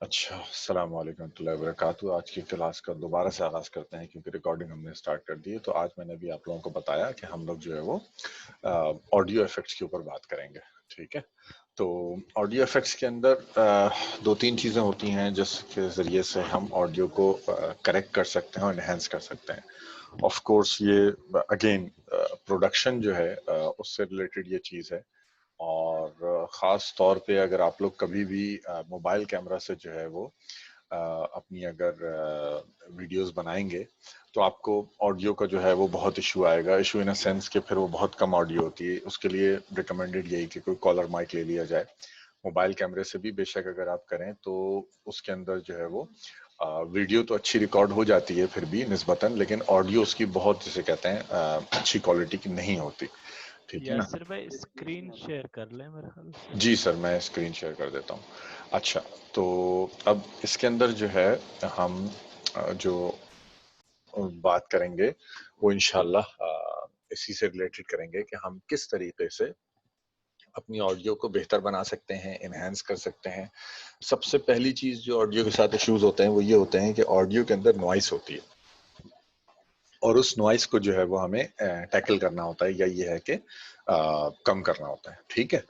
अच्छा, अस्सलाम वालेकुम रहमतुल्लाहि व बरकातुहू। आज की क्लास का दोबारा से आगाज़ करते हैं क्योंकि रिकॉर्डिंग हमने स्टार्ट कर दी है। तो आज मैंने भी आप लोगों को बताया कि हम लोग जो है वो ऑडियो इफ़ेक्ट्स के ऊपर बात करेंगे, ठीक है? तो ऑडियो इफ़ेक्ट्स के अंदर 2-3 चीज़ें होती हैं जिसके ज़रिए से हम ऑडियो को करेक्ट कर सकते हैं और एनहांस कर सकते हैं। ऑफ़ कोर्स ये अगेन प्रोडक्शन जो है उससे रिलेटेड ये चीज़ है। और ख़ास तौर पे अगर आप लोग कभी भी मोबाइल कैमरा से जो है वो अपनी अगर वीडियोस बनाएंगे तो आपको ऑडियो का जो है वो बहुत इशू आएगा। इशू इन अ सेंस कि फिर वो बहुत कम ऑडियो होती है। उसके लिए रिकमेंडेड यही कि कोई कॉलर माइक ले लिया जाए। मोबाइल कैमरे से भी बेशक अगर आप करें तो उसके अंदर जो है वो वीडियो तो अच्छी रिकॉर्ड हो जाती है फिर भी निस्बतन, लेकिन ऑडियो उसकी बहुत जिसे कहते हैं अच्छी क्वालिटी की नहीं होती, ठीक है ना? यासिर भाई स्क्रीन शेयर कर लें मेरे ख्याल से। जी सर, मैं स्क्रीन शेयर कर देता हूँ। अच्छा, तो अब इसके अंदर जो है हम जो बात करेंगे वो इंशाल्लाह इसी से रिलेटेड करेंगे कि हम किस तरीके से अपनी ऑडियो को बेहतर बना सकते हैं, एनहांस कर सकते हैं। सबसे पहली चीज़ जो ऑडियो के साथ इश्यूज़ होते हैं वो ये होते हैं कि ऑडियो के अंदर नॉइज़ होती है और उस नॉइज़ को जो है वो हमें टैकल करना होता है या ये है कि कम करना होता है, ठीक है?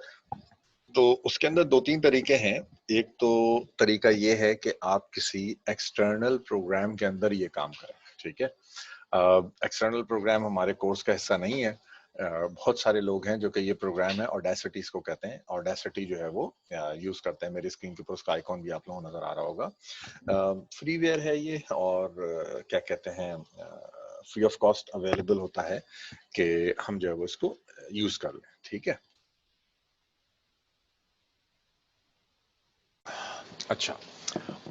तो उसके अंदर 2-3 तरीके हैं। एक तो तरीका ये है कि आप किसी एक्सटर्नल प्रोग्राम के अंदर ये काम करें, ठीक है? एक्सटर्नल प्रोग्राम हमारे कोर्स का हिस्सा नहीं है। बहुत सारे लोग हैं जो कि ये प्रोग्राम है ऑडेसिटी इसको कहते हैं। ऑडेसिटी जो है वो यूज़ करते हैं। मेरी स्क्रीन के ऊपर उसका आइकॉन भी आप लोगों को नज़र आ रहा होगा। फ्रीवेयर है ये और क्या कहते हैं फ्री ऑफ कॉस्ट अवेलेबल होता है कि हम जो है वो इसको यूज़ कर लें, ठीक है? अच्छा,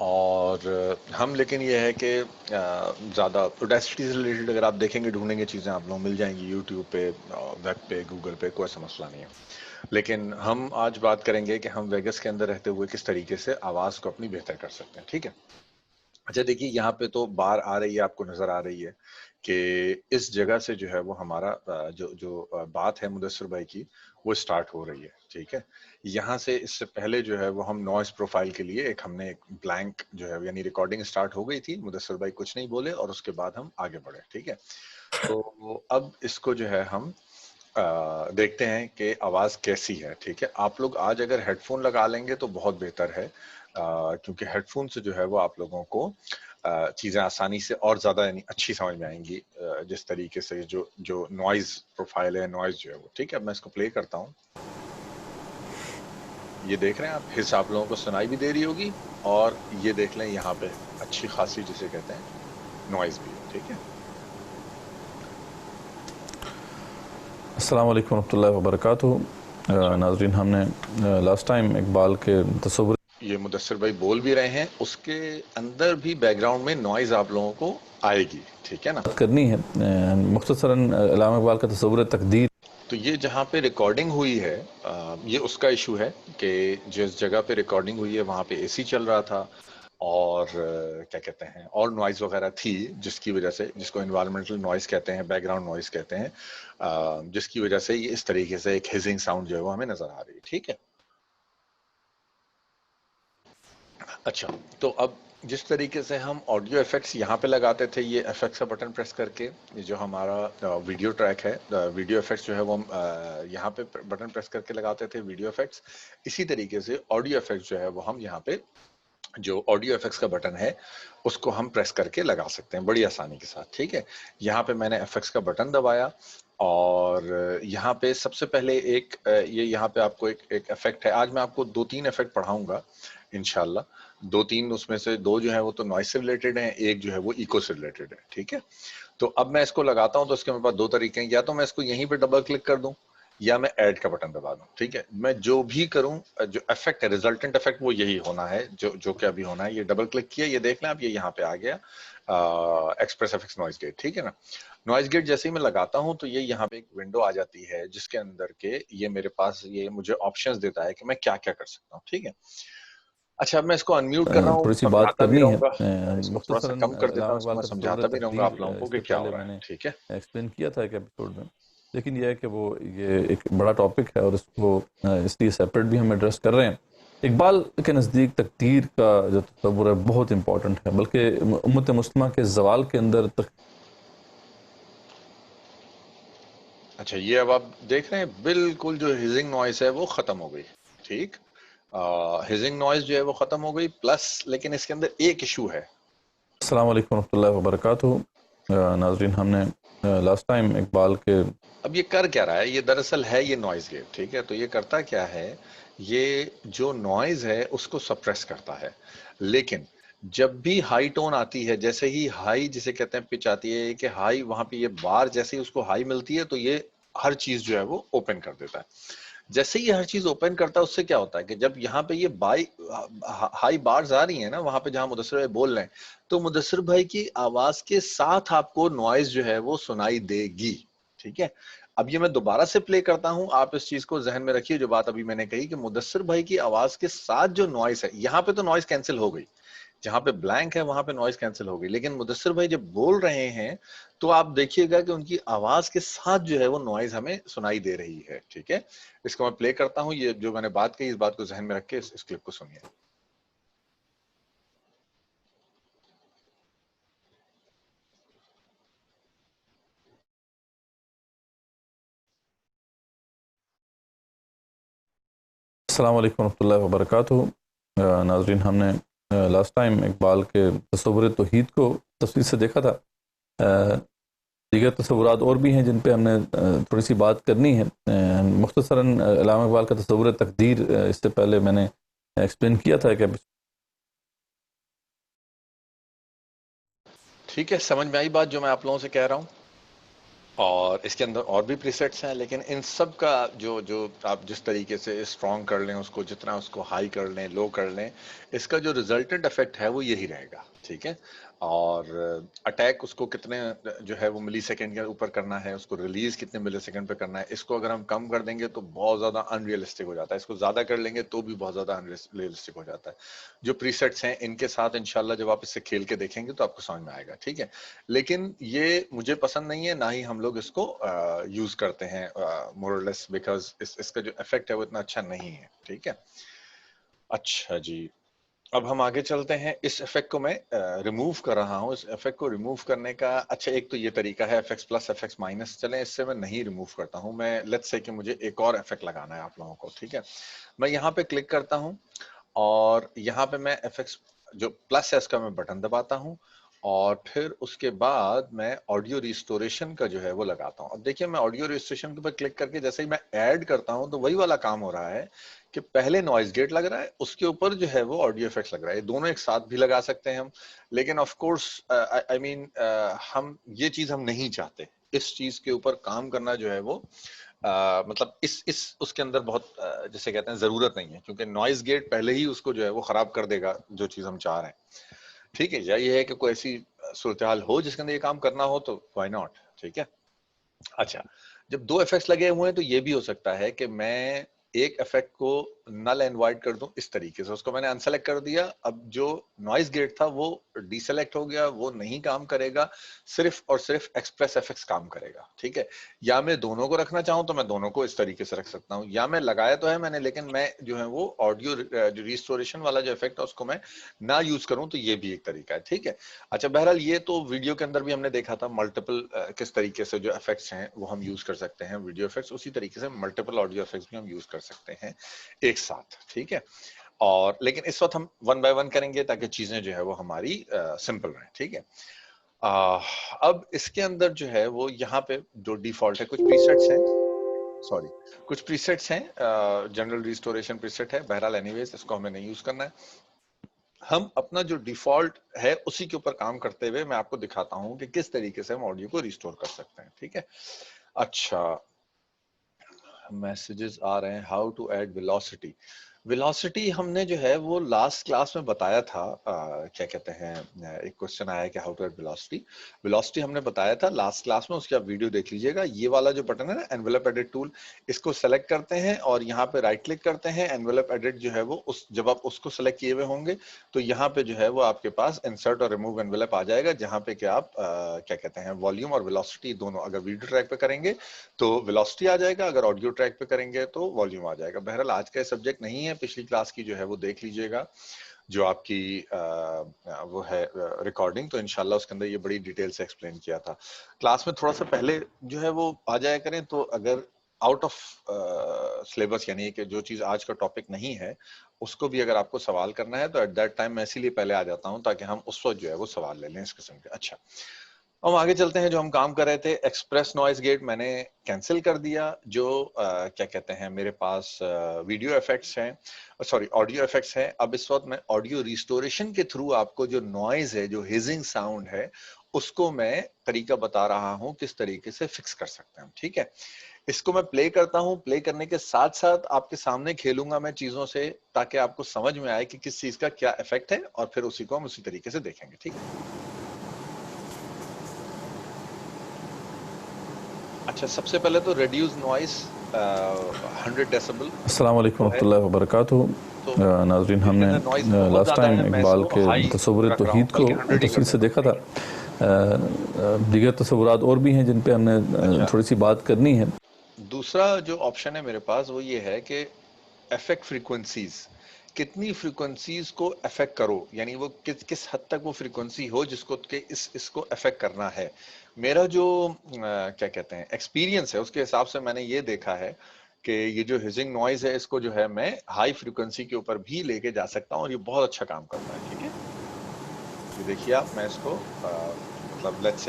और हम लेकिन ये है कि ज़्यादा ऑडेसिटी से रिलेटेड अगर आप देखेंगे ढूंढेंगे चीज़ें आप लोग मिल जाएंगी यूट्यूब पे, वेब पे, गूगल पे, कोई ऐसा मसला नहीं है। लेकिन हम आज बात करेंगे कि हम वेगस के अंदर रहते हुए किस तरीके से आवाज़ को अपनी बेहतर कर सकते हैं, ठीक है? अच्छा देखिए, यहाँ पे तो बार आ रही है, आपको नज़र आ रही है कि इस जगह से जो है वो हमारा जो जो बात है मुदस्सिर भाई की वो स्टार्ट हो रही है, ठीक है? यहाँ से इससे पहले जो है वो हम नॉइज़ प्रोफाइल के लिए हमने एक ब्लैंक जो है यानी रिकॉर्डिंग स्टार्ट हो गई थी, मुदस्सिर भाई कुछ नहीं बोले और उसके बाद हम आगे बढ़े, ठीक है? तो अब इसको जो है हम देखते हैं कि आवाज़ कैसी है, ठीक है? आप लोग आज अगर हेडफ़ोन लगा लेंगे तो बहुत बेहतर है, क्योंकि हेडफ़ोन से जो है वो आप लोगों को चीज़ें आसानी से और ज़्यादा यानी अच्छी समझ में आएँगी, जिस तरीके से जो जो नॉइज़ प्रोफ़ाइल है, नॉइज़ जो है वो, ठीक है? अब मैं इसको प्ले करता हूँ। ये देख रहे हैं आप, हिस्स आप लोगों को सुनाई भी दे रही होगी और ये देख लें यहाँ पे अच्छी खासी जिसे कहते हैं नॉइज़ भी है, ठीक है? अस्सलाम वालेकुम रहमतुल्लाहि व बरकातुहू। अच्छा, नाज़रीन, हमने लास्ट टाइम इकबाल के तसव्वुर ये मुदस्सिर भाई बोल भी रहे हैं, उसके अंदर भी बैकग्राउंड में नॉइज़ आप लोगों को आएगी, ठीक है ना? बात करनी है। मुख्तसरन अल्लामा इकबाल का तसव्वुर तकदीर तो ये जहाँ पे रिकॉर्डिंग हुई है, ये उसका इशू है कि जिस जगह पे रिकॉर्डिंग हुई है वहाँ पे एसी चल रहा था और क्या कहते हैं और नॉइज़ वगैरह थी, जिसकी वजह से जिसको एनवायरमेंटल नॉइज़ कहते हैं, बैकग्राउंड नॉइज़ कहते हैं, जिसकी वजह से ये इस तरीके से एक हिजिंग साउंड जो है वो हमें नज़र आ रही है, ठीक है? अच्छा, तो अब जिस तरीके से हम ऑडियो इफेक्ट्स यहाँ पे लगाते थे, ये इफेक्ट्स का बटन प्रेस करके, ये जो हमारा वीडियो ट्रैक है, वीडियो इफेक्ट्स जो है वो हम यहाँ पे बटन प्रेस करके लगाते थे वीडियो इफेक्ट्स। इसी तरीके से ऑडियो इफेक्ट्स जो है वो हम यहाँ पे जो ऑडियो इफेक्ट्स का बटन है उसको हम प्रेस करके लगा सकते हैं बड़ी आसानी के साथ, ठीक है? यहाँ पे मैंने इफेक्ट्स का बटन दबाया और यहाँ पे सबसे पहले ये यहाँ पे आपको एक इफेक्ट है। आज मैं आपको 2-3 इफेक्ट पढ़ाऊंगा इंशाल्लाह। 2-3 उसमें से 2 जो है वो तो नॉइस से रिलेटेड हैं, एक जो है वो इको से रिलेटेड है, ठीक है? तो अब मैं इसको लगाता हूं तो इसके मेरे पास 2 तरीके हैं, या तो मैं इसको यहीं पे डबल क्लिक कर दूं या मैं ऐड का बटन दबा दूं, ठीक है? मैं जो भी करूं, जो इफेक्ट है, रिजल्टेंट इफेक्ट वो यही होना है जो जो कि अभी होना है। ये डबल क्लिक किया, ये देख लें आप, ये यहाँ पे आ गया एक्सप्रेस एफेक्ट्स नॉइज गेट, ठीक है ना? नॉइज गेट जैसे ही मैं लगाता हूं तो ये यहाँ पे एक विंडो आ जाती है जिसके अंदर के ये मेरे पास ये मुझे ऑप्शंस देता है कि मैं क्या क्या कर सकता हूँ, ठीक है? अच्छा, अब मैं इसको अनम्यूट कर रहा हूँ, थोड़ी सी बात समझाता भी करनी है। रहूंगा। इसको थोड़ा सा मुख्तसरन कम कर देता अल्लामा हूँ, इसको इकबाल मैं का तसव्वुर समझाता भी रहूंगा आप तकदीर लोगों को कि इससे क्या पहले हो रहा है, मैंने ठीक है? एक्सप्लेन किया था एक एपिसोड में, लेकिन यह है कि वो ये एक बड़ा टॉपिक है और इसको इसलिए सेपरेट भी हम एड्रेस कर रहे हैं। इकबाल के नज़दीक तकदीर का जो तस्वुर है बहुत इम्पोर्टेंट है, बल्कि उम्मत मुस्लिमा के ज़वाल के अंदर तक। अच्छा, ये अब आप देख रहे हैं बिल्कुल जो हिजिंग नॉइस है वो खत्म हो गई। ठीक, हिजिंग नॉइस जो है वो खत्म हो गई, प्लस लेकिन इसके अंदर एक इशू है। अस्सलाम वालेकुम रहमतुल्लाहि व बरकातुहू। नाजरीन, हमने लास्ट टाइम इकबाल के अब ये कर क्या रहा है, ये दरअसल है ये नॉइज गेट। ठीक है, तो ये करता क्या है, ये जो नॉइज है उसको सप्रेस करता है। लेकिन जब भी हाई टोन आती है, जैसे ही हाई जिसे कहते हैं पिच आती है कि हाई, वहां पे ये बार जैसे ही उसको हाई मिलती है तो ये हर चीज जो है वो ओपन कर देता है। जैसे ही हर चीज ओपन करता है उससे क्या होता है कि जब यहाँ पे ये हाई बार्स आ रही है ना, वहां पे जहां मुदस्सिर भाई बोल रहे हैं, तो मुदस्सिर भाई की आवाज के साथ आपको नॉइज जो है वो सुनाई देगी। ठीक है, अब ये मैं दोबारा से प्ले करता हूं, आप इस चीज को जहन में रखिए जो बात अभी मैंने कही कि मुदस्सिर भाई की आवाज के साथ जो नॉइस है, यहाँ पे तो नॉइस कैंसिल हो गई, जहां पे ब्लैंक है वहां पे नॉइस कैंसिल हो गई, लेकिन मुदस्सिर भाई जब बोल रहे हैं तो आप देखिएगा कि उनकी आवाज के साथ जो है वो नॉइज हमें सुनाई दे रही है। ठीक है, इसको मैं प्ले करता हूं, ये जो मैंने बात कही इस बात को जहन में रख के इस क्लिप को सुनिए। अस्सलाम वालेकुम रहमतुल्लाहि व बरकातुहू। नाजरीन, हमने लास्ट टाइम इकबाल के तस्वुर तौहीद को तफसील से देखा था। दीगर तस्वुरात और भी हैं जिन पे हमने थोड़ी सी बात करनी है। मुख्तसरन अल्लामा इकबाल का तस्वुर तकदीर इससे पहले मैंने एक्सप्लेन किया था कि ठीक है, समझ में आई बात जो मैं आप लोगों से कह रहा हूं, और इसके अंदर और भी प्रीसेट्स हैं, लेकिन इन सब का जो जो आप जिस तरीके से स्ट्रॉन्ग कर लें उसको, जितना उसको हाई कर लें, लो कर लें, इसका जो रिजल्टेंट इफेक्ट है वो यही रहेगा। ठीक है, और अटैक उसको कितने जो है वो मिली सेकेंड के ऊपर करना है, उसको रिलीज कितने मिली सेकेंड पे करना है, इसको अगर हम कम कर देंगे तो बहुत ज्यादा अनरियलिस्टिक हो जाता है, इसको ज्यादा कर लेंगे तो भी बहुत ज्यादा अनरियलिस्टिक हो जाता है। जो प्रीसेट्स हैं इनके साथ इंशाल्लाह जब आप इससे खेल के देखेंगे तो आपको समझ में आएगा। ठीक है, लेकिन ये मुझे पसंद नहीं है, ना ही हम लोग इसको यूज करते हैं मोरलेस, बिकॉज इसका जो इफेक्ट है वो इतना अच्छा नहीं है। ठीक है, अच्छा जी, अब हम आगे चलते हैं। इस इफेक्ट को मैं रिमूव कर रहा हूं। इस इफेक्ट को रिमूव करने का अच्छा एक तो ये तरीका है एफएक्स प्लस एफएक्स माइनस, चलें इससे मैं नहीं रिमूव करता हूं, मैं लेट्स से कि मुझे एक और इफेक्ट लगाना है आप लोगों को। ठीक है, मैं यहाँ पे क्लिक करता हूं और यहाँ पे मैं एफएक्स जो प्लस है इसका मैं बटन दबाता हूं, और फिर उसके बाद मैं ऑडियो रिस्टोरेशन का जो है वो लगाता हूं। अब देखिए, मैं ऑडियो रिस्टोरेशन के ऊपर क्लिक करके जैसे ही मैं ऐड करता हूं तो वही वाला काम हो रहा है कि पहले नॉइज गेट लग रहा है, उसके ऊपर जो है वो ऑडियो इफेक्ट्स लग रहा है। ये दोनों एक साथ भी लगा सकते हैं हम, लेकिन ऑफ कोर्स आई मीन हम ये चीज हम नहीं चाहते। इस चीज के ऊपर काम करना जो है वो मतलब इस उसके अंदर बहुत जिसे कहते हैं जरूरत नहीं है, क्योंकि नॉइज गेट पहले ही उसको जो है वो खराब कर देगा जो चीज हम चाह रहे हैं। ठीक है, या ये है कि कोई ऐसी सूरत हाल हो जिसके अंदर ये काम करना हो तो व्हाई नॉट। ठीक है, अच्छा, जब दो इफेक्ट्स लगे हुए हैं तो ये भी हो सकता है कि मैं एक इफेक्ट को नल एंड वाइड कर दूं, इस तरीके से उसको मैंने अनसेलेक्ट कर दिया। अब जो नॉइज गेट था वो डीसेलेक्ट हो गया, वो नहीं काम करेगा, सिर्फ और सिर्फ एक्सप्रेस एफएक्स काम करेगा। ठीक है, या मैं दोनों को रखना चाहूं तो मैं दोनों को इस तरीके से रख सकता हूं, या मैं लगाया तो है मैंने, लेकिन मैं जो है वो ऑडियो जो रिस्टोरेशन वाला जो इफेक्ट है उसको मैं ना यूज करूं, तो ये भी एक तरीका है। ठीक है, अच्छा, बहरहाल ये तो वीडियो के अंदर भी हमने देखा था मल्टीपल किस तरीके से जो इफेक्ट्स हैं वो हम यूज कर सकते हैं, वीडियो इफेक्ट्स, उसी तरीके से मल्टीपल ऑडियो इफेक्ट्स भी हम यूज कर सकते हैं एक साथ। ठीक है, और लेकिन इस वक्त हम वन बाय वन करेंगे ताकि चीजें जो है वो हमारी सिंपल रहे। ठीक है, अब इसके अंदर जो है वो यहाँ पे जो डिफॉल्ट है कुछ प्रीसेट्स हैं, सॉरी कुछ प्रीसेट्स हैं, जनरल रिस्टोरेशन प्रीसेट है, बहरहाल एनीवेज इसको हमें नहीं यूज करना है। हम अपना जो डिफॉल्ट है उसी के ऊपर काम करते हुए मैं आपको दिखाता हूं कि किस तरीके से हम ऑडियो को रिस्टोर कर सकते हैं। ठीक है, अच्छा, मैसेजेस आ रहे हैं, how to add velocity. Velocity हमने जो है वो लास्ट क्लास में बताया था। क्या कहते हैं, एक क्वेश्चन आया कि how to add velocity. Velocity हमने बताया था लास्ट क्लास में, उसकी आप वीडियो देख लीजिएगा। ये वाला जो बटन है ना, एनवेलप एडिट टूल, इसको सेलेक्ट करते हैं और यहाँ पे राइट क्लिक करते हैं। एनवेलप एडिट जो है वो उस जब आप उसको सेलेक्ट किए हुए होंगे तो यहाँ पे जो है वो आपके पास इंसर्ट और रिमूव एनवेलप आ जाएगा, जहाँ पे कि आप क्या कहते हैं वॉल्यूम और वेलोसिटी दोनों, अगर वीडियो ट्रैक पे करेंगे तो वेलोसिटी आ जाएगा, अगर ऑडियो ट्रैक पे करेंगे तो वॉल्यूम आ जाएगा। बहरहाल आज का सब्जेक्ट नहीं है, है पिछली क्लास की जो है वो देख लीजिएगा, जो आपकी वो है रिकॉर्डिंग, तो इंशाल्लाह उसके अंदर ये बड़ी डिटेल से एक्सप्लेन किया था। क्लास में थोड़ा सा पहले जो है वो आ जाया करें, तो अगर आउट ऑफ सिलेबस यानी कि जो चीज आज का टॉपिक नहीं है उसको भी अगर आपको सवाल करना है तो एट दैट टाइम मैं इसीलिए पहले आ जाता हूं ताकि हम उस वक्त जो है वो सवाल ले लें इस किस्म के। अच्छा, हम आगे चलते हैं। जो हम काम कर रहे थे एक्सप्रेस नॉइज गेट मैंने कैंसिल कर दिया। जो क्या कहते हैं मेरे पास वीडियो इफेक्ट्स हैं, सॉरी ऑडियो इफेक्ट्स हैं। अब इस वक्त मैं ऑडियो रिस्टोरेशन के थ्रू आपको जो नॉइज है, जो हिजिंग साउंड है, उसको मैं तरीका बता रहा हूं किस तरीके से फिक्स कर सकते हैं। ठीक है, इसको मैं प्ले करता हूं। प्ले करने के साथ साथ आपके सामने खेलूंगा मैं चीजों से, ताकि आपको समझ में आए कि किस चीज का क्या इफेक्ट है, और फिर उसी को हम उसी तरीके से देखेंगे। ठीक है, अच्छा, सबसे पहले तो रिड्यूस नॉइस 100 डेसिबल। अस्सलाम वालेकुम रहमतुल्लाहि व बरकातुहू। तो नाजरीन, हमने नॉइस बहुत लास्ट ज्यादा टाइम है, मैं इकबाल इसको के हाई तसव्वुर रख रहा हूँ, तौहीद को बल्कि 100 ही कर तफसील से देता देखा हूँ। था। दीगर तसव्वुरात और भी हैं जिन पे हमने अच्छा, थोड़ी सी बात करनी है। दूसरा जो ऑप्शन है मेरे पास वो ये है कि अफेक्ट फ्रीक्वेंसीज, कितनी फ्रीक्वेंसीज को अफेक्ट करो, यानी वो किस किस हद तक वो फ्रीक्वेंसी हो जिसको के इसको अफेक्ट करना है। मेरा जो क्या कहते हैं एक्सपीरियंस है उसके हिसाब से मैंने ये देखा है कि ये जो हिजिंग नॉइज है इसको जो है मैं हाई फ्रीक्वेंसी के ऊपर भी लेके जा सकता हूँ और ये बहुत अच्छा काम करता है। ठीक है, ये देखिए आप, मैं इसको मतलब लेट्स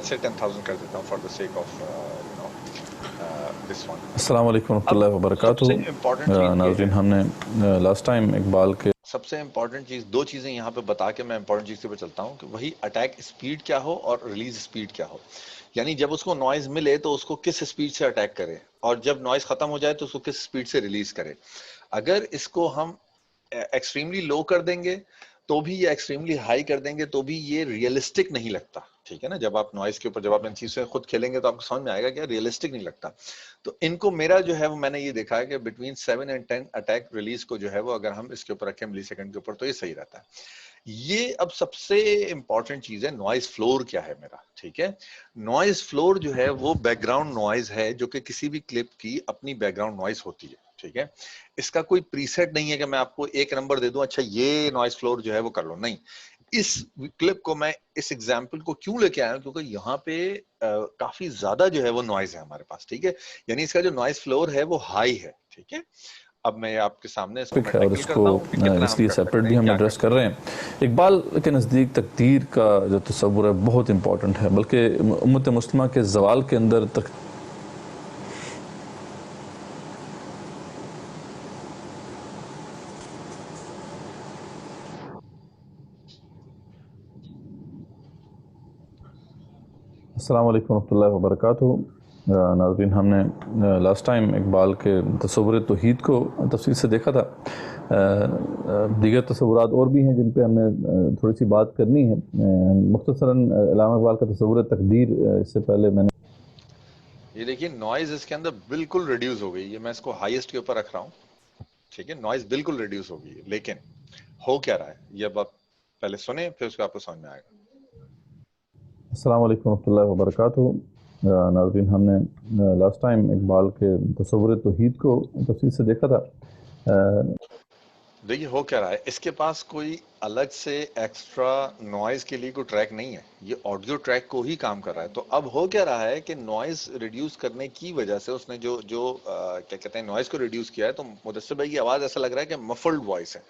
से 10,000 कर देता हूँ for the sake of you know this one. अस्सलाम वालेकुम अब रहमतुल्लाहि व सबसे बरकातुहू। इम्पोर्टेंट चीज ये नाजरीन, है, हमने लास्ट टाइम इकबाल के सबसे इंपॉर्टेंट चीज, दो चीजें यहाँ पे बता के मैं इंपॉर्टेंट चीज पे चलता हूँ कि वही अटैक स्पीड क्या हो और रिलीज स्पीड क्या हो। यानी जब उसको नॉइज मिले तो उसको किस स्पीड से अटैक करे, और जब नॉइज खत्म हो जाए तो उसको किस स्पीड से रिलीज करे। अगर इसको हम एक्सट्रीमली लो कर देंगे तो भी, या एक्सट्रीमली हाई कर देंगे तो भी, ये रियलिस्टिक नहीं लगता। ठीक है ना, जब आप नॉइज के ऊपर, जब आप इन चीज से खुद खेलेंगे तो आपको समझ में आएगा कि रियलिस्टिक नहीं लगता। तो इनको मेरा जो है वो मैंने ये देखा है कि बिटवीन 7 एंड 10 अटैक रिलीज को जो है वो अगर हम इसके ऊपर रखें मिली सेकंड के ऊपर तो ये सही रहता है। ये अब सबसे इंपॉर्टेंट चीज है, नॉइज फ्लोर क्या है मेरा। ठीक है, नॉइज फ्लोर जो है वो बैकग्राउंड नॉइज है जो कि किसी भी क्लिप की अपनी बैकग्राउंड नॉइज होती है। ठीक है, इसका कोई प्रीसेट नहीं है कि मैं आपको एक नंबर दे दूं, अच्छा ये नॉइज फ्लोर जो है वो कर लो, नहीं। इस क्लिप को मैं, इस एग्जाम्पल को क्यों लेके आया हूं, क्योंकि यहाँ पे काफी ज्यादा जो है वो नॉइज है हमारे पास। ठीक है, यानी इसका जो नॉइज फ्लोर है वो हाई है। ठीक है, अब मैं आपके सामने इसको मैं है और टैकल इसको करता हूँ कि कितना हम इसलिए कर सेपरेट सकते भी हैं, हम क्या कर एड्रेस कर सकते रहे हैं। इकबाल के नज़दीक तकदीर का जो तस्वुर है बहुत इंपॉर्टेंट है, बल्कि उम्मत मुस्लिमा के जवाल के अंदर तक अस्सलाम वालेकुम रहमतुल्लाहि व बरकातुहू। नाज़रीन, हमने लास्ट टाइम इकबाल के तस्वुर तौहीद को तफसील से देखा था। दीगर तस्वुरात और भी हैं जिन पे हमने थोड़ी सी बात करनी है। मुख्तसरन अल्लामा इकबाल का तस्वुर तकदीर, इससे पहले मैंने हैं। ये देखिए नॉइज इसके अंदर बिल्कुल रिड्यूस हो गई है, मैं इसको हाईएस्ट के ऊपर रख रहा हूँ। ठीक है, नॉइज बिल्कुल रिड्यूस हो गई है, लेकिन हो क्या रहा है ये अब आप पहले सुने फिर उसको आपको समझ में आएगा। अस्सलाम वालेकुम रहमतुल्लाहि व बरकातुहू। नाज़रीन, हमने लास्ट टाइम इकबाल के तस्वुर तौहीद को तफसील से देखा था। देखिए हो क्या रहा है, इसके पास कोई अलग से एक्स्ट्रा नॉइज के लिए कोई ट्रैक नहीं है, ये ऑडियो ट्रैक को ही काम कर रहा है। तो अब हो क्या रहा है कि नॉइज रिड्यूस करने की वजह से उसने जो जो क्या कहते हैं नॉइज को रिड्यूस किया है, तो मुदस्सिर भाई की आवाज ऐसा लग रहा है कि मफल्ड वॉइस है,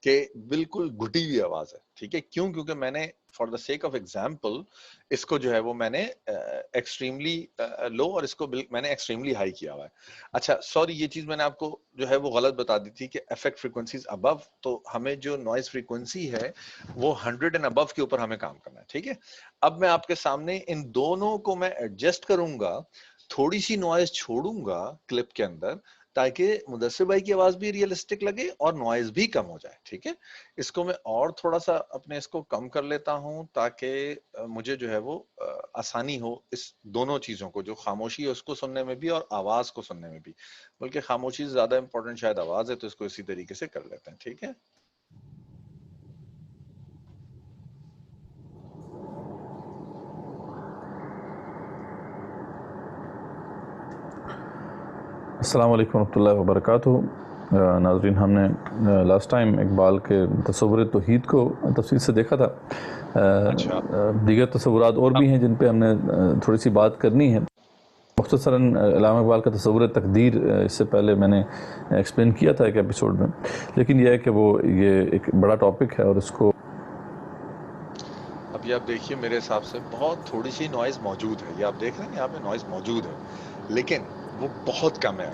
कि बिल्कुल घुटी हुई आवाज है। ठीक है, क्यों? क्योंकि मैंने for the sake of example इसको जो है वो मैंने एक्सट्रीमली लो और इसको मैंने एक्सट्रीमली हाई किया हुआ है। अच्छा सॉरी, ये चीज मैंने आपको जो है वो गलत बता दी थी कि अफेक्ट फ्रीक्वेंसीज अबव, तो हमें जो नॉइज फ्रीक्वेंसी है वो 100 एंड अबव के ऊपर हमें काम करना है। ठीक है, अब मैं आपके सामने इन दोनों को मैं एडजस्ट करूंगा, थोड़ी सी नॉइज छोड़ूंगा क्लिप के अंदर, ताकि मुदस्सिर भाई की आवाज भी रियलिस्टिक लगे और नॉइज भी कम हो जाए। ठीक है, इसको मैं और थोड़ा सा अपने इसको कम कर लेता हूं ताकि मुझे जो है वो आसानी हो इस दोनों चीजों को, जो खामोशी है उसको सुनने में भी और आवाज को सुनने में भी। बल्कि खामोशी से ज्यादा इंपॉर्टेंट शायद आवाज है, तो इसको इसी तरीके से कर लेते हैं। ठीक है, अस्सलाम वालेकुम रहमतुल्लाहि व बरकातुहू। नाजरीन हमने लास्ट टाइम इकबाल के तसव्वुर तौहीद को तफसील से देखा था। अच्छा दीगर तसव्वुरात और भी हैं जिन पे हमने थोड़ी सी बात करनी है। मुख्तसरन अल्लामा इकबाल का तसव्वुर तकदीर इससे पहले मैंने एक्सप्लेन किया था एक एपिसोड में, लेकिन यह है कि वो ये एक बड़ा टॉपिक है और इसको अभी आप देखिए मेरे हिसाब से बहुत थोड़ी सी नॉइज मौजूद है, ये आप देख रहे हैं यहाँ पे नॉइज मौजूद है, लेकिन वो बहुत कम है।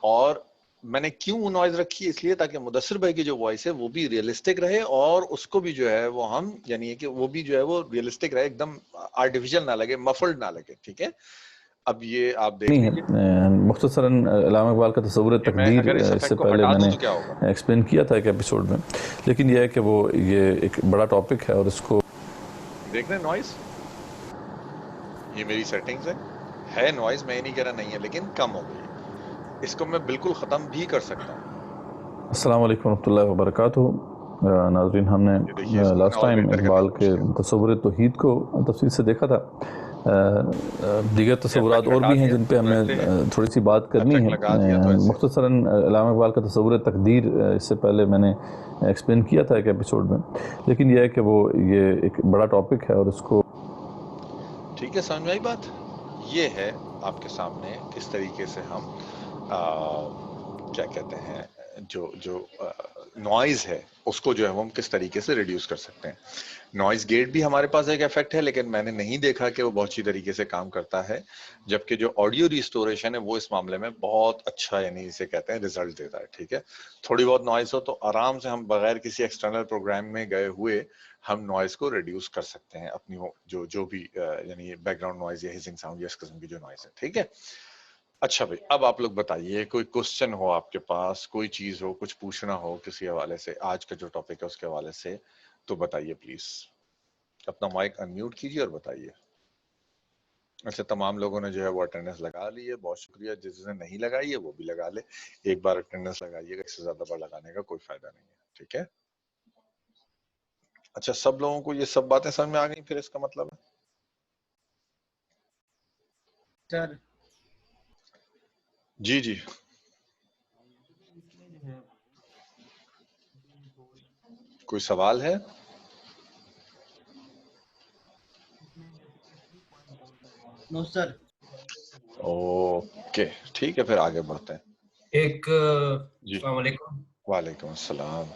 और मैंने क्यों नॉइज रखी है, इसलिए ताकि मुदस्सिर भाई की जो वॉइस है वो भी रियलिस्टिक रहे और उसको भी जो है वो हम यानी कि वो भी जो है वो रियलिस्टिक रहे, एकदम आर्टिफिशियल ना लगे, मफल्ड ना लगे। ठीक है, अब ये आप देख नहीं है। लीजिए मुख्तसरन अल्लामा इकबाल का तसव्वुर कि मैं तकदीर अगर इस इससे इफेक्ट को पहले हटा दूं मैंने तो क्या होगा। एक्सप्लेन किया था एक एपिसोड में, लेकिन यह है कि वो ये एक बड़ा टॉपिक है और इसको देख रहे हैं नॉइज, ये मेरी सेटिंग्स है नॉइज, मैं ये नहीं कह रहा नहीं है, लेकिन कम हो गई है। इसको मैं बिल्कुल खत्म भी कर सकता हूँ। अस्सलाम वालेकुम रहमतुल्लाहि व बरकातुहू। नाजरीन हमने ये देखिए इसको लास्ट मैंने और टाइम बेहतर करने इकबाल की के कोशिश की। तसव्वुर तौहीद को तफसील से देखा था। दीगर तसव्वुरात इफेक्ट और हटा भी हैं दिया जिन पे तो हमने ऐसे है, थोड़ी सी बात करनी इफेक्ट है। लगा दिया तो ऐसे है। मुख्तसरन अल्लामा इकबाल का तसव्वुर तकदीर इससे पहले मैंने एक्सप्लेन किया था एक एपिसोड में, लेकिन यह है कि वो ये एक बड़ा टॉपिक है और इसको ठीक है, समझ में आई बात। ये है आपके सामने किस तरीके से हम क्या कहते हैं जो जो नॉइज है उसको जो है वो हम किस तरीके से रिड्यूस कर सकते हैं। नॉइज गेट भी हमारे पास एक इफेक्ट है, लेकिन मैंने नहीं देखा कि वो बहुत अच्छी तरीके से काम करता है, जबकि जो ऑडियो रिस्टोरेशन है वो इस मामले में बहुत अच्छा यानी इसे कहते हैं रिजल्ट देता है। ठीक है, थोड़ी बहुत नॉइज हो तो आराम से हम बगैर किसी एक्सटर्नल प्रोग्राम में गए हुए हम नॉइज को रिड्यूस कर सकते हैं, अपनी जो जो भी यानी बैकग्राउंड नॉइज या हिसिंग साउंड या इस किस्म की जो नॉइज है। ठीक है, अच्छा भाई, अब आप लोग बताइए, कोई क्वेश्चन हो आपके पास, कोई चीज हो, कुछ पूछना हो किसी हवाले से, आज का जो टॉपिक है उसके हवाले से, तो बताइए प्लीज। अपना माइक अनम्यूट कीजिए और बताइए। अच्छा, तमाम लोगों ने जो है वो अटेंडेंस लगा ली है, बहुत शुक्रिया। जिसने नहीं लगाई है वो भी लगा ले, एक बार अटेंडेंस लगाइएगा, इससे ज्यादा बार लगाने का कोई फायदा नहीं है। ठीक है, अच्छा, सब लोगों को ये सब बातें समझ में आ गई, फिर इसका मतलब है सर जी जी। कोई सवाल है? No sir. ओके, ठीक है, फिर आगे बढ़ते हैं एक जी। अस्सलाम वालेकुम। वालेकुम अस्सलाम।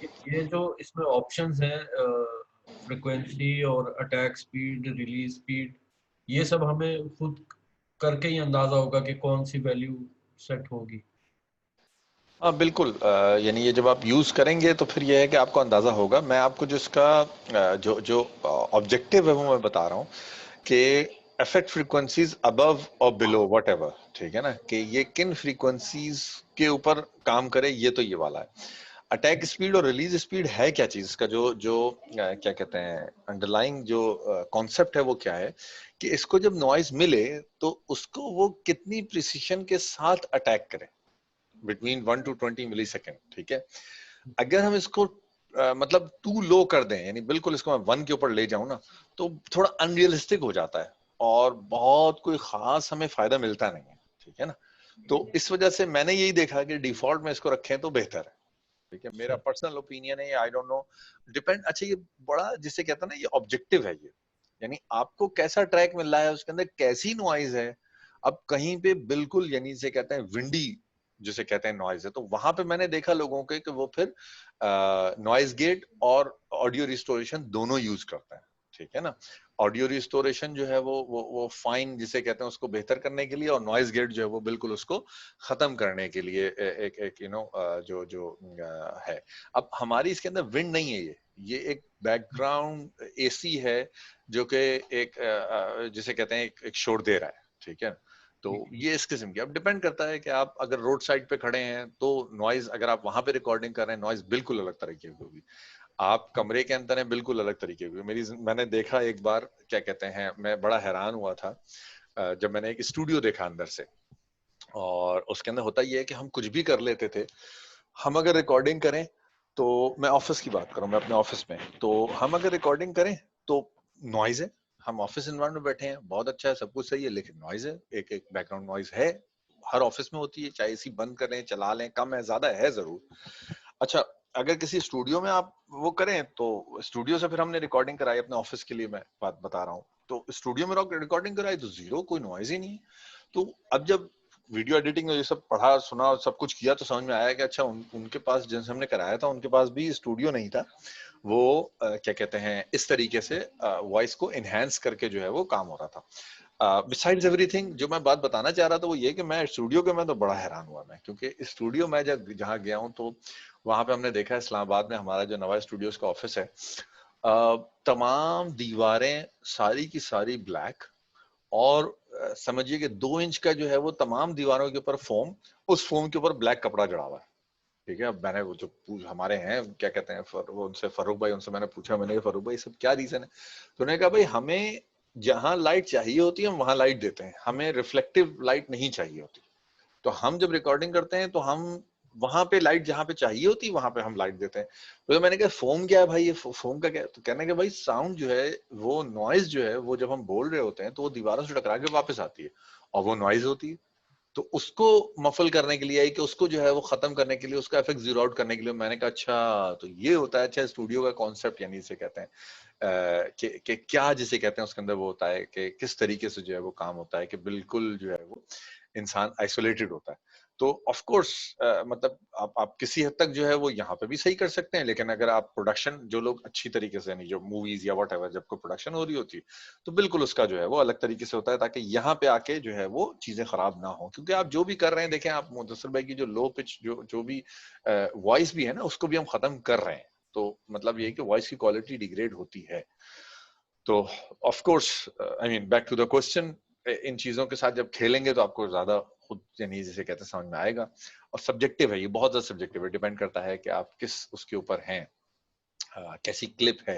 ये जो इसमें ऑप्शंस हैं, फ्रीक्वेंसी और अटैक स्पीड, रिलीज स्पीड, ये सब हमें खुद करके ही अंदाजा होगा कि कौन सी वैल्यू सेट होगी। हाँ बिल्कुल, यानी ये जब आप यूज करेंगे तो फिर ये है कि आपको अंदाजा होगा। मैं आपको जो इसका जो जो ऑब्जेक्टिव है वो मैं बता रहा हूँ कि इफेक्ट फ्रीक्वेंसीज अबव और बिलो वट एवर, ठीक है ना, कि ये किन फ्रीक्वेंसीज के ऊपर काम करे, ये तो ये वाला है। अटैक स्पीड और रिलीज स्पीड है क्या चीज, इसका जो जो क्या कहते हैं अंडरलाइंग जो कॉन्सेप्ट है वो क्या है कि इसको जब नॉइज मिले तो उसको वो कितनी प्रिसिशन के साथ अटैक करे, बिटवीन 1 to 20 मिली सेकेंड। ठीक है, अगर हम इसको मतलब टू लो कर दें, यानी बिल्कुल इसको मैं 1 के ऊपर ले जाऊं ना, तो थोड़ा अनरियलिस्टिक हो जाता है और बहुत कोई खास हमें फायदा मिलता नहीं है। ठीक है ना, तो इस वजह से मैंने यही देखा कि डिफॉल्ट में इसको रखें तो बेहतर है। ठीक है, मेरा पर्सनल ओपिनियन है, आई डोंट नो, डिपेंड। अच्छा, ये बड़ा जिसे कहते हैं ना, ये ऑब्जेक्टिव है, ये यानी आपको कैसा ट्रैक मिल रहा है, उसके अंदर कैसी नॉइज है। अब कहीं पे बिल्कुल यानी जिसे कहते हैं विंडी जिसे कहते हैं नॉइज है, तो वहां पे मैंने देखा लोगों के कि वो फिर नॉइज गेट और ऑडियो रिस्टोरेशन दोनों यूज करते हैं। ठीक है ना, ऑडियो रिस्टोरेशन जो है वो फाइन जिसे कहते हैं उसको बेहतर करने के लिए, और नॉइज गेट जो है वो बिल्कुल उसको खत्म करने के लिए एक एक यू नो जो जो है। अब हमारी इसके अंदर विंड नहीं है, ये एक बैकग्राउंड एसी है जो कि एक जिसे कहते हैं एक शोर दे रहा है। ठीक है, तो ये इस किस्म की, अब डिपेंड करता है कि आप अगर रोड साइड पे खड़े हैं तो नॉइज, अगर आप वहां पे रिकॉर्डिंग कर रहे हैं, नॉइज बिल्कुल अलग तरीके की होगी। आप कमरे के अंदर हैं, बिल्कुल अलग तरीके की। मैंने देखा एक बार, क्या कहते हैं, मैं बड़ा हैरान हुआ था जब मैंने एक स्टूडियो देखा अंदर से, और उसके अंदर होता ये है कि हम कुछ भी कर लेते थे। हम अगर रिकॉर्डिंग करें, तो मैं ऑफिस की बात करूं, मैं अपने ऑफिस में, तो हम अगर रिकॉर्डिंग करें तो नॉइज है, हम ऑफिस एनवायरनमेंट में बैठे हैं, बहुत अच्छा है, सब कुछ सही है, लेकिन नॉइज है, एक एक बैकग्राउंड नॉइज है हर ऑफिस में होती है, चाहे एसी बंद करें चला लें, कम है ज्यादा है जरूर। अच्छा, अगर किसी स्टूडियो में आप वो करें तो स्टूडियो से फिर हमने रिकॉर्डिंग कराई अपने ऑफिस के लिए, मैं बात बता रहा हूँ, तो स्टूडियो में रिकॉर्डिंग कराई तो जीरो, कोई नॉइज ही नहीं है। तो अब जब वीडियो एडिटिंग ये सब पढ़ा सुना और सब कुछ किया तो समझ में आया कि अच्छा उनके पास जिनसे हमने कराया था उनके पास भी स्टूडियो नहीं था, वो क्या कहते हैं इस तरीके से वॉइस को एनहांस करके जो है वो काम हो रहा था। बिसाइड्स एवरीथिंग जो मैं बात बताना चाह रहा था वो ये कि मैं स्टूडियो के में तो बड़ा हैरान हुआ मैं, क्योंकि स्टूडियो में जब जहाँ गया हूँ तो वहां पे हमने देखा इस्लामाबाद में हमारा जो नवाज स्टूडियोज का ऑफिस है, तमाम दीवारें सारी की सारी ब्लैक, और समझिए कि 2 इंच का जो है वो तमाम दीवारों के ऊपर फोम, उस फोम के ऊपर ब्लैक कपड़ा जड़ा हुआ है। ठीक है, अब मैंने वो जो हमारे हैं क्या कहते हैं वो उनसे फारूक भाई, उनसे मैंने पूछा, मैंने कहा फारूक भाई सब क्या रीजन है, तो उन्होंने कहा भाई हमें जहां लाइट चाहिए होती है हम वहां लाइट देते हैं, हमें रिफ्लेक्टिव लाइट नहीं चाहिए होती, तो हम जब रिकॉर्डिंग करते हैं तो हम वहां पे लाइट जहां पे चाहिए होती है वहां पे हम लाइट देते हैं। तो मैंने कहा फोम क्या है भाई, ये फोम का क्या, तो कहने के भाई साउंड जो है वो नॉइज जो है वो जब हम बोल रहे होते हैं तो वो दीवारों से टकरा के वापस आती है और वो नॉइज होती है, तो उसको मफल करने के लिए कि उसको जो है वो खत्म करने के लिए, उसका इफेक्ट जीरो आउट करने के लिए मैंने कहा अच्छा तो ये होता है। अच्छा, स्टूडियो का कॉन्सेप्ट यानी इसे कहते हैं कि क्या जिसे कहते हैं उसके अंदर वो होता है कि किस तरीके से जो है वो काम होता है कि बिल्कुल जो है वो इंसान आइसोलेटेड होता है। तो ऑफ कोर्स मतलब आप किसी हद तक जो है वो यहाँ पे भी सही कर सकते हैं, लेकिन अगर आप प्रोडक्शन जो लोग अच्छी तरीके से नहीं, जो मूवीज या व्हाटएवर जब कोई प्रोडक्शन हो रही होती है तो बिल्कुल उसका जो है वो अलग तरीके से होता है, ताकि यहाँ पे आके जो है वो चीजें खराब ना हो, क्योंकि आप जो भी कर रहे हैं देखें आप मुदस्सिर भाई की जो लो पिच जो भी वॉइस भी है ना उसको भी हम खत्म कर रहे हैं, तो मतलब ये है कि वॉइस की क्वालिटी डिग्रेड होती है। तो of course I mean back to the question, इन चीजों के साथ जब खेलेंगे तो आपको ज्यादा खुद यानी जिसे कहते हैं समझ में आएगा, और सब्जेक्टिव है ये, बहुत ज्यादा सब्जेक्टिव है, डिपेंड करता है कि आप किस उसके ऊपर हैं, कैसी क्लिप है,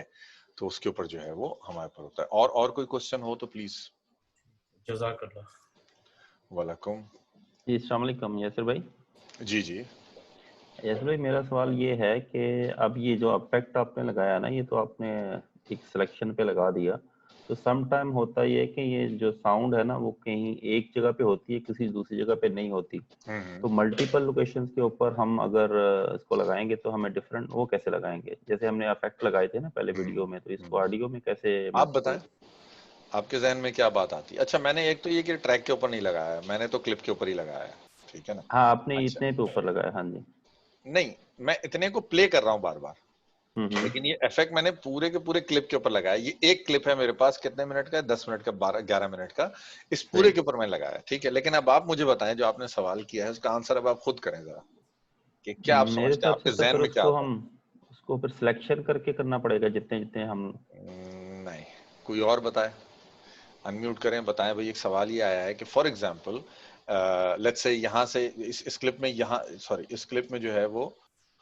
तो उसके ऊपर जो है वो हमारे ऊपर होता है। और कोई क्वेश्चन हो तो प्लीज। जज़ाकल्लाह। वालेकुम। जी अस्सलाम वालेकुम यासिर भाई। जी जी यासिर भाई मेरा सवाल ये है कि अब ये जो इफेक्ट आपने लगाया ना, ये तो आपने एक सिलेक्शन पे लगा दिया, तो सम टाइम होता ये है कि ये जो साउंड है ना वो कहीं एक जगह पे होती है, किसी दूसरी जगह पे नहीं होती, तो मल्टीपल लोकेशंस के ऊपर हम अगर इसको लगाएंगे तो हमें डिफरेंट वो कैसे लगाएंगे? जैसे हमने इफेक्ट लगाए थे ना पहले वीडियो में, तो इसको ऑडियो में कैसे आप बताएं आपके जहन में क्या बात आती है। अच्छा, मैंने एक तो ये कि ट्रैक के ऊपर नहीं लगाया, मैंने तो क्लिप के ऊपर ही लगाया है, ठीक है ना। हाँ आपने अच्छा, इतने पे ऊपर लगाया, हाँ जी। नहीं मैं इतने को प्ले कर रहा हूँ बार बार, हम्म। लेकिन ये इफेक्ट मैंने पूरे के पूरे क्लिप के ऊपर लगाया। ये एक क्लिप है मेरे पास, कितने मिनट का है, 10 मिनट का, 11 मिनट का, इस पूरे के ऊपर मैंने लगाया, ठीक है। लेकिन अब आप मुझे बताएं, जो आपने सवाल किया है उसका आंसर अब आप खुद करें जरा, कि क्या आप मेरे समझते हैं, हिसाब से आपके तो जहन फिर में क्या उसको आता हम उसको फिर सिलेक्शन करके करना पड़ेगा जितने जितने हम। है। नहीं, कोई और बताए, अनम्यूट करें, बताएं भाई। एक सवाल ये आया है कि फॉर एग्जांपल लेट्स से यहाँ से इस क्लिप में, यहाँ सॉरी इस क्लिप में जो है वो,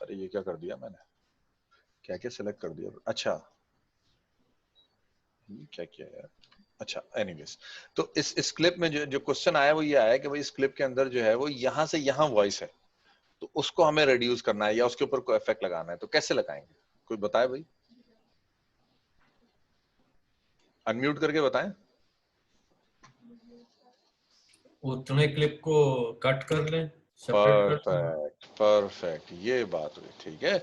अरे ये क्या कर दिया मैंने, क्या क्या सिलेक्ट कर दिया, अच्छा ये क्या किया यार, अच्छा एनीवेज। तो इस क्लिप में जो जो क्वेश्चन आया वो ये आया कि भाई इस क्लिप के अंदर जो है वो यहाँ से यहाँ वॉइस है, तो उसको हमें रिड्यूस करना है या उसके ऊपर कोई इफेक्ट लगाना है, तो कैसे लगाएंगे, कोई बताए भाई, अनम्यूट करके बताएं। उतने क्लिप को कट कर लें, सेपरेट कर लें। परफेक्ट परफेक्ट, ये बात हुई, ठीक है।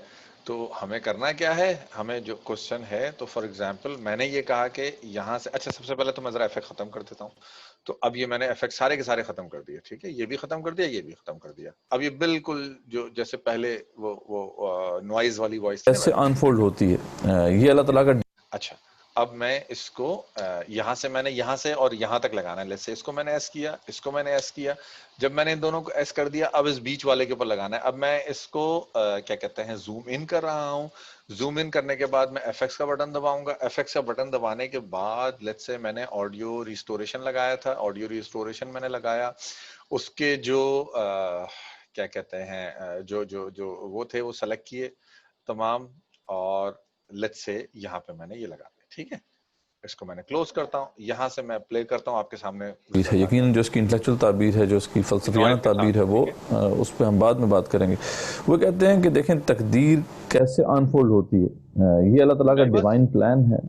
तो हमें करना क्या है, हमें जो क्वेश्चन है, तो फॉर एग्जांपल मैंने ये कहा कि यहाँ से, अच्छा सबसे पहले तो मैं जरा इफेक्ट खत्म कर देता हूँ। तो अब ये मैंने इफेक्ट सारे के सारे खत्म कर दिए, ठीक है, ये भी खत्म कर दिया, ये भी खत्म कर दिया। अब ये बिल्कुल जो जैसे पहले वो नॉइज वाली वॉइस थी ना कैसे अनफोल्ड होती है, ये अल्लाह ताला का। अच्छा, अब मैं इसको यहाँ से, मैंने यहाँ से और यहाँ तक लगाना है, लेट्स से इसको मैंने एस किया, इसको मैंने एस किया, जब मैंने इन दोनों को एस कर दिया, अब इस बीच वाले के ऊपर लगाना है। अब मैं इसको क्या कहते हैं जूम इन कर रहा हूँ, जूम इन करने के बाद मैं एफएक्स का बटन दबाऊंगा, एफएक्स का बटन दबाने के बाद लेट्स से मैंने ऑडियो रिस्टोरेशन लगाया था, ऑडियो रिस्टोरेशन मैंने लगाया, उसके जो क्या कहते हैं जो जो जो वो थे वो सेलेक्ट किए तमाम, और लेट्स से यहाँ पे मैंने ये लगा दिया, ठीक है। इसको मैंने क्लोज करता हूँ, यहाँ से मैं प्ले करता हूँ आपके सामने। है यकीन जो इसकी इंटेलेक्चुअल ताबीर है, जो इसकी फलसफियाना ताबीर है, वो उस पर हम बाद में बात करेंगे। वो कहते हैं कि देखें तकदीर कैसे अनफोल्ड होती है, ये अल्लाह ताला का डिवाइन प्लान है,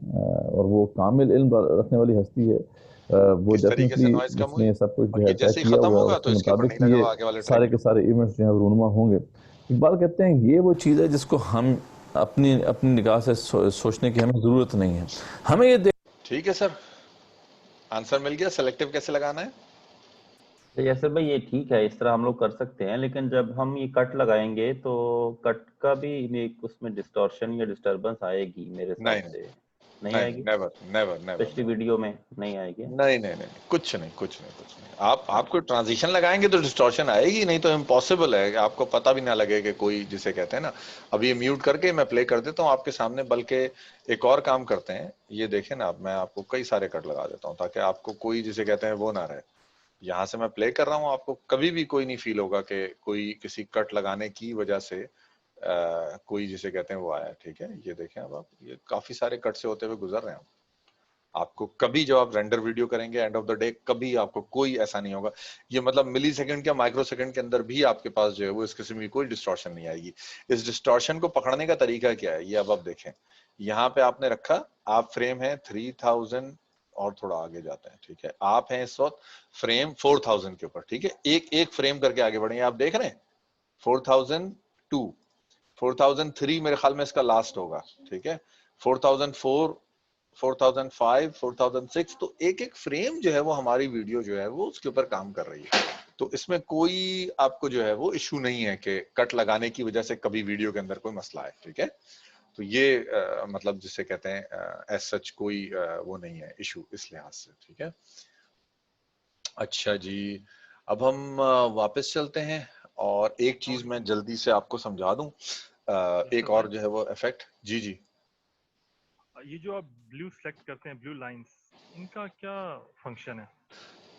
और वो कामिल इल्म रखने वाली हस्ती है। वो किस तरीके से डेफिनेटली नॉइज कम हुई, उसने सब कुछ और जो ये है तय जैसे ही किया खत्म हुआ है, होगा तो उसके इसके ऊपर मुताबिक नहीं ही लगा ये आगे वाले सारे ट्रैक के में। सारे इवेंट्स जो है रूनुमा होंगे। इकबाल कहते हैं ये वो चीज़ है जिसको हम अपनी अपनी निगाह से सोचने की हमें ज़रूरत नहीं है, हमें ये ठीक है सर, आंसर मिल गया। सेलेक्टिव कैसे लगाना है? तो यासर भाई ये ठीक है, इस तरह हम लोग कर सकते हैं, लेकिन जब हम ये कट लगाएंगे तो कट का भी उसमें डिस्टॉर्शन या डिस्टर्बेंस आएगी मेरे हिसाब नहीं नहीं से। नहीं नहीं नहीं, आएगी? Never never never specially never. Video में नहीं आएगी? नहीं नहीं नहीं, कुछ नहीं कुछ नहीं कुछ नहीं। आप कोई ट्रांजिशन लगाएंगे तो डिस्टॉर्शन आएगी, नहीं तो इम्पॉसिबल है कि आपको पता भी ना लगे कि कोई, जिसे कहते हैं ना। अब ये म्यूट करके मैं प्ले कर देता हूँ आपके सामने, बल्कि एक और काम करते हैं, ये देखें ना, अब मैं आपको कई सारे कट लगा देता हूँ ताकि आपको कोई, जिसे कहते हैं, वो ना रहे। यहाँ से मैं प्ले कर रहा हूँ, आपको कभी भी कोई नहीं फील होगा कि कोई किसी कट लगाने की वजह से कोई, जिसे कहते हैं, वो आया। ठीक है, ये देखें अब आप, ये काफी सारे कट से होते हुए गुजर रहे हैं। आपको कभी जब आप रेंडर वीडियो करेंगे एंड ऑफ द डे, कभी आपको कोई ऐसा नहीं होगा। ये मतलब मिली सेकंड या माइक्रो सेकंड के अंदर भी आपके पास जो है वो इस किस्म की कोई डिस्टॉर्शन नहीं आएगी। इस डिस्टॉर्शन को पकड़ने का तरीका क्या है, ये अब आप देखें। यहाँ पे आपने रखा, आप फ्रेम है 3000 और थोड़ा आगे जाते हैं। ठीक है, आप हैं इस वक्त फ्रेम 4000 के ऊपर। ठीक है, एक एक फ्रेम करके आगे बढ़े, आप देख रहे हैं 4002, 4003 मेरे ख्याल में इसका लास्ट होगा। ठीक है, 4004, 4005, 4006, तो एक एक फ्रेम जो है वो हमारी वीडियो जो है वो उसके ऊपर काम कर रही है। तो इसमें कोई आपको जो है वो इशू नहीं है कि कट लगाने की वजह से कभी वीडियो के अंदर कोई मसला है। ठीक है, तो ये मतलब जिसे कहते हैं एज सच कोई वो नहीं है इशू इस लिहाज से। ठीक है, अच्छा जी, अब हम वापस चलते हैं और एक चीज मैं जल्दी से आपको समझा दूं, एक और जो है वो इफेक्ट। जी जी, ये जो आप ब्लू सेलेक्ट करते हैं, ब्लू लाइंस, इनका क्या फंक्शन है?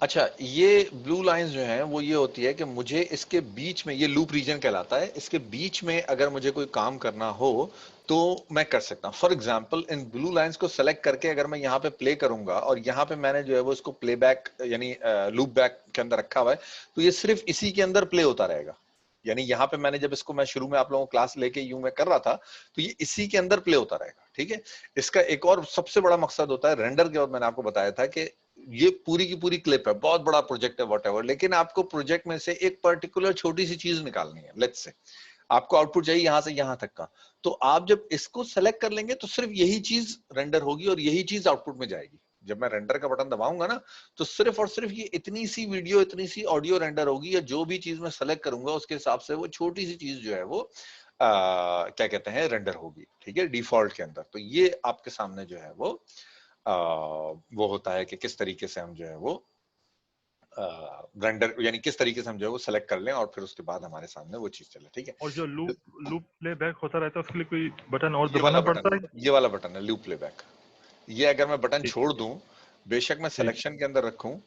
अच्छा, ये ब्लू लाइंस जो हैं वो ये होती है कि मुझे इसके बीच में, ये लूप रीजन कहलाता है, इसके बीच में अगर मुझे कोई काम करना हो तो मैं कर सकता हूं। For example, in blue lines को सेलेक्ट करके अगर मैं यहाँ पे प्ले करूंगा और यहाँ पे मैंने जो है वो इसको प्लेबैक यानी लूप बैक के अंदर रखा हुआ है, तो ये सिर्फ इसी के अंदर प्ले होता रहेगा। यानी यहाँ पे मैंने जब इसको, मैं शुरू में आप लोगों को क्लास लेके यूं मैं कर रहा था, तो ये इसी के अंदर प्ले होता रहेगा। ठीक है, इसका एक और सबसे बड़ा मकसद होता है रेंडर के बाद, मैंने आपको बताया था कि ये पूरी की पूरी क्लिप है, बहुत बड़ा प्रोजेक्ट है व्हाटएवर, लेकिन आपको प्रोजेक्ट में से एक पर्टिकुलर छोटी सी चीज निकालनी है। लेट्स से आपको आउटपुट चाहिए यहां से यहां तक का, तो आप जब इसको सेलेक्ट कर लेंगे तो सिर्फ यही चीज रेंडर होगी और यही चीज आउटपुट में जाएगी। जब मैं रेंडर का बटन दबाऊंगा ना, तो सिर्फ और सिर्फ ये इतनी सी वीडियो, इतनी सी ऑडियो रेंडर होगी, या जो भी चीज मैं सेलेक्ट करूंगा उसके हिसाब से वो छोटी सी चीज जो है वो क्या कहते हैं, रेंडर होगी। ठीक है, डिफॉल्ट के अंदर। तो ये आपके सामने जो है वो होता है कि किस तरीके से हम जो है वो रेंडर, यानी किस तरीके से हम जो है वो सेलेक्ट कर लें और फिर उसके बाद हमारे सामने वो चीज चले। ठीक है, और जो लूप लूप प्लेबैक होता रहता है, उसके लिए कोई बटन और ये वाला दबाना बटन पड़ता है, है? ये वाला बटन है लूप प्लेबैक। ये अगर मैं बटन ठीक छोड़ दूं, बेशक मैं ठीक सिलेक्शन के अंदर रखूं,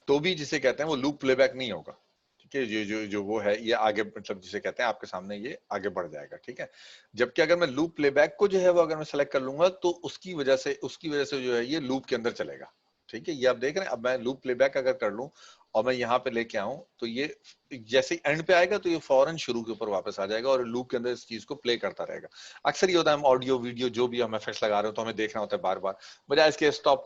तो भी जिसे कहते हैं वो लूप प्लेबैक नहीं होगा। ठीक है, ये जो जो वो है, ये आगे, मतलब जिसे कहते हैं आपके सामने ये आगे बढ़ जाएगा। ठीक है, जबकि अगर मैं लूप प्लेबैक को जो है वो अगर मैं सेलेक्ट कर लूंगा, तो उसकी वजह से जो है ये लूप के अंदर चलेगा। ठीक है, ये आप देख रहे हैं। अब मैं लूप प्लेबैक अगर कर लूं और मैं यहाँ पे लेके आऊं, तो ये जैसे एंड पे आएगा तो ये फौरन शुरू के ऊपर वापस आ जाएगा और लूप के अंदर इस चीज को प्ले करता रहेगा। अक्सर ये होता है, हम ऑडियो वीडियो जो भी हम इफेक्ट्स लगा रहे हो तो हमें देखना होता है बार बार, बजाय इसके स्टॉप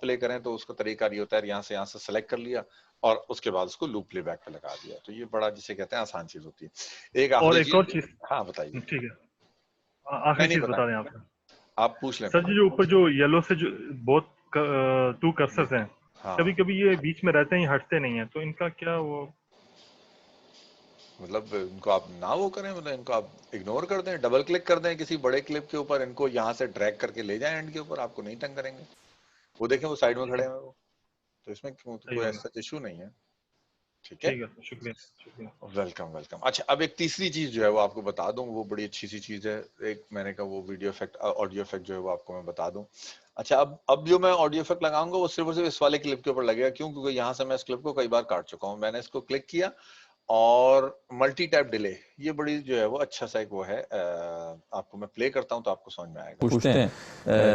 प्ले करें, तो उसका तरीका ये होता है यहाँ से सेलेक्ट कर लिया और उसके बाद उसको लूप प्लेबैक पे लगा दिया। तो ये बड़ा, जिसे कहते हैं, आसान चीज होती है। एक और आखिरी एक और चीज। चीज, हाँ बताइए। ठीक है, नहीं आखिरी नहीं, चीज बताएं, बता दें आपने। आप पूछ लें सर पहले। जी, जो ऊपर जो येलो से जो बहुत टू कर्सर्स हैं, कभी हाँ, कभी ये बीच में रहते हैं, हटते नहीं है, तो इनका क्या वो? मतलब इनको आप ना वो करें, मतलब इनको आप इग्नोर कर दें, डबल क्लिक कर दें किसी बड़े क्लिप के ऊपर, इनको यहाँ से ड्रैग करके ले जाएं एंड के ऊपर, आपको नहीं तंग करेंगे। वो देखें, वो साइड में खड़े हैं वो, तो इसमें सही कोई होगा। ऐसा इशू नहीं है। ठीक है, ठीक है सर, शुक्रिया शुक्रिया। Welcome welcome. अच्छा, अब एक तीसरी चीज जो है वो आपको बता दूं, वो बड़ी अच्छी सी चीज है। एक मैंने कहा वो वीडियो इफेक्ट, ऑडियो इफेक्ट जो है वो आपको मैं बता दूं। अच्छा, अब जो मैं ऑडियो इफेक्ट लगाऊंगा वो सिर्फ और सिर्फ इस वाले क्लिप के ऊपर लगेगा। क्यों? क्योंकि यहाँ से मैं इस क्लिप को कई बार काट चुका हूँ। मैंने इसको क्लिक किया और मल्टी टैप डिले, ये बड़ी जो है वो अच्छा सा एक वो है, आपको मैं प्ले करता हूँ तो आपको समझ में आएगा। पूछते हैं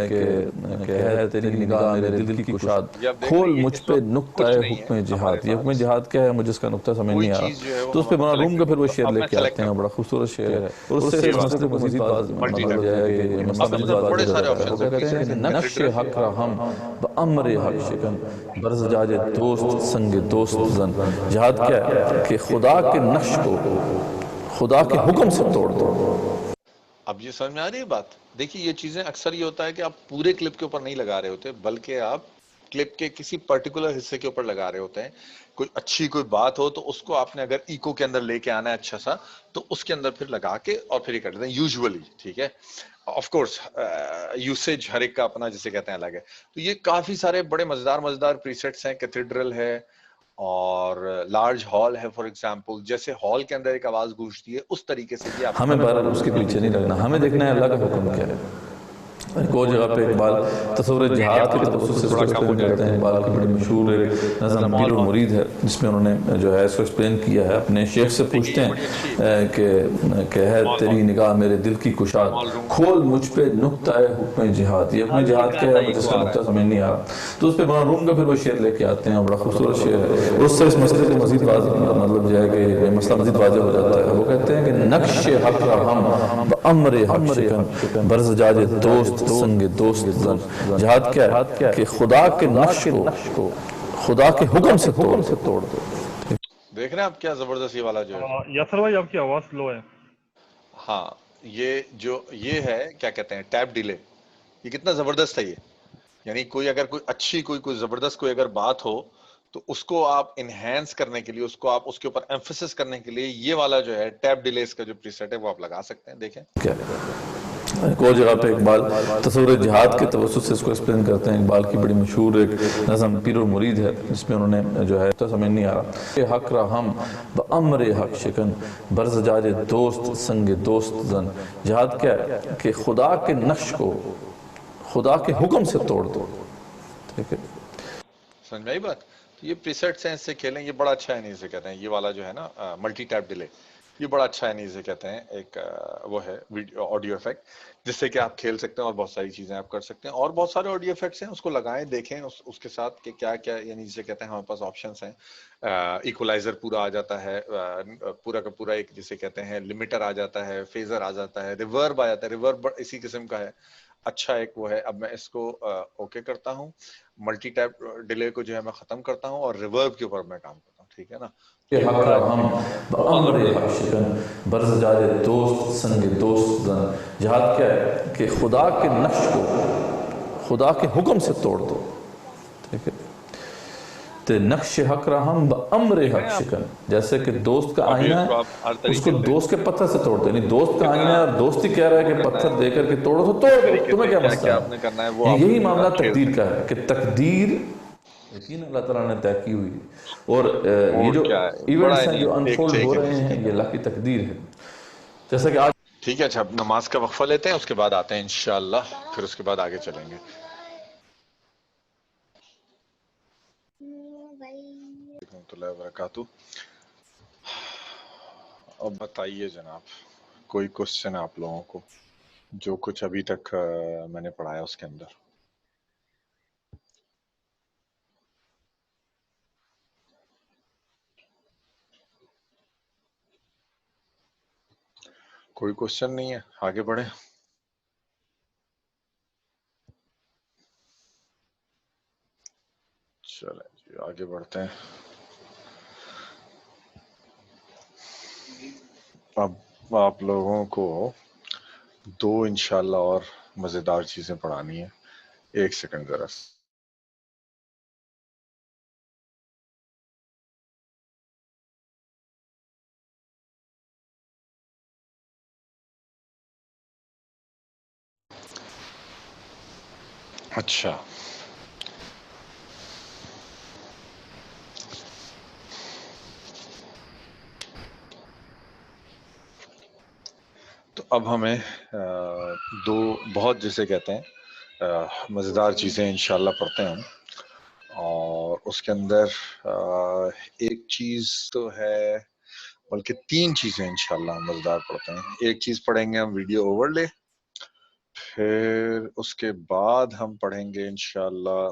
कि है तेरी निगाह मेरे दिल की कुशाद, ये आप देख खोल रहे हैं, मुझ इस पे वक्त नुक्ता कुछ है नहीं है हुक्म हमारे जिहाद। ये हुक्म पास, जिहाद क्या है, मुझे इसका नुक्ता समझ कोई नहीं आ रहा। चीज जो है वो तो उस पे हमारे बना पास रूम का फिर वो select शेर नहीं है। लेके अब मैं select आते हैं, बड़ा खूबसूरत शेर है, और उससे ये इस वाला, मसले को मजीद multi मतलब tab जो है कि ये मसला अब मजीद इसमें बड़े वाज़ेह हो सारे जाता है। वो ऑप्शंस हैं, कहते हैं कि प्रीसेट्स हैं, नक्श cathedrals हक रहम बअम्र हक शिकन बरस जाजे दोस्त संग दोस्त जन। जिहाद क्या है कि खुदा के नक्श को खुदा के हुक्म से तोड़ दो। अब ये समझ में आ रही है बात? देखिए ये चीजें अक्सर ये होता है कि आप पूरे क्लिप के ऊपर नहीं लगा रहे होते, बल्कि आप क्लिप के किसी पर्टिकुलर हिस्से के ऊपर लगा रहे होते हैं। कोई अच्छी कोई बात हो तो उसको आपने अगर इको के अंदर लेके आना है अच्छा सा, तो उसके अंदर फिर लगा के और फिर ये कर देते हैं यूजुअली, ठीक है। ऑफ कोर्स यूसेज हर एक का अपना जिसे कहते हैं अलग है। तो ये काफी सारे बड़े मजेदार मजेदार प्रीसेट्स हैं। कैथेड्रल है और लार्ज हॉल है, फॉर एग्जांपल, जैसे हॉल के अंदर एक आवाज गूंजती है उस तरीके से ये आप हमें बार उसके पीछे नहीं लगना, हमें देखना है अल्लाह का हुक्म क्या है। एक और जगह पे इकबाल तस्वुर जिहाद के तवज्जुह से इसको एक्सप्लेन करते हैं। इकबाल की बड़ी मशहूर एक नज़म पीर और मुरीद है, जिसमें उन्होंने जो है इसको एक्सप्लेन किया है। अपने शेख से पूछते हैं कि है तेरी निगाह मेरे दिल की कुशाद, खोल मुझ पे नुक्ता है हुक्म जिहाद। ये हुक्म जिहाद क्या है, मुझे इसका नुक्ता समझ नहीं आ रहा। तो उस पर बड़ा रूम का फिर वो शेर लेके आते हैं, बड़ा खूबसूरत शेर है, और उससे इस मसले को मजीद मतलब जो है कि मसला मजीद वाज़ेह हो जाता है। वो कहते हैं कि नक्श हक रहम बअम्र हक शिकन बरस जाजे दोस्त संगे दोस्त जन। जिहाद क्या है कि खुदा के नक्श को खुदा के हुक्म से तोड़ दो। देख रहे हैं आप क्या जबरदस्त ये वाला जो है। यासर भाई आपकी आवाज स्लो है। हाँ, ये है क्या कहते हैं, टैप डिले। ये कितना जबरदस्त है ये। यानी कोई अगर कोई अच्छी कोई जबरदस्त कोई अगर बात हो तो उसको आप इनहेंस करने के लिए, उसको आप उसके ऊपर एम्फेसिस करने के लिए ये वाला जो है टैप डिलेस का जो प्रीसेट है वो आप लगा सकते हैं। देखें क्या एक और जगह पे इकबाल तस्वुर जिहाद के तवज्जुह से इसको एक्सप्लेन करते हैं। इकबाल की बड़ी मशहूर एक नज़म पीर और मुरीद है, जिसमें उन्होंने जो है तो समझ नहीं आ रहा, हक रहम बअम्र हक शिकन बरस जाजे दोस्त संग दोस्त जन। जिहाद क्या है कि खुदा के नक्श को खुदा के हुक्म से तोड़ दो। ठीक है, समझ में आई बात? तो ये प्रीसेट्स हैं, इससे खेलें। ये बड़ा अच्छा है, नहीं इसे कहते हैं ये वाला जो है ना मल्टी टैप डिले, ये बड़ा अच्छा है, नहीं इसे कहते हैं एक वो है वीडियो ऑडियो इफेक्ट, जिससे कि आप खेल सकते हैं और बहुत सारी चीजें आप कर सकते हैं। और बहुत सारे ऑडियो इफेक्ट्स हैं, उसको लगाएं, देखें उसके साथ कि क्या क्या, यानी जिसे कहते हैं हमारे पास ऑप्शंस हैं। इक्वलाइजर पूरा आ जाता है, पूरा का पूरा एक जिसे कहते हैं लिमिटर आ जाता है, फेजर आ जाता है, रिवर्ब आ जाता है। रिवर्ब इसी किस्म का है, अच्छा एक वो है। अब मैं इसको ओके करता हूँ, मल्टी टैप डिले को जो है मैं खत्म करता हूँ और रिवर्ब के ऊपर मैं काम करता हूँ, ठीक है ना। हक रहम बअम्र हक शिकन बरस जाजे दोस्त संग दोस्त जन। जिहाद क्या है कि खुदा के नक्श को खुदा के हुक्म से तोड़ दो। ठीक है, तो नक्श हक रहम बअम्र हक शिकन, जैसे कि दोस्त का आईना है उसको दोस्त के पत्थर से तोड़ दो। यानी दोस्त का आईना है और दोस्त ही कह रहा है कि पत्थर दे करके तोड़ो, तो तोड़ दो, तुम्हें क्या मसला आपने करना है वो है। आप यही मामला खेल तकदीर का है कि तकदीर यकीन अल्लाह ताला ने तय की हुई है, और ये जो क्या है, बड़ा इवेंट्स हैं है, जो एक अनफोल्ड से हो एक रहे है। हैं, ये अल्लाह की तकदीर है। जैसा कि आज ठीक है, अच्छा अब नमाज का वक्फा लेते हैं, उसके बाद आते हैं इंशाअल्लाह, फिर उसके बाद आगे चलेंगे। रहमतुल्लाहि व बरकातहू। अब बताइए जनाब, कोई क्वेश्चन आप लोगों को जो कुछ अभी तक मैंने पढ़ाया उसके अंदर? कोई क्वेश्चन नहीं है, आगे बढ़े। चलें जी, आगे बढ़ते हैं। अब आप लोगों को दो इंशाल्लाह और मजेदार चीजें पढ़ानी है। एक सेकंड जरा। अच्छा, तो अब हमें दो बहुत जिसे कहते हैं मजेदार चीजें इंशाल्लाह पढ़ते हैं हम। और उसके अंदर एक चीज तो है बल्कि 3 चीजें इंशाल्लाह हम मजेदार पढ़ते हैं। एक चीज पढ़ेंगे हम वीडियो ओवरले, फिर उसके बाद हम पढ़ेंगे इंशाल्लाह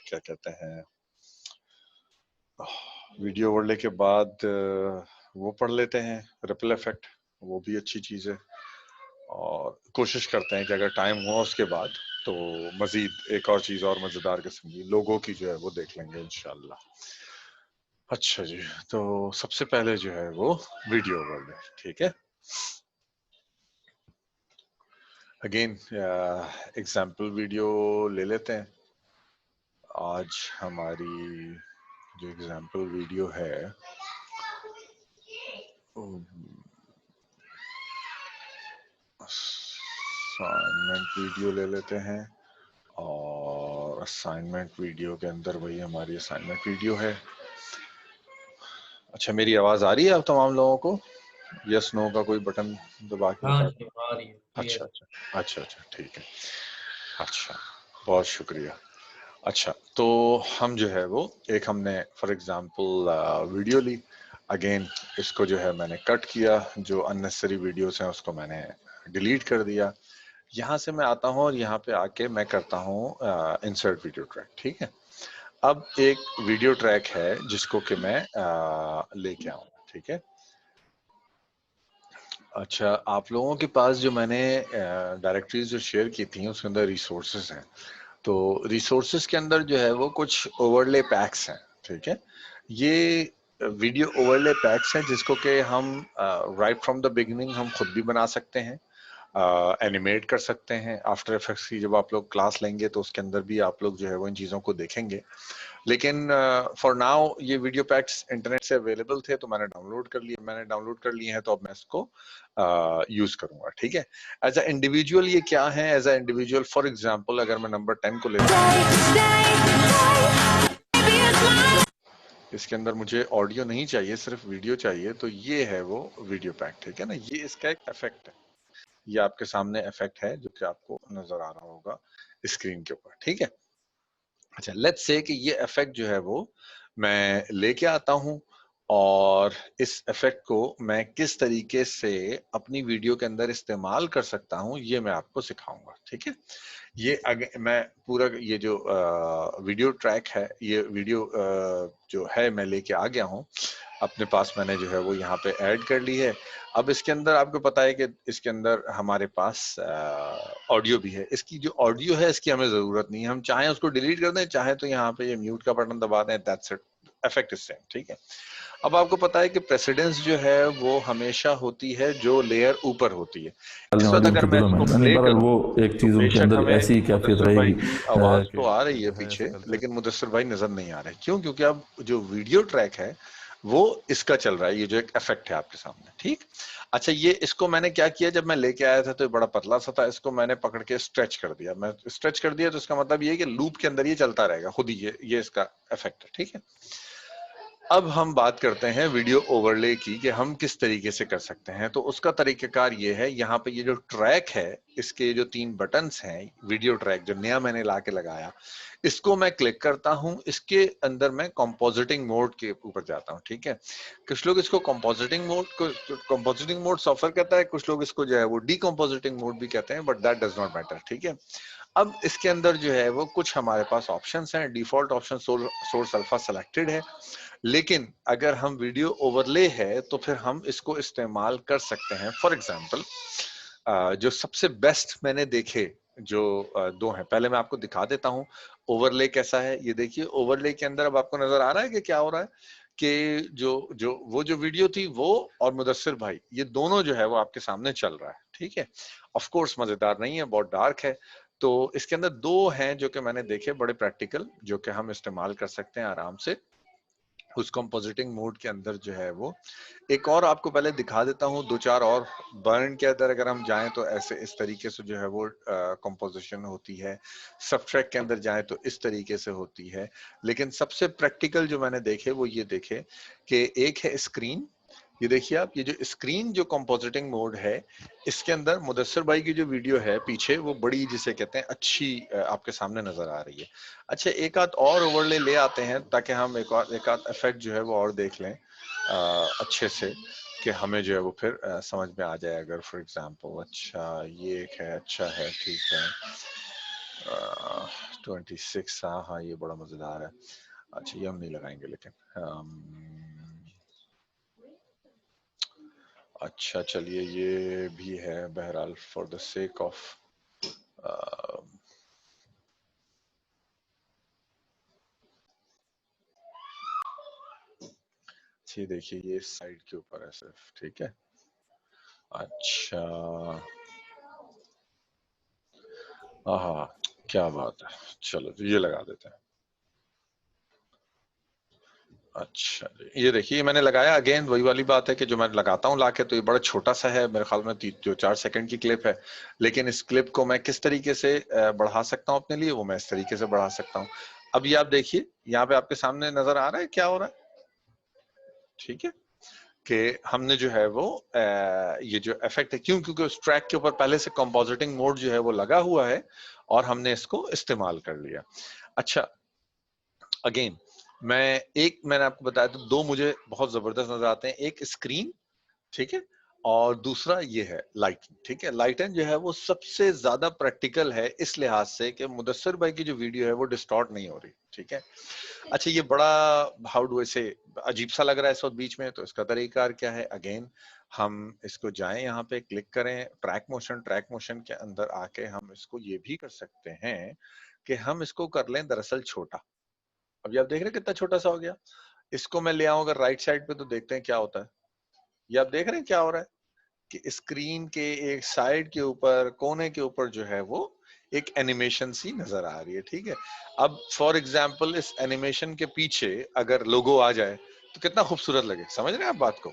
क्या कहते हैं, वीडियो ओवरले के बाद वो पढ़ लेते हैं रिपल इफेक्ट, वो भी अच्छी चीज है। और कोशिश करते हैं कि अगर टाइम हुआ उसके बाद तो मजीद एक और चीज और मजेदार किस्म की लोगों की जो है वो देख लेंगे इंशाल्लाह। अच्छा जी, तो सबसे पहले जो है वो वीडियो ओवरले, ठीक है। अगेन एग्जाम्पल वीडियो ले लेते हैं। आज हमारी जो एग्जाम्पल वीडियो है असाइनमेंट वीडियो ले लेते हैं, और असाइनमेंट वीडियो के अंदर वही हमारी असाइनमेंट वीडियो है। अच्छा, मेरी आवाज आ रही है आप तमाम लोगों को? यस नो का कोई बटन दबा के हाँ बता। जी, आ रही है, अच्छा क्लियर। अच्छा अच्छा अच्छा, ठीक है। अच्छा, बहुत शुक्रिया। अच्छा, तो हम जो है वो एक हमने फॉर एग्जांपल वीडियो ली। अगेन इसको जो है मैंने कट किया, जो अननेसेसरी वीडियोस हैं उसको मैंने डिलीट कर दिया। यहाँ से मैं आता हूँ और यहाँ पे आके मैं करता हूँ इंसर्ट वीडियो ट्रैक, ठीक है। अब एक वीडियो ट्रैक है जिसको कि मैं लेके आऊँ, ठीक है। अच्छा, आप लोगों के पास जो मैंने डायरेक्टरीज जो शेयर की थी उसके अंदर रिसोर्सेज हैं, तो रिसोर्सेज के अंदर जो है वो कुछ ओवरले पैक्स हैं, ठीक है। ये वीडियो ओवरले पैक्स हैं जिसको कि हम राइट फ्रॉम द बिगिनिंग हम खुद भी बना सकते हैं, एनिमेट कर सकते हैं। आफ्टर इफेक्ट्स की जब आप लोग क्लास लेंगे तो उसके अंदर भी आप लोग जो है वो इन चीज़ों को देखेंगे। लेकिन फॉर नाउ ये वीडियो पैक्स इंटरनेट से अवेलेबल थे तो मैंने डाउनलोड कर लिए हैं, तो अब मैं इसको यूज करूंगा, ठीक है। एज अ इंडिविजुअल ये क्या है? As a individual for example अगर मैं नंबर 10 को लेता हूँ, इसके अंदर मुझे ऑडियो नहीं चाहिए, सिर्फ वीडियो चाहिए, तो ये है वो वीडियो पैक, ठीक है ना। ये इसका एक इफेक्ट है, ये आपके सामने इफेक्ट है जो कि आपको नजर आ रहा होगा स्क्रीन के ऊपर, ठीक है। अच्छा, लेट्स से कि ये इफेक्ट जो है वो मैं लेके आता हूं, और इस इफेक्ट को मैं किस तरीके से अपनी वीडियो के अंदर इस्तेमाल कर सकता हूं ये मैं आपको सिखाऊंगा, ठीक है। ये मैं पूरा ये जो वीडियो ट्रैक है, ये वीडियो जो है मैं लेके आ गया हूं अपने पास, मैंने जो है वो यहाँ पे ऐड कर ली है। अब इसके अंदर आपको पता है कि इसके अंदर हमारे पास ऑडियो भी है। इसकी जो ऑडियो है इसकी हमें जरूरत नहीं है, हम चाहे उसको डिलीट कर दें, चाहे तो यहाँ पे ये म्यूट का बटन दबा दें, that's it, effect is same, ठीक है। अब आपको पता है कि प्रेसिडेंस जो है वो हमेशा होती है जो लेयर ऊपर होती है। इस वक्त अगर मैं इसको प्ले बहरहाल करूं वो एक तो चीज़ उनके बेशक अंदर हमें ऐसी कैफियत मुदस्सिर भाई रहेगी की आवाज कि तो आ रही है जो है पीछे, शक्ल लेकिन मुदस्सिर भाई नजर नहीं आ रहे। क्यों? क्योंकि अब जो वीडियो ट्रैक है वो इसका चल रहा है, ये जो एक इफेक्ट है आपके सामने, ठीक। अच्छा, ये इसको मैंने क्या किया, जब मैं लेके आया था तो ये बड़ा पतला सा था, इसको मैंने पकड़ के स्ट्रेच कर दिया। मैं स्ट्रेच कर दिया तो इसका मतलब ये है कि लूप के अंदर ये चलता रहेगा खुद ही, ये इसका इफेक्ट है, ठीक है। अब हम बात करते हैं वीडियो ओवरले की कि हम किस तरीके से कर सकते हैं। तो उसका तरीकेकार ये है, यहाँ पे ये जो ट्रैक है इसके जो 3 बटन्स हैं, वीडियो ट्रैक जो नया मैंने ला के लगाया, इसको मैं क्लिक करता हूं। इसके अंदर मैं कंपोजिटिंग मोड के ऊपर जाता हूं, ठीक है। कुछ लोग इसको कंपोजिटिंग मोड सॉफ्टवेयर कहता है, कुछ लोग इसको जो है वो डीकंपोजिटिंग मोड भी कहते हैं, but that does not matter, ठीक है। अब इसके अंदर जो है वो कुछ हमारे पास ऑप्शंस हैं। Default option source alpha selected है, लेकिन अगर हम वीडियो ओवरले है तो फिर हम इसको इस्तेमाल कर सकते हैं। फॉर एग्जांपल जो सबसे बेस्ट मैंने देखे जो 2 हैं, पहले मैं आपको दिखा देता हूं ओवरले कैसा है। ये देखिए, ओवरले के अंदर अब आपको नजर आ रहा है कि क्या हो रहा है, कि जो वीडियो थी वो और मुदस्सिर भाई, ये दोनों जो है वो आपके सामने चल रहा है, ठीक है। ऑफ कोर्स मजेदार नहीं है, बहुत डार्क है। तो इसके अंदर 2 हैं जो कि मैंने देखे बड़े प्रैक्टिकल, जो कि हम इस्तेमाल कर सकते हैं आराम से उस कंपोजिटिंग मोड के अंदर जो है वो। एक और आपको पहले दिखा देता हूँ, 2-4 और। बर्न के अंदर अगर हम जाएं तो ऐसे इस तरीके से जो है वो कंपोजिशन होती है। सबट्रैक के अंदर जाएं तो इस तरीके से होती है। लेकिन सबसे प्रैक्टिकल जो मैंने देखे वो ये देखे कि एक है स्क्रीन। ये देखिए आप, ये जो स्क्रीन जो कंपोजिटिंग मोड है, इसके अंदर मुदस्सिर भाई की जो वीडियो है पीछे, वो बड़ी जिसे कहते हैं अच्छी आपके सामने नजर आ रही है। अच्छा, एक आध और ओवरले ले आते हैं ताकि हम एक आध इफेक्ट जो है वो और देख लें। अच्छे से कि हमें जो है वो फिर समझ में आ जाए। अगर फॉर एग्जांपल अच्छा ये एक है, अच्छा है, ठीक है, 26, हाँ हाँ ये बड़ा मजेदार है। अच्छा ये हम नहीं लगाएंगे लेकिन अच्छा चलिए ये भी है बहरहाल फॉर द सेक ऑफ ये देखिए ये साइड के ऊपर है सिर्फ, ठीक है। अच्छा हाँ क्या बात है, चलो तो ये लगा देते हैं। अच्छा ये देखिए ये मैंने लगाया, अगेन वही वाली बात है कि जो मैं लगाता हूँ लाके तो ये बड़ा छोटा सा है, मेरे ख्याल में जो 4 सेकंड की क्लिप है, लेकिन इस क्लिप को मैं किस तरीके से बढ़ा सकता हूँ अपने लिए, वो मैं इस तरीके से बढ़ा सकता हूँ। अब ये आप देखिए यहाँ पे आपके सामने नजर आ रहा है क्या हो रहा है, ठीक है, कि हमने जो है वो ये जो इफेक्ट है, क्योंकि उस ट्रैक के ऊपर पहले से कंपोजिटिंग मोड जो है वो लगा हुआ है और हमने इसको इस्तेमाल कर लिया। अच्छा अगेन मैंने आपको बताया तो दो मुझे बहुत जबरदस्त नजर आते हैं, एक स्क्रीन, ठीक है, और दूसरा ये है लाइटन, ठीक है। लाइटन जो है वो सबसे ज्यादा प्रैक्टिकल है इस लिहाज से कि मुदस्सिर भाई की जो वीडियो है वो डिस्टॉर्ट नहीं हो रही, ठीक है। अच्छा ये बड़ा हाउ डू ऐसे अजीब सा लग रहा है इस वक्त बीच में, तो इसका तरीका क्या है, अगेन हम इसको जाएं यहाँ पे क्लिक करें ट्रैक मोशन के अंदर आके हम इसको ये भी कर सकते हैं कि हम इसको कर लें दरअसल छोटा। अभी आप देख रहे हैं कितना छोटा सा हो गया। इसको मैं ले आऊं अगर राइट साइड पे तो देखते हैं क्या होता है। ये आप देख रहे हैं क्या हो रहा है कि स्क्रीन के एक साइड के ऊपर कोने के ऊपर जो है वो एक एनिमेशन सी नजर आ रही है, ठीक है। अब फॉर एग्जांपल इस एनिमेशन के पीछे अगर लोगो आ जाए तो कितना खूबसूरत लगे, समझ रहे हैं आप बात को।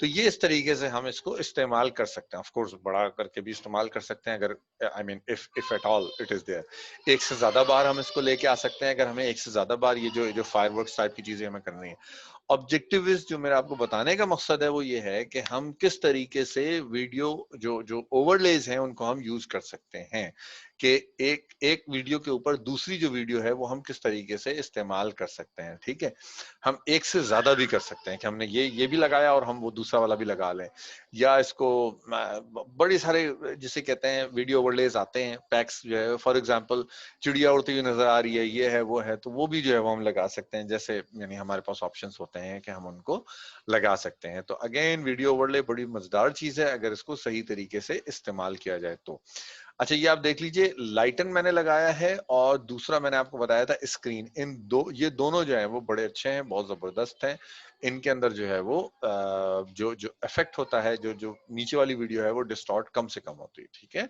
तो ये इस तरीके से हम इसको इस्तेमाल कर सकते हैं, ऑफ कोर्स बड़ा करके भी इस्तेमाल कर सकते हैं अगर I mean if at all it is there. एक से ज्यादा बार हम इसको लेके आ सकते हैं अगर हमें एक से ज्यादा बार ये जो फायरवर्क्स टाइप की चीजें हमें करनी है। ऑब्जेक्टिव इज जो मेरा आपको बताने का मकसद है वो ये है कि हम किस तरीके से वीडियो जो जो ओवरलेज हैं उनको हम यूज कर सकते हैं, कि एक वीडियो के ऊपर दूसरी जो वीडियो है वो हम किस तरीके से इस्तेमाल कर सकते हैं, ठीक है। हम एक से ज्यादा भी कर सकते हैं कि हमने ये भी लगाया और हम वो दूसरा वाला भी लगा लें, या इसको बड़ी सारे जिसे कहते हैं वीडियो ओवरलेज आते हैं, पैक्स जो है, फॉर एग्जांपल चिड़िया उड़ती हुई नजर आ रही है, ये है वो है, तो वो भी जो है वो हम लगा सकते हैं, जैसे यानी हमारे पास ऑप्शंस होते हैं कि हम उनको लगा सकते हैं। तो अगेन वीडियो ओवरले बड़ी मजेदार चीज है अगर इसको सही तरीके से इस्तेमाल किया जाए तो। अच्छा ये आप देख लीजिए लाइटन मैंने लगाया है और दूसरा मैंने आपको बताया था स्क्रीन, ये दोनों जो है वो बड़े अच्छे हैं, बहुत जबरदस्त हैं। इनके अंदर जो है वो जो जो इफेक्ट होता है, जो जो नीचे वाली वीडियो है वो डिस्टॉर्ट कम से कम होती है, ठीक है।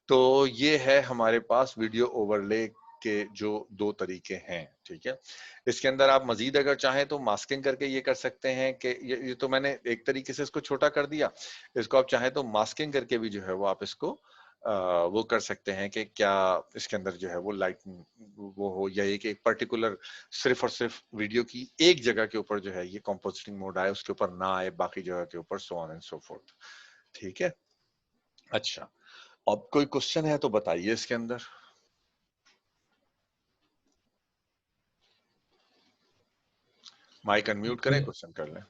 तो ये है हमारे पास वीडियो ओवरले के जो दो तरीके हैं, ठीक है। इसके अंदर आप मजीद अगर चाहें तो मास्किंग करके ये कर सकते हैं कि ये तो मैंने एक तरीके से इसको छोटा कर दिया, इसको आप चाहें तो मास्किंग करके भी जो है वो आप इसको वो कर सकते हैं कि क्या इसके अंदर जो है वो लाइट वो हो, या एक पर्टिकुलर सिर्फ और सिर्फ वीडियो की एक जगह के ऊपर जो है ये कंपोजिटिंग मोड आए, उसके ऊपर ना आए बाकी जगह के ऊपर, so on and so fourth, ठीक है। अच्छा अब कोई क्वेश्चन है तो बताइए इसके अंदर। माइक अनम्यूट करें, क्वेश्चन कर लें।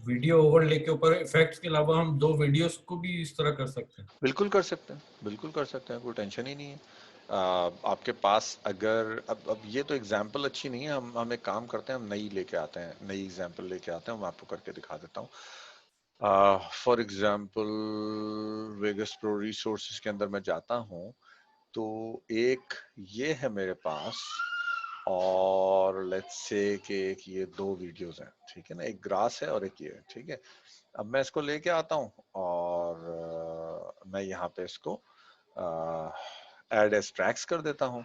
वीडियो ओवरले के ऊपर इफेक्ट्स के अलावा हम दो वीडियोस को भी इस तरह कर सकते हैं। बिल्कुल कर सकते हैं, बिल्कुल कर सकते हैं, कोई टेंशन ही नहीं है। आपके पास अगर अब ये तो एग्जाम्पल अच्छी नहीं है, हम एक काम करते हैं, हम नई लेके आते हैं, नई एग्जाम्पल लेके आते हैं, मैं आपको करके दिखा देता हूँ। For example Vegas Pro resources के अंदर मैं जाता हूँ तो एक ये है मेरे पास, और लेट्स से कि एक ये दो वीडियोस हैं, ठीक है ना, एक ग्रास है और एक ये है, ठीक है। अब मैं इसको लेके आता हूँ और मैं यहाँ पे इसको ऐड एज ट्रैक्स कर देता हूँ।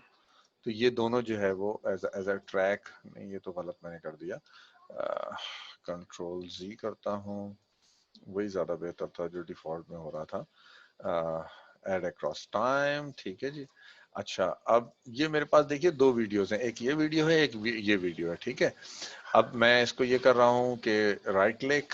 तो ये दोनों जो है वो एज अ ट्रैक, नहीं ये तो गलत मैंने कर दिया, कंट्रोल जी करता हूँ, वही ज्यादा बेहतर था जो डिफॉल्ट में हो रहा था, ऐड अक्रॉस टाइम, ठीक है जी। अच्छा अब ये मेरे पास देखिए दो वीडियोस हैं, एक ये वीडियो है, एक ये वीडियो है, ठीक है। अब मैं इसको ये कर रहा हूँ कि right click,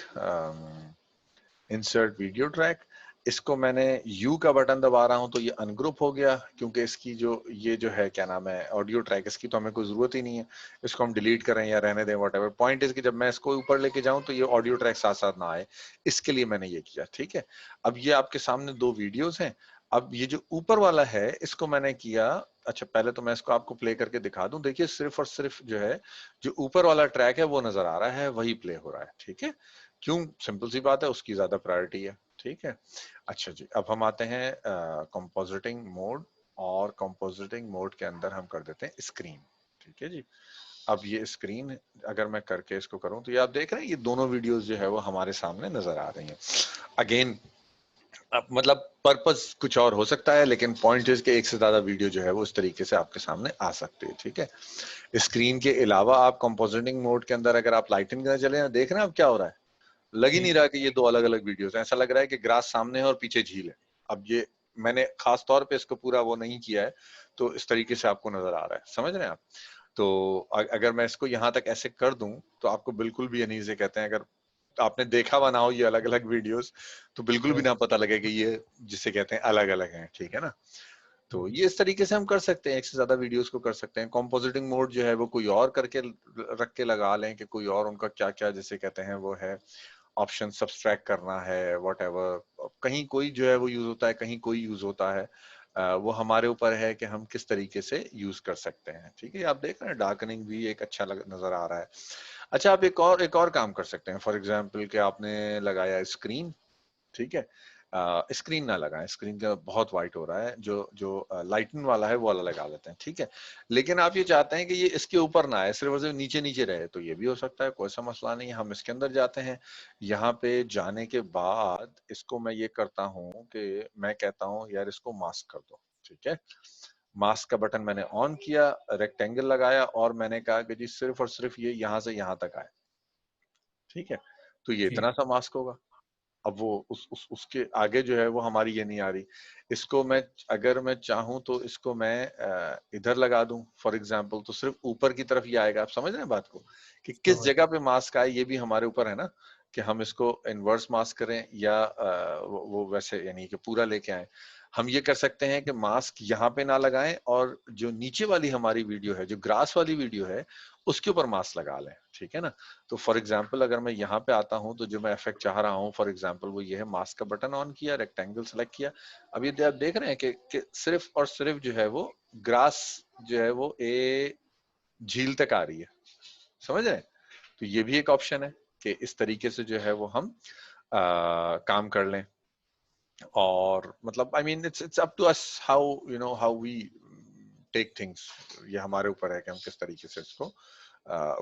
insert video track, इसको मैंने U का बटन दबा रहा हूं तो ये अनग्रुप हो गया, क्योंकि इसकी ये जो है क्या नाम है ऑडियो ट्रैक, इसकी तो हमें कोई जरूरत ही नहीं है, इसको हम डिलीट करें या रहने दें, व्हाटएवर। पॉइंट इज कि जब मैं इसको ऊपर लेके जाऊं तो ये ऑडियो ट्रैक साथ साथ ना आए, इसके लिए मैंने ये किया। ठीक है, अब ये आपके सामने 2 वीडियोस हैं। अब ये जो ऊपर वाला है इसको मैंने किया, अच्छा पहले तो मैं इसको आपको प्ले करके दिखा दूं। देखिए सिर्फ और सिर्फ जो है जो ऊपर वाला ट्रैक है वो नजर आ रहा है, वही प्ले हो रहा है। ठीक है, क्यों? सिंपल सी बात है, उसकी ज्यादा प्रायोरिटी है। ठीक है, अच्छा जी, अब हम आते हैं कंपोजिटिंग मोड, और कंपोजिटिंग मोड के अंदर हम कर देते हैं स्क्रीन। ठीक है जी, अब ये स्क्रीन अगर मैं करके इसको करूं तो ये आप देख रहे हैं ये दोनों वीडियोस जो है वो हमारे सामने नजर आ रही हैं। अगेन मतलब पर्पस कुछ और हो सकता है, लेकिन पॉइंट इज के एक से ज्यादा वीडियो जो है वो इस तरीके से आपके सामने आ सकती है। ठीक है, स्क्रीन के अलावा आप कंपोजिटिंग मोड के अंदर अगर आप लाइटिंग करने चले, देख रहे हैं अब क्या हो रहा है, लग ही नहीं रहा कि ये 2 अलग अलग वीडियोस हैं, ऐसा लग रहा है कि ग्रास सामने है और पीछे झील है। अब ये मैंने खास तौर पे इसको पूरा वो नहीं किया है, तो इस तरीके से आपको नजर आ रहा है, समझ रहे हैं आप? तो अगर मैं इसको यहाँ तक ऐसे कर दूं तो आपको बिल्कुल भी यानी से कहते हैं, अगर आपने देखा हुआ ना हो ये अलग अलग वीडियोस, तो बिल्कुल भी ना पता लगे कि ये जिसे कहते हैं अलग अलग हैं। ठीक है ना, तो ये इस तरीके से हम कर सकते हैं, एक से ज्यादा वीडियोस को कर सकते हैं। कंपोजिटिंग मोड जो है वो कोई और करके रख के लगा लें कि कोई और उनका क्या क्या जिसे कहते हैं वो है ऑप्शन सब्सट्रैक्ट करना है, व्हाटएवर, कहीं कोई जो है वो यूज होता है, कहीं कोई यूज होता है, वो हमारे ऊपर है कि हम किस तरीके से यूज कर सकते हैं। ठीक है, आप देख रहे हैं डार्कनिंग भी एक अच्छा नजर आ रहा है। अच्छा, आप एक और काम कर सकते हैं, फॉर एग्जांपल कि आपने लगाया स्क्रीन, ठीक है, स्क्रीन ना लगाएं, स्क्रीन का बहुत वाइट हो रहा है, जो जो लाइटनिंग वाला है वो वाला लगा लेते हैं। ठीक है, लेकिन आप ये चाहते हैं कि ये इसके ऊपर ना आए, सिर्फ और सिर्फ नीचे नीचे रहे, तो ये भी हो सकता है, कोई सा मसला नहीं है। हम इसके अंदर जाते हैं, यहाँ पे जाने के बाद इसको मैं ये करता हूँ कि मैं कहता हूँ यार इसको मास्क कर दो। ठीक है, मास्क का बटन मैंने ऑन किया, रेक्टेंगल लगाया और मैंने कहा कि जी सिर्फ और सिर्फ ये यहाँ से यहाँ तक आए। ठीक है, तो ये इतना सा मास्क होगा। अब वो उसके आगे जो है वो हमारी ये नहीं आ रही। इसको मैं अगर मैं चाहूं तो इसको मैं इधर लगा दूं फॉर एग्जांपल, तो सिर्फ ऊपर की तरफ ये आएगा। आप समझ रहे हैं बात को कि किस जगह पे मास्क आए, ये भी हमारे ऊपर है ना, कि हम इसको इनवर्स मास्क करें या वो वैसे यानी कि पूरा लेके आए। हम ये कर सकते हैं कि मास्क यहाँ पे ना लगाएं और जो नीचे वाली हमारी वीडियो है, जो ग्रास वाली वीडियो है, उसके ऊपर मास्क लगा लें। ठीक है ना, तो फॉर एग्जांपल अगर मैं यहाँ पे आता हूँ तो जो मैं इफेक्ट चाह रहा हूँ फॉर एग्जांपल वो ये है, मास्क का बटन ऑन किया, रेक्टेंगल सेलेक्ट किया। अब ये आप देख रहे हैं कि सिर्फ और सिर्फ जो है वो ग्रास जो है वो झील तक आ रही है, समझ रहे हैं? तो ये भी एक ऑप्शन है कि इस तरीके से जो है वो हम काम कर लें। और मतलब I mean it's up to us how you know how we take things, ये हमारे ऊपर है कि हम किस तरीके से इसको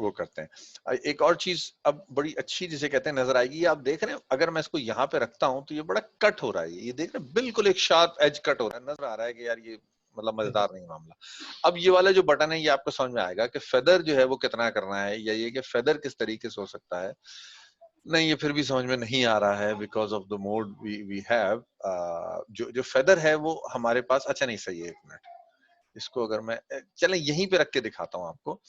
वो करते हैं। एक और चीज अब बड़ी अच्छी जिसे कहते हैं नजर आएगी, आप देख रहे हैं अगर मैं इसको यहाँ पे रखता हूँ तो ये बड़ा कट हो रहा है, ये देख रहे हैं बिल्कुल एक शार्प एज कट हो रहा है, नजर आ रहा है कि यार ये मतलब मजेदार नहीं मामला। अब ये वाला जो बटन है ये आपको समझ में आएगा कि फेदर जो है वो कितना करना है, या ये कि फेदर किस तरीके से हो सकता है। नहीं, ये फिर भी समझ में नहीं आ रहा है because of the mode we have. जो फेदर है वो हमारे पास, अच्छा नहीं सही है, एक मिनट, इसको अगर मैं चले यहीं पे रख के दिखाता हूँ आपको।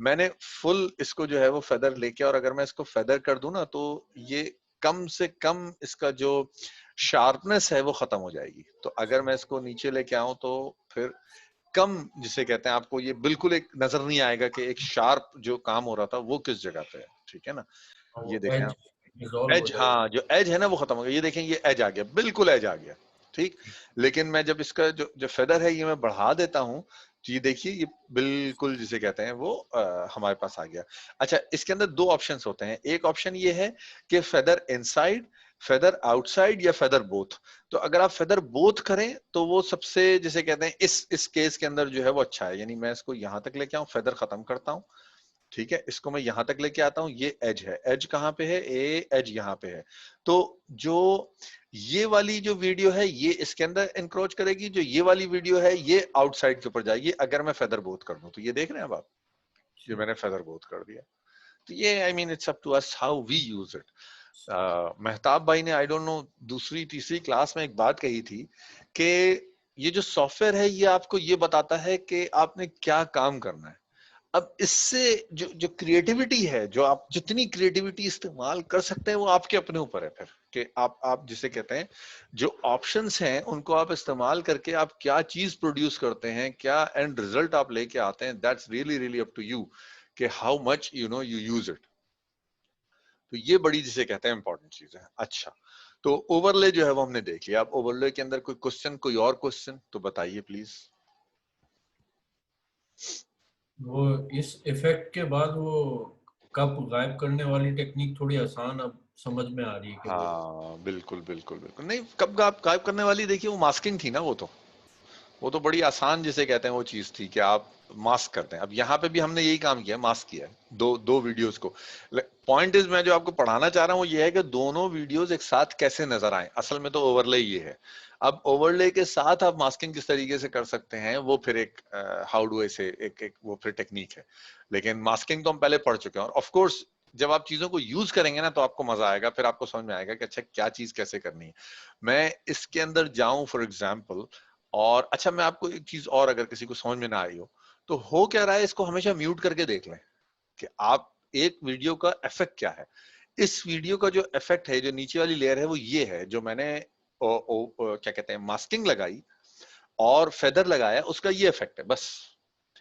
मैंने फुल इसको जो है वो फेदर लेके, और अगर मैं इसको फेदर कर दूं ना तो ये कम से कम इसका जो शार्पनेस है वो खत्म हो जाएगी। तो अगर मैं इसको नीचे लेके आऊं तो फिर कम जिसे कहते हैं आपको ये बिल्कुल एक नजर नहीं आएगा कि एक शार्प जो काम हो रहा था वो किस जगह पे है। ठीक है ना, ये देखें आप, एज, हाँ जो एज है ना वो खत्म हो गया, ये देखें ये एज आ गया, बिल्कुल एज आ गया। ठीक, लेकिन मैं जब इसका जो फेदर है ये मैं बढ़ा देता हूं तो ये देखिए ये बिल्कुल जिसे कहते हैं वो हमारे पास आ गया। अच्छा, इसके अंदर 2 ऑप्शंस होते हैं, एक ऑप्शन ये है कि फेदर इनसाइड, फेदर आउटसाइड या फेदर बोथ। तो अगर आप फेदर बोथ करें तो वो सबसे जिसे कहते हैं इस केस के अंदर जो है वो अच्छा है। यानी मैं इसको यहां तक लेके आऊं, फेदर खत्म करता हूं, ठीक है, इसको मैं यहां तक लेके आता हूं, ये एज है, एज कहां पे है, एज यहां पे है। तो जो ये वाली जो वीडियो है ये इसके अंदर एनक्रोच करेगी, जो ये वाली वीडियो है ये आउटसाइड के ऊपर जाएगी अगर मैं फेदर बोथ कर दूं। तो ये देख रहे हैं अब आप, ये मैंने फेदर बोथ कर दिया। तो ये I mean it's up to us how we use it. Mehtab भाई ने आई डोंट नो दूसरी तीसरी क्लास में एक बात कही थी कि ये जो सॉफ्टवेयर है ये आपको ये बताता है कि आपने क्या काम करना है। अब इससे जो जो क्रिएटिविटी है, जो आप जितनी क्रिएटिविटी इस्तेमाल कर सकते हैं वो आपके अपने ऊपर है फिर, कि आप जिसे कहते हैं जो ऑप्शंस हैं उनको आप इस्तेमाल करके आप क्या चीज प्रोड्यूस करते हैं, क्या एंड रिजल्ट आप लेके आते हैं, that's really really up to you कि how much you use it. तो ये बड़ी जिसे कहते हैं इंपॉर्टेंट चीज है। अच्छा, तो ओवरले जो है वो हमने देख लिया। अब ओवरले के अंदर कोई क्वेश्चन, कोई और क्वेश्चन तो बताइए प्लीज। वो इस इफेक्ट के बाद वो कप गायब करने वाली टेक्निक थोड़ी आसान अब समझ में आ रही है कि हाँ बिल्कुल बिल्कुल बिल्कुल, नहीं कब गायब करने वाली, देखिए वो मास्किंग थी ना, वो तो बड़ी आसान जिसे कहते हैं वो चीज थी कि आप मास्क करते हैं। अब यहाँ पे भी हमने यही काम किया, मास्क किया है दो दो वीडियोस को। पॉइंट इज, मैं जो आपको पढ़ाना चाह रहा हूँ वो ये है कि दोनों वीडियोस एक साथ कैसे नजर आए। असल में तो ओवरले ये है। अब ओवरले के साथ आप मास्किंग किस तरीके से कर सकते हैं वो फिर एक हाउ डू आई से एक वो फिर टेक्निक है। लेकिन मास्किंग तो हम पहले पढ़ चुके हैं। और ऑफ कोर्स जब आप चीजों को यूज करेंगे ना तो आपको मजा आएगा, फिर आपको समझ में आएगा कि अच्छा क्या चीज कैसे करनी है। मैं इसके अंदर जाऊं फॉर एग्जाम्पल, और अच्छा मैं आपको एक चीज और, अगर किसी को समझ में ना आई हो हो क्या रहा है, इसको हमेशा म्यूट करके देख लें कि आप एक वीडियो का इफेक्ट क्या है। इस वीडियो का जो इफेक्ट है, जो नीचे वाली लेयर है, वो ये है जो मैंने क्या कहते हैं मास्किंग लगाई और फेदर लगाया, उसका ये इफेक्ट है बस।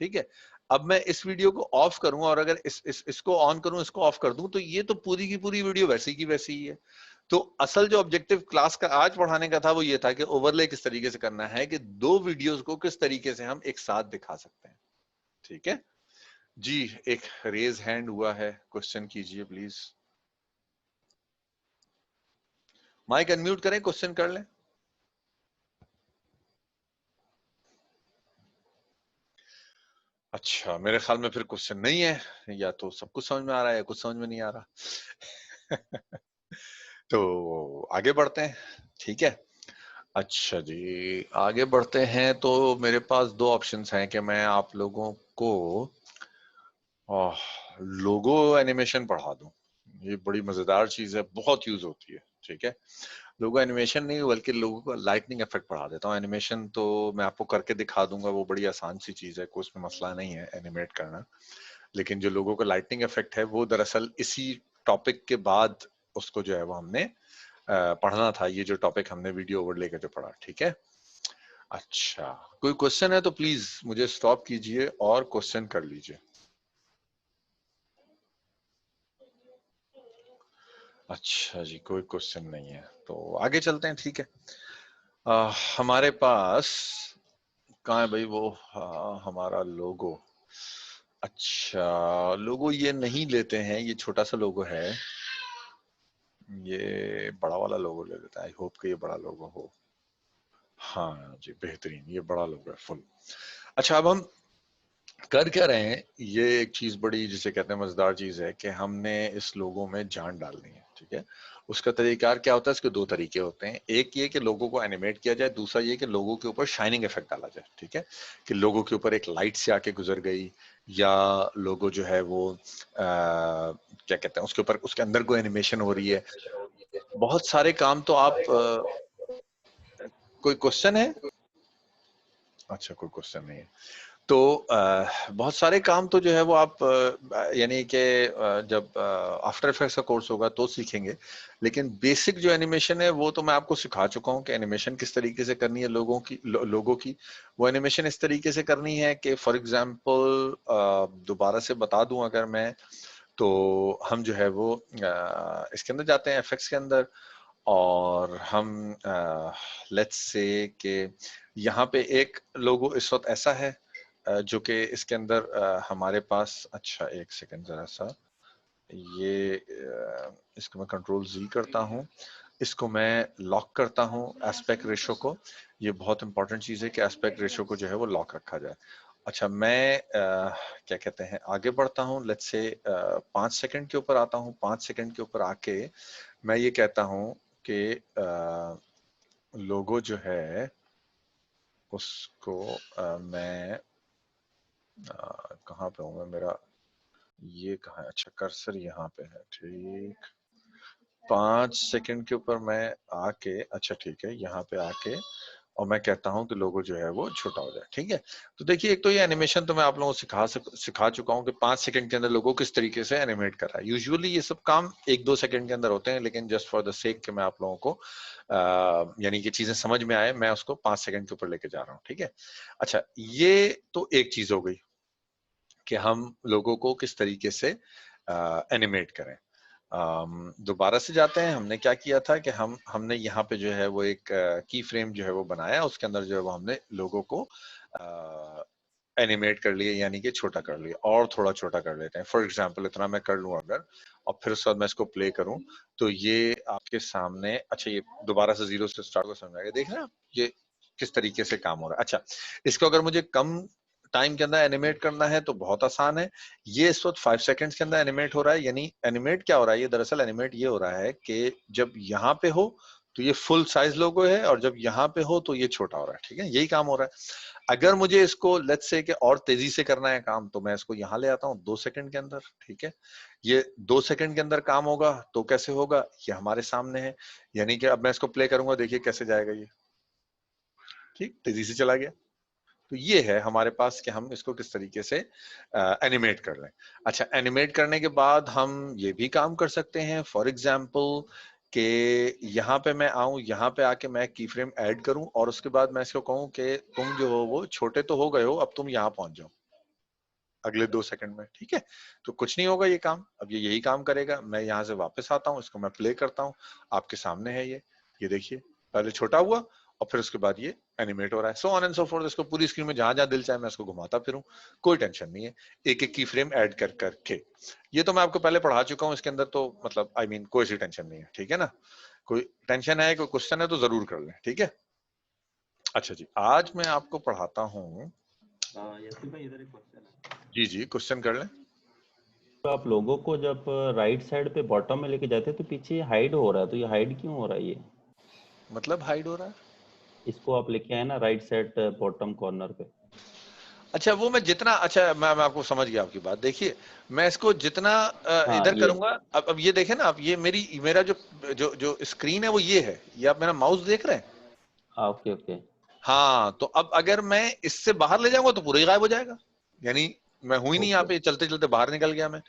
ठीक है। अब मैं इस वीडियो को ऑफ करूं और अगर इसको ऑन करूं, इसको ऑफ कर दूं, तो ये तो पूरी की पूरी वीडियो वैसी की वैसी ही है। तो असल जो ऑब्जेक्टिव क्लास का आज पढ़ाने का था वो ये था कि ओवरले किस तरीके से करना है, कि दो वीडियोस को किस तरीके से हम एक साथ दिखा सकते हैं। ठीक है जी। एक रेज हैंड हुआ है, क्वेश्चन कीजिए प्लीज। माइक अनम्यूट करें, क्वेश्चन कर लें। अच्छा, मेरे ख्याल में फिर क्वेश्चन नहीं है, या तो सब कुछ समझ में आ रहा है या कुछ समझ में नहीं आ रहा। तो आगे बढ़ते हैं। ठीक है। अच्छा जी, आगे बढ़ते हैं तो मेरे पास दो ऑप्शंस हैं कि मैं आप लोगों को लोगो एनिमेशन पढ़ा दूं। ये बड़ी मजेदार चीज है, बहुत यूज होती है। ठीक है। लोगो एनिमेशन नहीं बल्कि लोगों को लाइटनिंग इफेक्ट पढ़ा देता हूँ। एनिमेशन तो मैं आपको करके दिखा दूंगा, वो बड़ी आसान सी चीज है, कोई उसमें मसला नहीं है एनिमेट करना। लेकिन जो लोगों का लाइटनिंग इफेक्ट है वो दरअसल इसी टॉपिक के बाद उसको जो है वो हमने पढ़ना था, ये जो टॉपिक हमने वीडियो ओवरले का जो पढ़ा। ठीक है। अच्छा, कोई क्वेश्चन है तो प्लीज मुझे स्टॉप कीजिए और क्वेश्चन कर लीजिए। अच्छा जी, कोई क्वेश्चन नहीं है तो आगे चलते हैं। ठीक है। हमारे पास कहाँ है भाई वो हमारा लोगो। अच्छा, लोगो ये नहीं लेते हैं, ये छोटा सा लोगो है, ये बड़ा वाला लोगो ले लेता है। आई होप कि ये बड़ा लोगो हो। हाँ जी, बेहतरीन, ये बड़ा लोगो है फुल। अच्छा, अब हम कर क्या रहे हैं, ये एक चीज बड़ी जिसे कहते हैं मजेदार चीज है कि हमने इस लोगों में जान डालनी है। ठीक है। उसका तरीकार क्या होता है, इसके दो तरीके होते हैं। एक ये कि लोगों को एनिमेट किया जाए, दूसरा ये कि लोगों के ऊपर शाइनिंग इफेक्ट डाला जाए। ठीक है। कि लोगों के ऊपर एक लाइट से आके गुजर गई, या लोगो जो है वो क्या कहते हैं उसके ऊपर, उसके अंदर कोई एनिमेशन हो रही है। बहुत सारे काम तो आप कोई क्वेश्चन है? अच्छा, कोई क्वेश्चन नहीं है तो बहुत सारे काम तो जो है वो आप यानी कि जब आफ्टर इफेक्ट्स का कोर्स होगा तो सीखेंगे। लेकिन बेसिक जो एनिमेशन है वो तो मैं आपको सिखा चुका हूँ कि एनिमेशन किस तरीके से करनी है लोगों की, लोगों की। वो एनिमेशन इस तरीके से करनी है कि फॉर एग्जांपल दोबारा से बता दूं अगर मैं, तो हम जो है वो इसके अंदर जाते हैं इफेक्ट्स के अंदर, और हम लेट्स से कि यहाँ पे एक लोगो इस वक्त ऐसा है जो कि इसके अंदर हमारे पास, अच्छा एक सेकंड जरा सा, ये इसको मैं कंट्रोल Z करता हूँ, इसको मैं लॉक करता हूँ एस्पेक्ट रेशो को। ये बहुत इंपॉर्टेंट चीज है कि एस्पेक्ट रेशो को जो है वो लॉक रखा जाए। अच्छा, मैं क्या कहते हैं आगे बढ़ता हूँ। लेट्स से 5 सेकंड के ऊपर आता हूँ। 5 सेकंड के ऊपर आके मैं ये कहता हूँ कि लोगो जो है उसको मैं कहाँ पे हूँ मैं, मेरा ये कहाँ है, अच्छा कर्सर यहाँ पे है। ठीक, 5 सेकंड के ऊपर मैं आके, अच्छा ठीक है, यहाँ पे आके और मैं कहता हूं कि लोगो जो है वो छोटा हो जाए। ठीक है, तो देखिए एक तो ये एनिमेशन तो मैं आप लोगों को सिखा चुका हूं कि 5 सेकंड के अंदर लोगो किस तरीके से एनिमेट कर रहा है। यूजुअली ये सब काम 1-2 सेकंड के अंदर होते हैं, लेकिन जस्ट फॉर द सेक कि मैं आप लोगों को यानी कि चीजें समझ में आए, मैं उसको 5 सेकंड के ऊपर लेके जा रहा हूँ। ठीक है, अच्छा ये तो एक चीज हो गई कि हम लोगों को किस तरीके से एनिमेट करें। दोबारा से जाते हैं, हमने क्या किया था कि हमने यहाँ पे जो है वो एक की फ्रेम जो है वो बनाया, उसके अंदर जो है वो हमने लोगो को एनिमेट कर लिए, यानी कि छोटा कर लिया, और थोड़ा छोटा कर लेते हैं। फॉर एग्जांपल इतना मैं कर लूं अगर, और फिर उसके बाद मैं इसको प्ले करूं तो ये आपके सामने, अच्छा ये दोबारा से जीरो से स्टार्ट को समझ आएगा। देख रहे हैं आप ये किस तरीके से काम हो रहा है। अच्छा, इसको अगर मुझे कम टाइम के अंदर एनिमेट करना है तो बहुत आसान है। ये इस वक्त 5 सेकंड्स के अंदर एनिमेट हो रहा है। यानी एनिमेट क्या हो रहा है, ये दरअसल एनिमेट ये हो रहा है कि जब यहाँ पे हो तो ये फुल साइज लोगो है, और जब यहाँ पे हो तो ये छोटा हो रहा है। ठीक है, यही काम हो रहा है। अगर मुझे इसको लेट्स से कि और तेजी से करना है काम, तो मैं इसको यहाँ ले आता हूँ 2 सेकंड के अंदर। ठीक है, ये 2 सेकंड के अंदर काम होगा तो कैसे होगा, ये हमारे सामने है। यानी कि अब मैं इसको प्ले करूंगा, देखिए कैसे जाएगा ये, ठीक तेजी से चला गया। तो ये है हमारे पास कि हम इसको किस तरीके से एनिमेट कर लें। अच्छा, एनिमेट करने के बाद हम ये भी काम कर सकते हैं, फॉर एग्जांपल कि यहाँ पे मैं आऊं, यहाँ पे आके मैं की फ्रेम ऐड करूं, और उसके बाद मैं इसको कहूं कि तुम जो हो वो छोटे तो हो गए हो, अब तुम यहाँ पहुंच जाओ अगले 2 सेकंड में। ठीक है, तो कुछ नहीं होगा ये काम, अब ये यही काम करेगा। मैं यहाँ से वापस आता हूँ, इसको मैं प्ले करता हूँ, आपके सामने है ये देखिए पहले छोटा हुआ और फिर उसके बाद ये एनिमेट हो रहा है। So on and so fourth, इसको पूरी स्क्रीन में जहां जहां दिल चाहे मैं इसको घुमाता फिरूं, कोई टेंशन नहीं है, एक एक की फ्रेम ऐड कर करके। ये तो मैं आपको पहले पढ़ा चुका हूँ, इसके अंदर तो मतलब आई मीन कोई सी टेंशन नहीं है। ठीक है ना, कोई टेंशन है, कोई क्वेश्चन है तो जरूर कर लें। ठीक है, अच्छा जी, आज मैं आपको पढ़ाता हूँ। यसी भाई इधर एक क्वेश्चन है। जी जी, क्वेश्चन कर लें। तो आप लोगों को जब राइट साइड पे बॉटम में लेके जाते हैं तो पीछे हाइड हो रहा है, तो ये हाइड क्यों हो रहा है ये? मतलब हाइड हो रहा है, इसको आप लेके आए ना राइट साइड बॉटम कॉर्नर पे। अच्छा वो मैं जितना, अच्छा मैं आपको समझ गया आपकी बात। देखिए मैं इसको जितना हाँ इधर ये। करूंगा, अब ये देखें ना, अब ये मेरा जो जो जो स्क्रीन है वो ये है, ये आप मेरा माउस देख रहे हैं। Okay okay. हाँ, तो अब अगर मैं इससे बाहर ले जाऊंगा तो पूरा ही गायब हो जाएगा, यानी मैं हूं ही नहीं यहाँ ओके। पे, चलते चलते बाहर निकल गया मैं।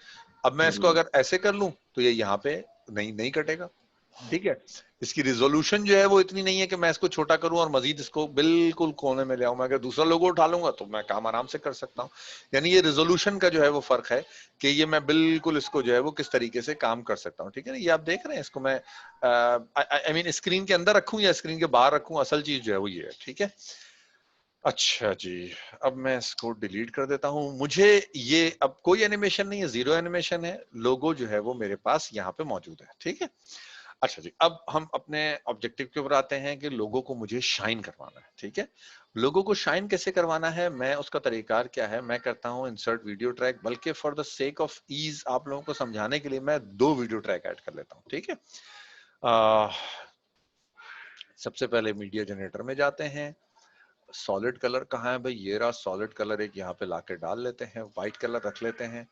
अब मैं इसको अगर ऐसे कर लूं तो ये यहाँ पे नहीं नहीं कटेगा। ठीक है, इसकी रिजोल्यूशन जो है वो इतनी नहीं है कि मैं इसको छोटा करूं और मजीद इसको बिल्कुल कोने में ले आऊं। मैं अगर दूसरा लोगो उठा लूंगा तो मैं काम आराम से कर सकता हूं। यानी ये रिजोल्यूशन का जो है वो फर्क है कि ये मैं बिल्कुल इसको जो है वो किस तरीके से काम कर सकता हूं। ठीक है ना, ये आप देख रहे हैं, इसको मैं आई मीन स्क्रीन के अंदर रखूं या स्क्रीन के बाहर रखूं, असल चीज जो है वो ये है। ठीक है, अच्छा जी, अब मैं इसको डिलीट कर देता हूं। मुझे ये अब कोई एनिमेशन नहीं है, जीरो एनिमेशन है, लोगो जो है वो मेरे पास यहाँ पे मौजूद है। ठीक है, अच्छा जी, अब हम अपने ऑब्जेक्टिव के ऊपर आते हैं कि लोगो को मुझे शाइन करवाना है। ठीक है, लोगो को शाइन कैसे करवाना है, मैं उसका तरीकार क्या है, मैं करता हूं इंसर्ट वीडियो ट्रैक, बल्कि for the sake of ease आप लोगों को समझाने के लिए मैं 2 वीडियो ट्रैक ऐड कर लेता हूं। ठीक है, सबसे पहले मीडिया जनरेटर में जाते हैं। सॉलिड कलर कहाँ है भाई, ये रहा सॉलिड कलर, एक यहाँ पे लाके डाल लेते हैं, व्हाइट कलर रख लेते हैं,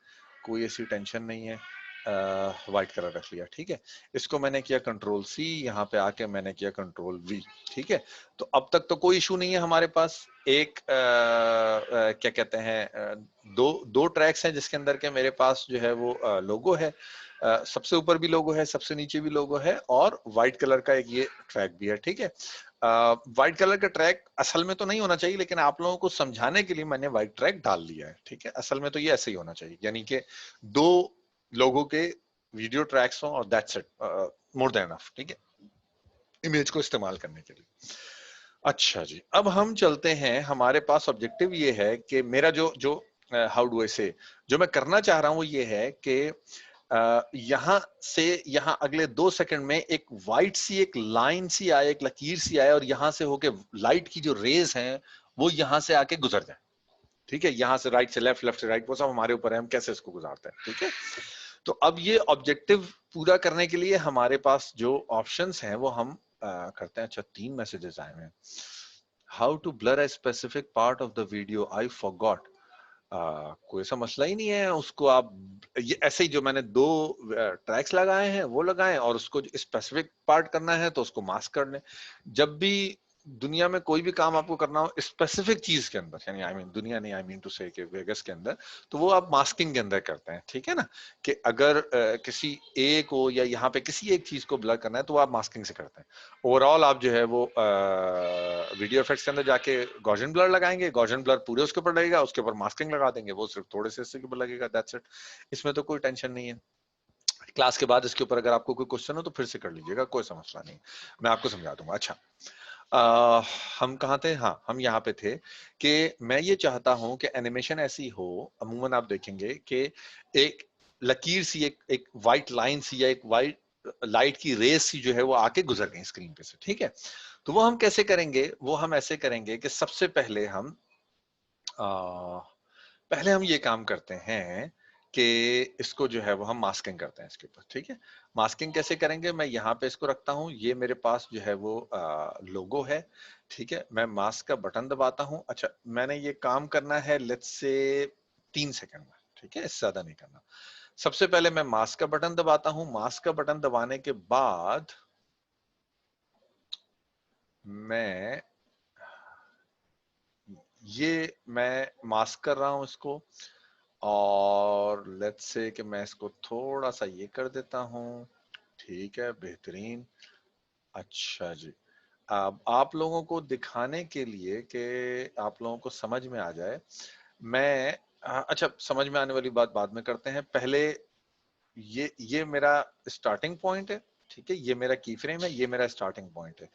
कोई ऐसी टेंशन नहीं है, व्हाइट कलर रख लिया। ठीक है, इसको मैंने किया कंट्रोल सी, यहाँ पे आके मैंने किया कंट्रोल वी। ठीक है, तो अब तक तो कोई इशू नहीं है हमारे पास। एक क्या कहते हैं, दो ट्रैक्स हैं जिसके अंदर के मेरे पास जो है वो लोगो है, सबसे ऊपर भी लोगो है, सबसे नीचे भी लोगो है, और व्हाइट कलर का एक ये ट्रैक भी है। ठीक है, व्हाइट कलर का ट्रैक असल में तो नहीं होना चाहिए, लेकिन आप लोगों को समझाने के लिए मैंने व्हाइट ट्रैक डाल दिया है। ठीक है, असल में तो ये ऐसे ही होना चाहिए, यानी कि 2 लोगों के वीडियो ट्रैक्स हों और that's it, more than enough. ठीक है, इमेज को इस्तेमाल करने के लिए। अच्छा जी, अब हम चलते हैं, हमारे पास ऑब्जेक्टिव ये है कि मेरा जो जो हाउ डू आई से, जो मैं करना चाह रहा हूं वो ये है कि यहां से यहां अगले 2 सेकंड में एक वाइट सी एक लाइन सी आए, एक लकीर सी आए, और यहां से होके लाइट की जो रेज हैं वो यहां से आके गुजर जाए। ठीक है, यहां से राइट से लेफ्ट, लेफ्ट से राइट, वो सब हमारे ऊपर है, हम कैसे इसको गुजारते हैं। ठीक है, तो अब ये ऑब्जेक्टिव पूरा करने के लिए हमारे पास जो ऑप्शंस हैं वो हम करते हैं। अच्छा, 3 मैसेजेस आए हैं। How to blur a specific part of the video, I forgot. कोई ऐसा मसला ही नहीं है, उसको आप ये ऐसे ही, जो मैंने 2 ट्रैक्स लगाए हैं वो लगाएं, और उसको स्पेसिफिक पार्ट करना है तो उसको मास्क कर लें। जब भी दुनिया में कोई भी काम आपको करना हो स्पेसिफिक चीज के अंदर, यानी आई मीन दुनिया नहीं, आई मीन टू से कि वेगस के अंदर, तो वो आप मास्किंग के अंदर करते हैं, ठीक है ना, कि अगर किसी ए को या यहाँ पे किसी एक चीज को ब्लर करना है तो वो आप मास्किंग से करते हैं। ओवरऑल आप जो है वो वीडियो इफेक्ट्स के अंदर जाके गॉसियन ब्लर लगाएंगे, गॉसियन ब्लर पूरे उसके ऊपर लगेगा, उसके ऊपर मास्किंग लगा देंगे, वो सिर्फ थोड़े से हिस्से के ऊपर लगेगा, दैट्स इट। इसमें तो कोई टेंशन नहीं है। क्लास के बाद इसके ऊपर अगर आपको कोई क्वेश्चन हो तो फिर से कर लीजिएगा, कोई समस्या नहीं, मैं आपको समझा दूंगा। अच्छा, हम कहाँ थे? हाँ, हम यहाँ पे थे कि मैं ये चाहता हूं कि एनिमेशन ऐसी हो, अमूमन आप देखेंगे कि एक लकीर सी, एक वाइट लाइन सी या एक वाइट लाइट की रेस सी जो है वो आके गुजर गई स्क्रीन पे से, ठीक है। तो वो हम कैसे करेंगे? वो हम ऐसे करेंगे कि सबसे पहले हम ये काम करते हैं कि इसको जो है वो हम मास्किंग करते हैं इसके ऊपर, ठीक है। मास्किंग कैसे करेंगे? मैं यहाँ पे इसको रखता हूँ, ये मेरे पास जो है वो लोगो है, ठीक है। मैं मास्क का बटन दबाता हूँ। अच्छा, मैंने ये काम करना है लेट्स से 3 सेकंड में, ठीक है, इससे ज्यादा नहीं करना। सबसे पहले मैं मास्क का बटन दबाता हूँ। मास्क का बटन दबाने के बाद मैं मास्क कर रहा हूं इसको, और लेट्स से कि मैं इसको थोड़ा सा ये कर देता हूं, ठीक है, बेहतरीन। अच्छा जी, अब आप लोगों को दिखाने के लिए कि आप लोगों को समझ में आ जाए, मैं अच्छा, समझ में आने वाली बात बाद में करते हैं। पहले ये मेरा स्टार्टिंग पॉइंट है, ठीक है, ये मेरा की फ्रेम है, ये मेरा स्टार्टिंग पॉइंट है।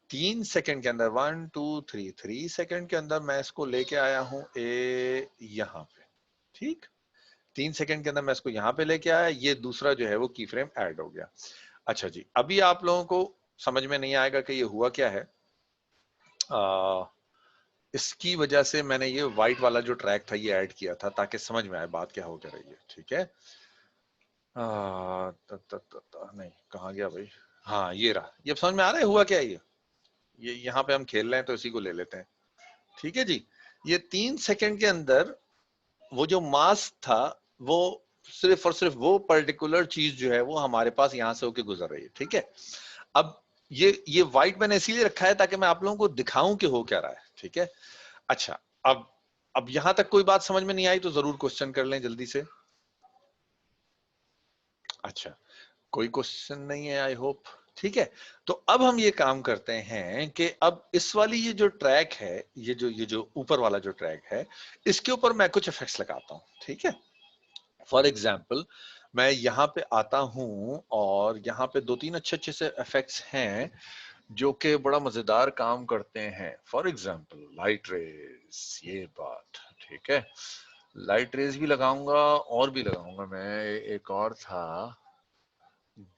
3 सेकंड के अंदर 1 2 3 3 सेकंड के अंदर मैं इसको लेके आया हूं यहाँ पे, ठीक। 3 सेकंड के अंदर मैं इसको यहाँ पे लेके आया, ये दूसरा जो है वो की फ्रेम ऐड हो गया। अच्छा जी, अभी आप लोगों को समझ में नहीं आएगा कि ये हुआ क्या है। इसकी वजह से मैंने ये व्हाइट वाला जो ट्रैक था ये ऐड किया था ताकि समझ में आए बात क्या हो क्या रही है, ठीक है। नहीं, कहाँ गया भाई? हाँ, ये रहा, ये समझ में आ रहा है हुआ क्या है ये यहाँ पे हम खेल रहे हैं तो इसी को ले लेते हैं, ठीक है जी। ये 3 सेकंड के अंदर वो जो मास्क था वो सिर्फ और सिर्फ वो पर्टिकुलर चीज जो है वो हमारे पास यहां से होके गुजर रही है, ठीक है। अब ये व्हाइट मैंने इसीलिए रखा है ताकि मैं आप लोगों को दिखाऊं कि हो क्या रहा है, ठीक है। अच्छा, अब यहां तक कोई बात समझ में नहीं आई तो जरूर क्वेश्चन कर लें जल्दी से। अच्छा, कोई क्वेश्चन नहीं है आई होप, ठीक है। तो अब हम ये काम करते हैं कि अब इस वाली ये जो ट्रैक है, ये जो ऊपर वाला जो ट्रैक है, इसके ऊपर मैं कुछ इफेक्ट्स लगाता हूं, ठीक है। फॉर एग्जाम्पल, मैं यहाँ पे आता हूं और यहाँ पे 2-3 अच्छे अच्छे से इफेक्ट्स हैं जो कि बड़ा मजेदार काम करते हैं। फॉर एग्जाम्पल लाइट रेस, ये बात, ठीक है, लाइट रेस भी लगाऊंगा और भी लगाऊंगा मैं, एक और था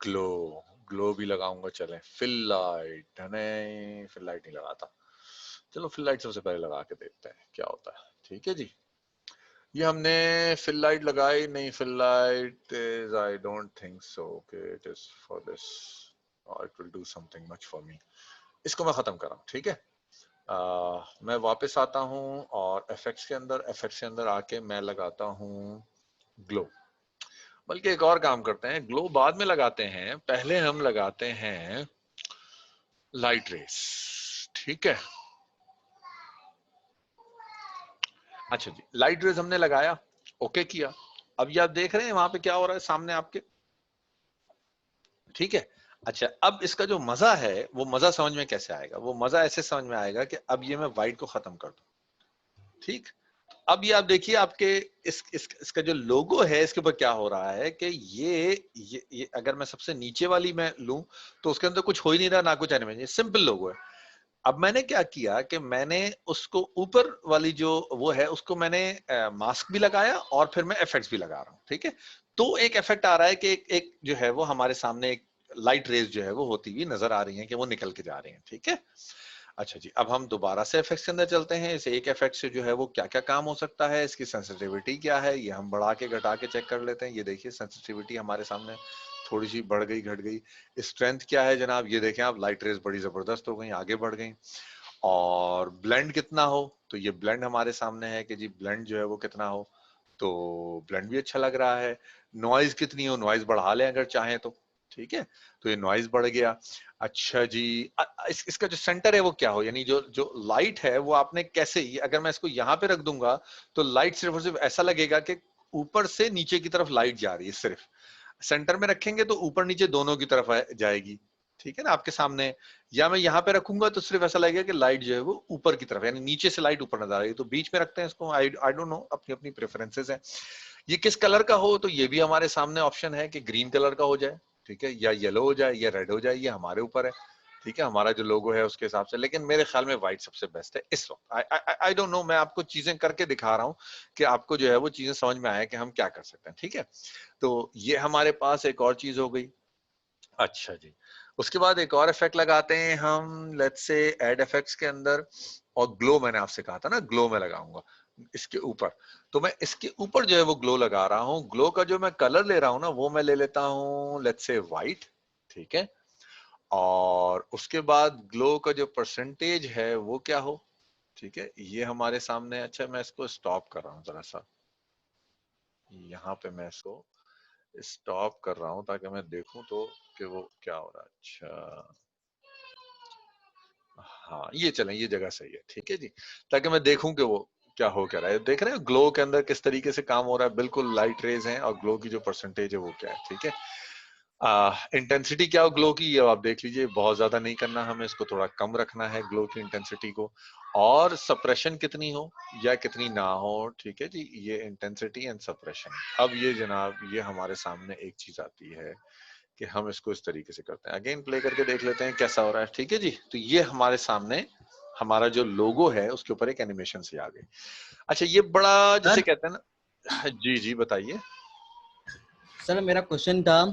ग्लो, ग्लो भी लगाऊंगा। चलें, फिल लाइट, नहीं फिल लाइट नहीं लगाता, चलो फिल लाइट सबसे पहले लगा के देखते हैं क्या होता है, ठीक है जी। ये हमने फिल लाइट लगाई नहीं, fill light is, I don't think so कि इट इज फॉर दिस, और it will do something much for me. इसको मैं खत्म कर रहा हूँ, ठीक है। मैं वापस आता हूँ और इफेक्ट्स के अंदर आके मैं लगाता हूँ ग्लो। बल्कि एक और काम करते हैं, ग्लो बाद में लगाते हैं, पहले हम लगाते हैं लाइट रेस, ठीक है। अच्छा जी, लाइट रेस हमने लगाया, ओके किया। अब ये आप देख रहे हैं वहां पे क्या हो रहा है सामने आपके, ठीक है। अच्छा, अब इसका जो मजा है वो मजा समझ में कैसे आएगा? वो मजा ऐसे समझ में आएगा कि अब ये मैं व्हाइट को खत्म कर दूं, ठीक। अब ये आप देखिए आपके इसका जो लोगो है इसके ऊपर क्या हो रहा है कि ये अगर मैं सबसे नीचे वाली मैं लूं तो उसके अंदर कुछ हो ही नहीं रहा, ना कुछ एनिमेशन, सिंपल लोगो है। अब मैंने क्या किया कि मैंने उसको ऊपर वाली जो वो है उसको मैंने मास्क भी लगाया और फिर मैं इफेक्ट्स भी लगा रहा हूँ, ठीक है। तो एक इफेक्ट आ रहा है कि एक जो है वो हमारे सामने एक लाइट रेज जो है वो होती हुई नजर आ रही है कि वो निकल के जा रही है, ठीक है। अच्छा जी, अब हम दोबारा से इफेक्ट्स के अंदर चलते हैं। इस एक इफेक्ट से जो है वो क्या क्या काम हो सकता है, इसकी सेंसिटिविटी क्या है, ये हम बढ़ा के घटा के चेक कर लेते हैं। ये देखिए सेंसिटिविटी हमारे सामने थोड़ी सी बढ़ गई, घट गई। स्ट्रेंथ क्या है जनाब, ये देखें आप, लाइट रेज बड़ी जबरदस्त हो गई, आगे बढ़ गई। और ब्लेंड कितना हो, तो ये ब्लेंड हमारे सामने है कि जी ब्लेंड जो है वो कितना हो, तो ब्लेंड भी अच्छा लग रहा है। नॉइज कितनी हो, नॉइज बढ़ा लें अगर चाहें तो, ठीक है, तो ये नॉइज बढ़ गया। अच्छा जी, इसका जो सेंटर है वो क्या हो, यानी जो जो लाइट है वो आपने कैसे, अगर मैं इसको यहाँ पे रख दूंगा तो लाइट सिर्फ और सिर्फ ऐसा लगेगा कि ऊपर से नीचे की तरफ लाइट जा रही है, सिर्फ सेंटर में रखेंगे तो ऊपर नीचे दोनों की तरफ जाएगी, ठीक है ना, आपके सामने। या मैं यहाँ पे रखूंगा तो सिर्फ ऐसा लगेगा कि लाइट जो है वो ऊपर की तरफ, यानी नीचे से लाइट ऊपर नजर आ रही है। तो बीच में रखते हैं इसको, आई डोंट नो, अपनी अपनी प्रेफरेंसेस है। ये किस कलर का हो, तो ये भी हमारे सामने ऑप्शन है कि ग्रीन कलर का हो जाए, ठीक है, या येलो हो जाए या रेड हो जाए, ये हमारे ऊपर है, ठीक है, हमारा जो लोगो है उसके हिसाब से। लेकिन मेरे ख्याल में व्हाइट सबसे बेस्ट है इस वक्त। आई डोंट नो, मैं आपको चीजें करके दिखा रहा हूँ कि आपको जो है वो चीजें समझ में आए कि हम क्या कर सकते हैं, ठीक है। तो ये हमारे पास एक और चीज हो गई। अच्छा जी, उसके बाद एक और इफेक्ट लगाते हैं हम, लेट्स से एड इफेक्ट्स के अंदर, और ग्लो मैंने आपसे कहा था ना, ग्लो में लगाऊंगा इसके ऊपर। तो मैं इसके ऊपर जो है वो ग्लो लगा रहा हूँ। ग्लो का जो मैं कलर ले रहा हूँ ना, वो मैं ले लेता हूँ लेट्स से व्हाइट, ठीक है। और उसके बाद ग्लो का जो परसेंटेज है वो क्या हो, ठीक है, ये हमारे सामने। अच्छा, मैं इसको स्टॉप कर रहा हूँ जरा सा, यहाँ पे मैं इसको स्टॉप कर रहा हूँ ताकि मैं देखूं तो कि वो क्या हो रहा है। अच्छा, हाँ, ये चलें, ये जगह सही है, ठीक है जी, ताकि मैं देखूं कि वो क्या हो क्या रहा है। देख रहे हैं ग्लो के अंदर किस तरीके से काम हो रहा है, बिल्कुल लाइट रेज हैं, और ग्लो की जो परसेंटेज है वो क्या है, ठीक है। इंटेंसिटी क्या हो ग्लो की, ये आप देख लीजिए, बहुत ज्यादा नहीं करना हमें, इसको थोड़ा कम रखना है ग्लो की इंटेंसिटी को। और सप्रेशन कितनी हो या कितनी ना हो, ठीक है जी, ये इंटेंसिटी एंड सप्रेशन। अब ये जनाब, ये हमारे सामने एक चीज आती है कि हम इसको इस तरीके से करते हैं। अगेन प्ले करके देख लेते हैं कैसा हो रहा है, ठीक है जी। तो ये हमारे सामने हमारा जो लोगो है उसके ऊपर एक एनिमेशन से आ गई। अच्छा, ये बड़ा जिसे कहते हैं ना, जी जी बताइए। सर मेरा क्वेश्चन था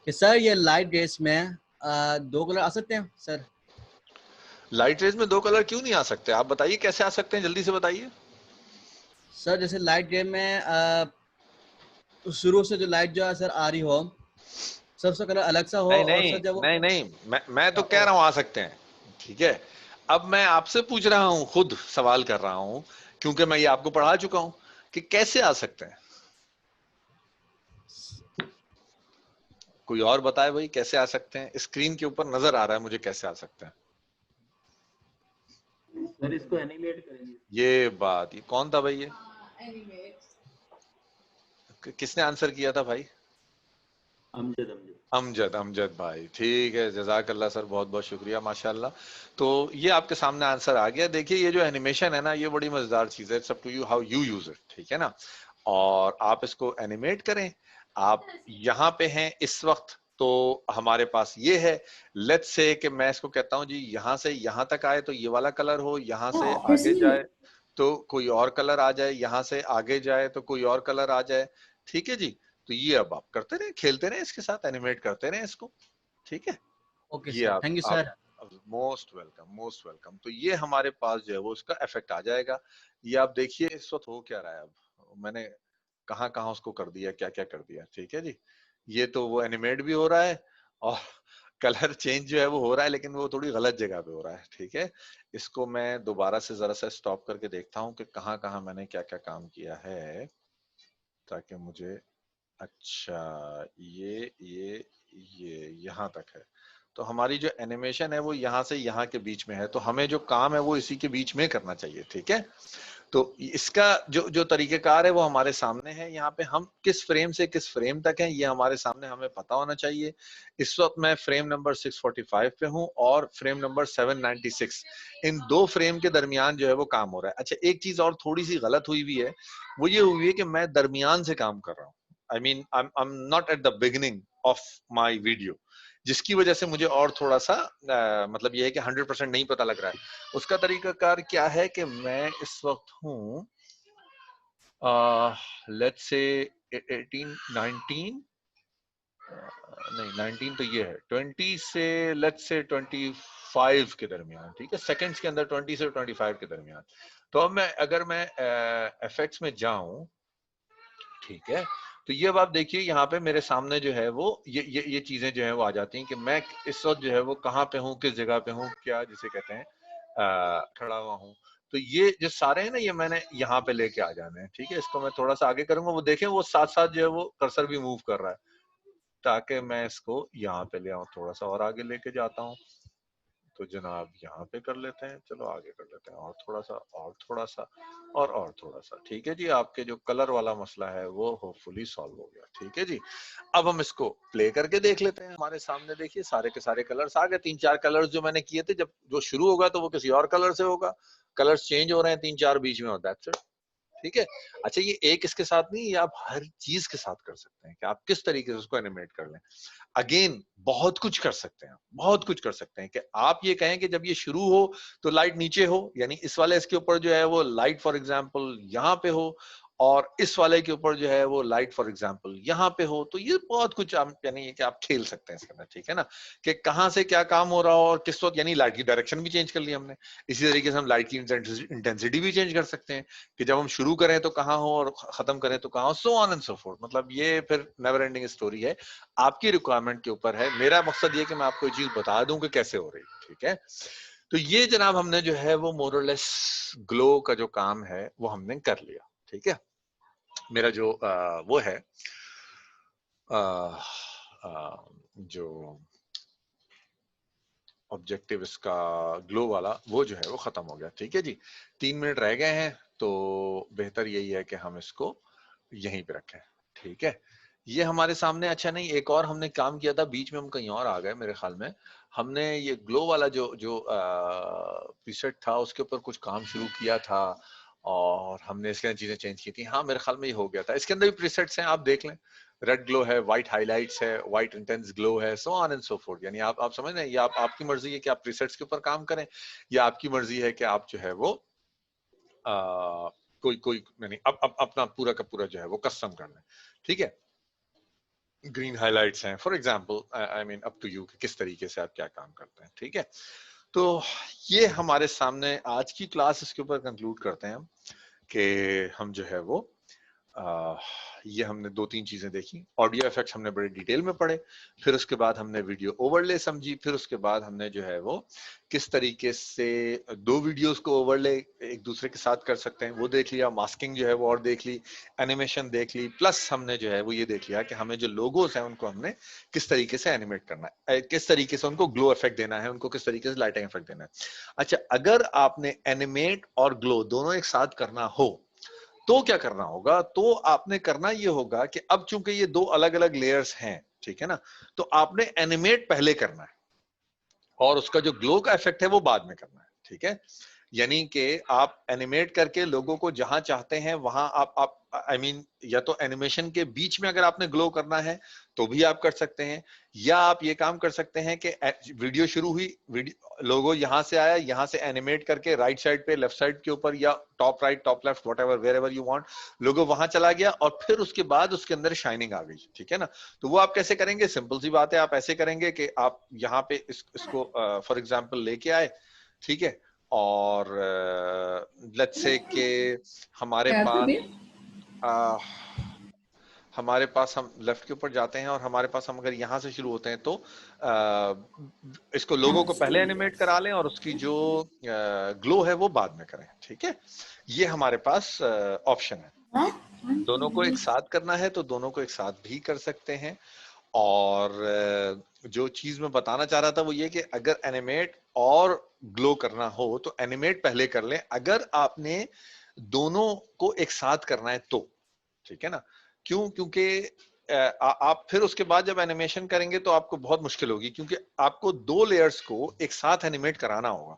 कि सर ये लाइट रेस में दो कलर आ सकते हैं सर? लाइट रेज में दो कलर क्यों नहीं आ सकते, आप बताइए कैसे आ सकते हैं, जल्दी से बताइए। सर जैसे लाइट रेस में शुरू से जो लाइट जो है सर आ रही हो, सबसे कलर अलग सा हो, नहीं और नहीं सर जब वो नहीं नहीं, मैं तो कह रहा हूं आ सकते हैं, ठीक है। अब मैं आपसे पूछ रहा हूं, खुद सवाल कर रहा हूं, क्योंकि मैं ये आपको पढ़ा चुका हूं कि कैसे आ सकते हैं। कोई और बताए भाई कैसे आ सकते हैं, स्क्रीन के ऊपर नजर आ रहा है मुझे कैसे आ सकते हैं। सर इसको एनिमेट करेंगे। ये बात, ये कौन था भाई, ये किसने आंसर किया था भाई? अमजद अमजद अमजद, अमजद भाई, ठीक है, जजाकल्ला सर, बहुत बहुत शुक्रिया, माशाल्लाह। तो ये आपके सामने आंसर आ गया। देखिए, ये जो एनिमेशन है ना, ये बड़ी मजेदार चीज है, it's up to you how you use it, ठीक है ना। और आप इसको एनिमेट करें। आप यहाँ पे हैं इस वक्त, तो हमारे पास ये है, लेट्स से कि मैं इसको कहता हूँ जी, यहाँ से यहाँ तक आए तो ये वाला कलर हो, यहाँ से आगे जाए तो कोई और कलर आ जाए, यहाँ से आगे जाए तो कोई और कलर आ जाए, ठीक है जी। तो ये अब आप करते रहे, खेलते रहे इसके साथ, एनिमेट करते रहे इसको, ठीक है। ओके ये sir, thank you sir. Most welcome, most welcome. तो ये हमारे पास जो है वो उसका इफेक्ट आ जाएगा। ये आप देखिए इस वक्त हो क्या रहा है, अब मैंने कहाँ कहाँ उसको कर दिया, क्या क्या कर दिया, ठीक है जी। ये तो वो एनिमेट भी हो रहा है, और कलर चेंज जो है वो हो रहा है, लेकिन वो थोड़ी गलत जगह पे हो रहा है, ठीक है। इसको मैं दोबारा से जरा सा स्टॉप करके देखता हूँ कि कहाँ कहाँ मैंने क्या क्या काम किया है, ताकि मुझे, अच्छा, ये यहाँ तक है। तो हमारी जो एनिमेशन है वो यहाँ से यहाँ के बीच में है, तो हमें जो काम है वो इसी के बीच में करना चाहिए, ठीक है। तो इसका जो जो तरीकेकार है वो हमारे सामने है। यहाँ पे हम किस फ्रेम से किस फ्रेम तक है ये हमारे सामने हमें पता होना चाहिए। इस वक्त मैं फ्रेम नंबर 645 पे हूँ और फ्रेम नंबर 796, इन दो फ्रेम के दरमियान जो है वो काम हो रहा है। अच्छा, एक चीज और थोड़ी सी गलत हुई भी है, वो ये हुई है कि मैं दरमियान से काम कर रहा हूँ। I mean I am not at the beginning of my video, जिसकी वजह से मुझे और थोड़ा सा मतलब ये है कि 100% नहीं पता लग रहा है। उसका तरीकाकार क्या है कि मैं इस वक्त हूँ लेट्स से 18 19 नहीं 19 तो ये है 20 से लेट्स से 25 के दरमियान, ठीक है, सेकंड्स के अंदर 20 से 25 के दरमियान। तो अब मैं अगर मैं एफेक्ट्स में जाऊं, ठीक है, तो ये अब आप देखिए यहाँ पे मेरे सामने जो है वो ये चीजें जो है वो आ जाती हैं कि मैं इस वक्त जो है वो कहाँ पे हूँ, किस जगह पे हूँ, क्या जिसे कहते हैं खड़ा हुआ हूँ। तो ये जो सारे हैं ना, ये मैंने यहाँ पे लेके आ जाने हैं, ठीक है। इसको मैं थोड़ा सा आगे करूंगा, वो देखें वो साथ साथ जो है वो कर्सर भी मूव कर रहा है, ताकि मैं इसको यहाँ पे ले आऊं, थोड़ा सा और आगे लेके जाता हूँ। तो जनाब यहाँ पे कर लेते हैं, चलो आगे कर लेते हैं, और थोड़ा सा और थोड़ा सा और थोड़ा सा। ठीक है जी, आपके जो कलर वाला मसला है वो होपफुली सॉल्व हो गया। ठीक है जी, अब हम इसको प्ले करके देख लेते हैं। हमारे सामने देखिए सारे के सारे कलर्स आ गए। 3-4 कलर्स जो मैंने किए थे, जब जो शुरू होगा तो वो किसी और कलर से होगा, कलर्स चेंज हो रहे हैं 3-4 बीच में, दैट्स इट। ठीक है। अच्छा, ये एक इसके साथ नहीं, ये आप हर चीज के साथ कर सकते हैं कि आप किस तरीके से उसको एनिमेट कर लें। अगेन बहुत कुछ कर सकते हैं, बहुत कुछ कर सकते हैं कि आप ये कहें कि जब ये शुरू हो तो लाइट नीचे हो, यानी इस वाले इसके ऊपर जो है वो लाइट फॉर एग्जांपल यहाँ पे हो, और इस वाले के ऊपर जो है वो लाइट फॉर एग्जांपल यहाँ पे हो। तो ये बहुत कुछ आप यानी कि आप खेल सकते हैं इसके अंदर। ठीक है ना, कि कहाँ से क्या काम हो रहा हो और किस वक्त, यानी लाइट की डायरेक्शन भी चेंज कर ली हमने। इसी तरीके से हम लाइट की इंटेंसिटी भी चेंज कर सकते हैं कि जब हम शुरू करें तो कहाँ हो और खत्म करें तो कहाँ हो, so on and so fourth. मतलब ये फिर नेवर एंडिंग स्टोरी है, आपकी रिक्वायरमेंट के ऊपर है। मेरा मकसद ये कि मैं आपको ये चीज बता दूं कि कैसे हो रही है। ठीक है, तो ये जनाब हमने जो है वो मोर और लेस ग्लो का जो काम है वो हमने कर लिया। ठीक है, मेरा जो वो है जो ऑब्जेक्टिव इसका ग्लो वाला, वो जो है वो खत्म हो गया। ठीक है जी, 3 मिनट रह गए हैं, तो बेहतर यही है कि हम इसको यहीं पे रखें। ठीक है, ये हमारे सामने। अच्छा नहीं, एक और हमने काम किया था, बीच में हम कहीं और आ गए मेरे ख्याल में। हमने ये ग्लो वाला जो जो प्रीसेट था उसके ऊपर कुछ काम शुरू किया था और हमने इसके अंदर चीजें चेंज की थी। हाँ मेरे ख्याल में ये हो गया था। इसके अंदर भी प्रीसेट्स हैं, आप देख लें। रेड ग्लो है, व्हाइट हाइलाइट्स है, व्हाइट इंटेंस ग्लो है, so on and so fourth. यानी आप समझ रहे हैं, ये आपकी मर्जी है कि आप प्रीसेट्स के ऊपर काम करें, या आपकी मर्जी है कि आप जो है वो कोई कोई यानी अब अपना पूरा का पूरा जो है वो कस्टम कर लें। ठीक है, ग्रीन हाइलाइट्स हैं for example, I mean up to you कि किस तरीके से आप क्या काम करते हैं। ठीक है, तो ये हमारे सामने आज की क्लास, इसके ऊपर कंक्लूड करते हैं हम कि हम जो है वो ये हमने 2-3 चीजें देखी। ऑडियो इफेक्ट्स हमने बड़े डिटेल में पढ़े, फिर उसके बाद हमने वीडियो ओवरले समझी, फिर उसके बाद हमने जो है वो किस तरीके से 2 वीडियोस को ओवरले एक दूसरे के साथ कर सकते हैं वो देख लिया, मास्किंग जो है वो और देख ली, एनिमेशन देख ली, प्लस हमने जो है वो ये देख लिया कि हमें जो लोगोस हैं उनको हमने किस तरीके से एनिमेट करना है, किस तरीके से उनको ग्लो इफेक्ट देना है, उनको किस तरीके से लाइटिंग इफेक्ट देना है। अच्छा, अगर आपने एनिमेट और ग्लो दोनों एक साथ करना हो तो क्या करना होगा? तो आपने करना ये होगा कि अब चूंकि ये 2 अलग अलग लेयर्स हैं, ठीक है ना, तो आपने एनिमेट पहले करना है और उसका जो ग्लो का इफेक्ट है वो बाद में करना है। ठीक है, यानी कि आप एनिमेट करके लोगों को जहां चाहते हैं वहां आप आई मीन या तो एनिमेशन के बीच में अगर आपने ग्लो करना है तो भी आप कर सकते हैं, या आप ये काम कर सकते हैं कि वीडियो शुरू हुई, वीडियो लोगो यहां से आया, यहां से एनिमेट करके राइट साइड पे, लेफ्ट साइड के ऊपर, या top right top left whatever wherever you want, logo वहां चला गया और फिर उसके बाद उसके अंदर शाइनिंग आ गई। ठीक है ना, तो वो आप कैसे करेंगे? सिंपल सी बात है, आप ऐसे करेंगे कि आप यहाँ पे इसको फॉर एग्जाम्पल लेके आए। ठीक है, और लेट्स से के हमारे पास हम लेफ्ट के ऊपर जाते हैं और हमारे पास हम अगर यहाँ से शुरू होते हैं तो इसको लोगो को पहले एनिमेट करा लें और उसकी जो ग्लो है वो बाद में करें। ठीक है, ये हमारे पास ऑप्शन है। दोनों को एक साथ करना है तो दोनों को एक साथ भी कर सकते हैं। और जो चीज मैं बताना चाह रहा था वो ये कि अगर एनिमेट और ग्लो करना हो तो एनिमेट पहले कर लें, अगर आपने दोनों को एक साथ करना है तो। ठीक है ना, क्यों? क्योंकि आप फिर उसके बाद जब एनिमेशन करेंगे तो आपको बहुत मुश्किल होगी, क्योंकि आपको 2 लेयर्स को एक साथ एनिमेट कराना होगा।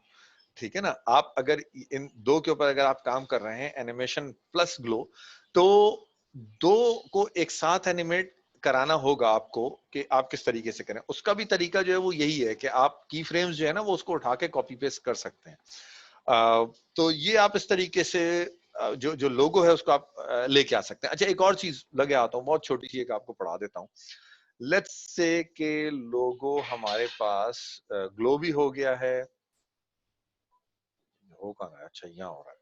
ठीक है ना, आप अगर इन 2 के ऊपर अगर आप काम कर रहे हैं, एनिमेशन प्लस ग्लो, तो 2 को एक साथ एनिमेट कराना होगा आपको कि आप किस तरीके से करें। उसका भी तरीका जो है वो यही है कि आप की फ्रेम्स जो है ना वो उसको उठा के कॉपी पेस्ट कर सकते हैं। तो ये आप इस तरीके से जो जो लोगो है उसको आप लेके आ सकते हैं। अच्छा, एक और चीज लगे आता हूँ, बहुत छोटी सी एक आपको पढ़ा देता हूँ। लेट्स से के लोगो हमारे पास ग्लो भी हो गया है, हो कहाँ है? अच्छा, यहाँ हो रहा है।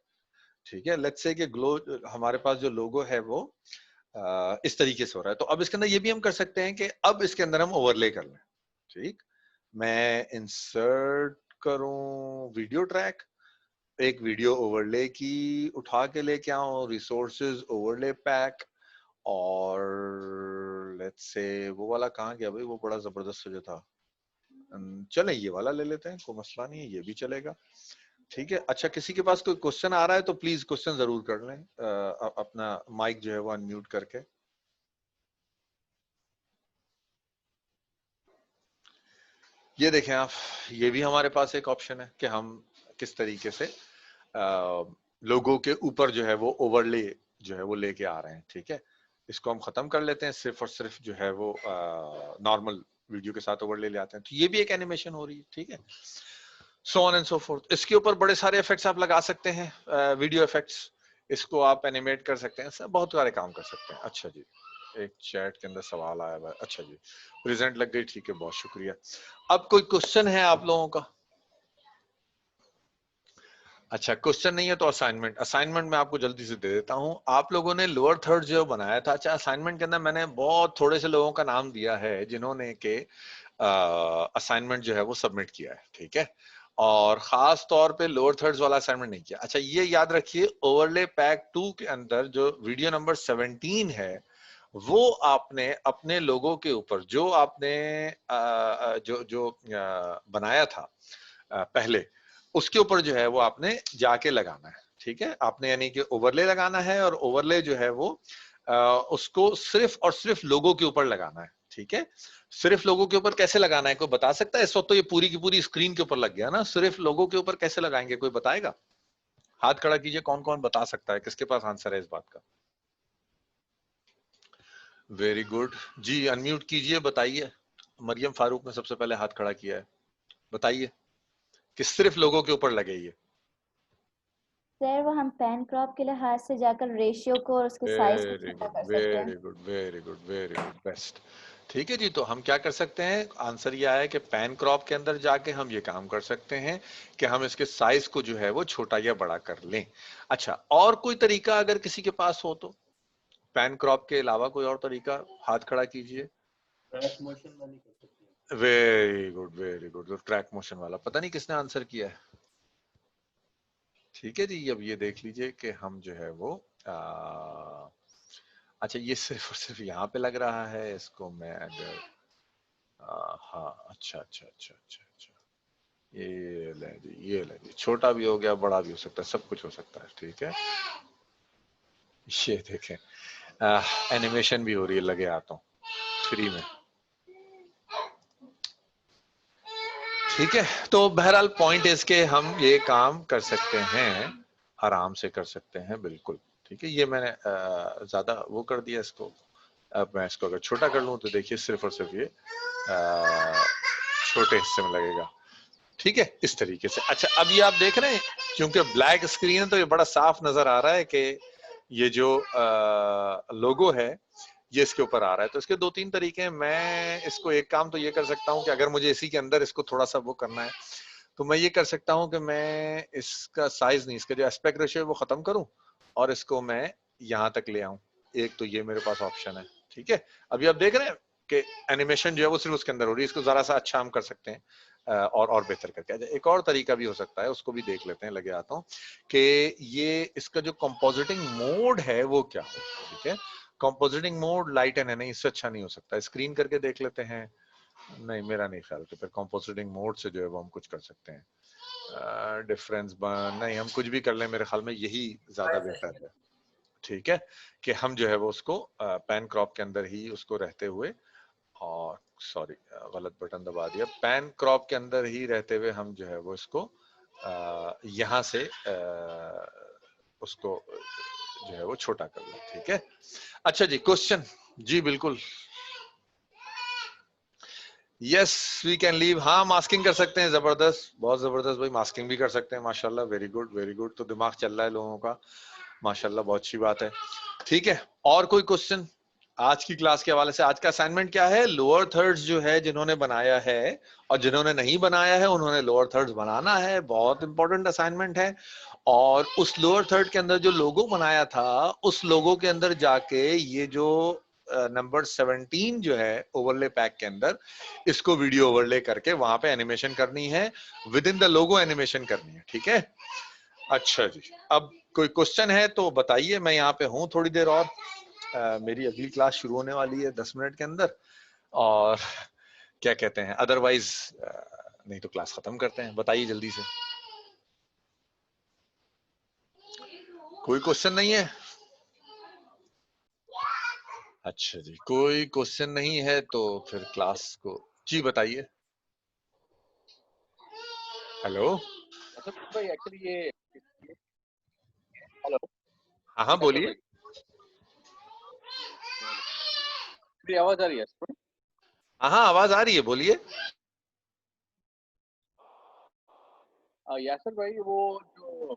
ठीक है, लेट्स से कि ग्लो हमारे पास जो लोगो है वो इस तरीके से हो रहा है। तो अब इसके अंदर ये भी हम कर सकते हैं कि अब इसके अंदर हम ओवरले कर लें। ठीक, मैं इंसर्ट करूं वीडियो ट्रैक, एक वीडियो ओवरले की उठा के लेके आऊं, रिसोर्सेज ओवरले पैक, और लेट्स से वो वाला कहाँ गया भाई, वो बड़ा जबरदस्त जो था। चले ये वाला ले लेते हैं, कोई मसला नहीं है, ये भी चलेगा। ठीक है, अच्छा किसी के पास कोई क्वेश्चन आ रहा है तो प्लीज क्वेश्चन जरूर कर लें, अपना माइक जो है वो अनम्यूट करके। ये देखें आप, ये भी हमारे पास एक ऑप्शन है कि हम किस तरीके से लोगों के ऊपर जो है वो ओवरले जो है वो लेके आ रहे हैं। ठीक है, इसको हम खत्म कर लेते हैं, सिर्फ और सिर्फ जो है वो नॉर्मल वीडियो के साथ ओवरले ले आते हैं, तो ये भी एक एनिमेशन हो रही है। ठीक है, so on and so fourth. इसके ऊपर बड़े सारे इफेक्ट्स आप लगा सकते हैं, वीडियो इफेक्ट्स, इसको आप एनिमेट कर सकते हैं, सब बहुत सारे काम कर सकते हैं। अच्छा जी, एक चैट के अंदर सवाल आया हुआ है, अच्छा जी प्रेजेंट लग गई, ठीक है बहुत शुक्रिया। अब कोई क्वेश्चन है आप लोगों का? अच्छा क्वेश्चन नहीं है तो असाइनमेंट, असाइनमेंट मैं आपको जल्दी से दे देता हूं। आप लोगों ने लोअर थर्ड जो बनाया था, अच्छा असाइनमेंट के अंदर मैंने बहुत थोड़े से लोगों का नाम दिया है जिन्होंने के असाइनमेंट जो है वो सबमिट किया है। ठीक है, और खास तौर पे लोअर थर्ड्स वाला असाइनमेंट नहीं किया। अच्छा ये याद रखिए, ओवरले पैक 2 के अंदर जो वीडियो नंबर 17 है वो आपने अपने लोगों के ऊपर जो आपने जो बनाया था पहले, उसके ऊपर जो है वो आपने जाके लगाना है। ठीक है, आपने यानी कि ओवरले लगाना है, और ओवरले जो है वो उसको सिर्फ और सिर्फ लोगों के ऊपर लगाना है। ठीक है, सिर्फ लोगों के ऊपर कैसे लगाना है, कोई बता सकता है? इस वक्त तो ये पूरी की पूरी स्क्रीन के ऊपर लग गया ना, सिर्फ लोगों के ऊपर कैसे लगाएंगे, कोई बताएगा? हाथ खड़ा कीजिए, कौन कौन बता सकता है, किसके पास आंसर है इस बात का? वेरी गुड जी, अनम्यूट कीजिए, बताइए। मरियम फारूक ने सबसे पहले हाथ खड़ा किया है, बताइए कि सिर्फ लोगों के ऊपर लगे ये। सर वो हम पैन क्रॉप के लिहाज से जाकर रेशियो को और उसके साइज को वेरी छोटा गुड कर सकते वेरी हैं। Good very good very good, best. ठीक है जी, तो हम क्या कर सकते हैं, आंसर ये आया कि पैन क्रॉप के अंदर जाके हम ये काम कर सकते हैं कि हम इसके साइज को जो है वो छोटा या बड़ा कर लें। अच्छा, और कोई तरीका अगर किसी के पास हो तो, पैन क्रॉप के अलावा कोई और तरीका, हाथ खड़ा कीजिए। ट्रैक मोशन वाली कर सकते हैं। वेरी गुड वेरी गुड, तो ट्रैक मोशन वाला पता नहीं किसने आंसर किया है। ठीक है जी, अब ये देख लीजिए कि हम जो है वो अच्छा ये सिर्फ और सिर्फ यहाँ पे लग रहा है, इसको मैं अगर हाँ अच्छा अच्छा अच्छा अच्छा अच्छा, ये ले जी, ये ले जी, छोटा भी हो गया बड़ा भी हो सकता है, सब कुछ हो सकता है। ठीक है, ये देखें एनिमेशन भी हो रही है, लगे हाथों फ्री में। ठीक है, तो बहरहाल पॉइंट इसके हम ये काम कर सकते हैं, आराम से कर सकते हैं बिल्कुल। ठीक है, ये मैंने ज्यादा वो कर दिया इसको, अब मैं इसको अगर छोटा कर लूं तो देखिए सिर्फ और सिर्फ ये छोटे हिस्से में लगेगा। ठीक है, इस तरीके से। अच्छा अब ये आप देख रहे हैं, क्योंकि ब्लैक स्क्रीन है तो ये बड़ा साफ नजर आ रहा है कि ये जो लोगो है ये इसके ऊपर आ रहा है। तो इसके 2-3 तरीके हैं। मैं इसको एक काम तो ये कर सकता हूँ कि अगर मुझे इसी के अंदर इसको थोड़ा सा वो करना है तो मैं ये कर सकता हूँ कि मैं इसका साइज नहीं, इसका जो एस्पेक्ट रेशियो है वो खत्म करूं और इसको मैं यहाँ तक ले आऊं। एक तो ये मेरे पास ऑप्शन है। ठीक है, अभी आप देख रहे हैं कि एनिमेशन जो है वो सिर्फ उसके अंदर हो रही है, इसको जरा सा अच्छा हम कर सकते हैं और बेहतर करके। अच्छा एक और तरीका भी हो सकता है, उसको भी देख लेते हैं, लगे आता हूँ कि ये इसका जो कंपोजिटिंग मोड है वो क्या हो। ठीक है, कंपोजिटिंग मोड लाइट एंड है, नहीं इससे अच्छा नहीं हो सकता, स्क्रीन करके देख लेते हैं। नहीं मेरा नहीं ख्याल कि फिर कंपोजिटिंग मोड से जो है वो हम कुछ कर सकते हैं। डिफरेंस नहीं, हम कुछ भी कर लें, मेरे ख्याल में यही ज्यादा बेहतर है। ठीक है, कि हम जो है वो उसको पैन क्रॉप के अंदर ही उसको रहते हुए, और सॉरी गलत बटन दबा दिया, पैन क्रॉप के अंदर ही रहते हुए हम जो है वो इसको यहाँ से उसको जो है वो छोटा कर लें। ठीक है, अच्छा जी क्वेश्चन जी बिल्कुल। यस वी कैन लीव, हाँ मास्किंग कर सकते हैं, जबरदस्त, बहुत जबरदस्त भाई, मास्किंग भी कर सकते हैं, माशाल्लाह, वेरी गुड वेरी गुड। तो दिमाग चल रहा है लोगों का, माशाल्लाह, बहुत अच्छी बात है। ठीक है, और कोई क्वेश्चन आज की क्लास के हवाले से? आज का असाइनमेंट क्या है, लोअर थर्ड्स जो है जिन्होंने बनाया है और जिन्होंने नहीं बनाया है उन्होंने लोअर थर्ड्स बनाना है, बहुत इंपॉर्टेंट असाइनमेंट है। और उस लोअर थर्ड के अंदर जो लोगो बनाया था उस लोगो के अंदर जाके ये जो नंबर 17 जो है ओवरले पैक के अंदर, इसको वीडियो ओवरले करके वहां पे एनिमेशन करनी है, with in the logo animation करनी है। ठीक है, अच्छा जी, अब कोई क्वेश्चन है तो बताइए, मैं यहाँ पे हूँ थोड़ी देर और। मेरी अगली क्लास शुरू होने वाली है 10 मिनट के अंदर, और क्या कहते हैं, अदरवाइज नहीं तो क्लास खत्म करते हैं। बताइए जल्दी से, कोई क्वेश्चन नहीं है? अच्छा जी, कोई क्वेश्चन नहीं है तो फिर क्लास को जी बताइए। हेलो भाई एक्चुअली ये हेलो हाँ हाँ बोलिए। मेरी आवाज आ रही है? हाँ हाँ आवाज आ रही है, बोलिए। यासर भाई, वो जो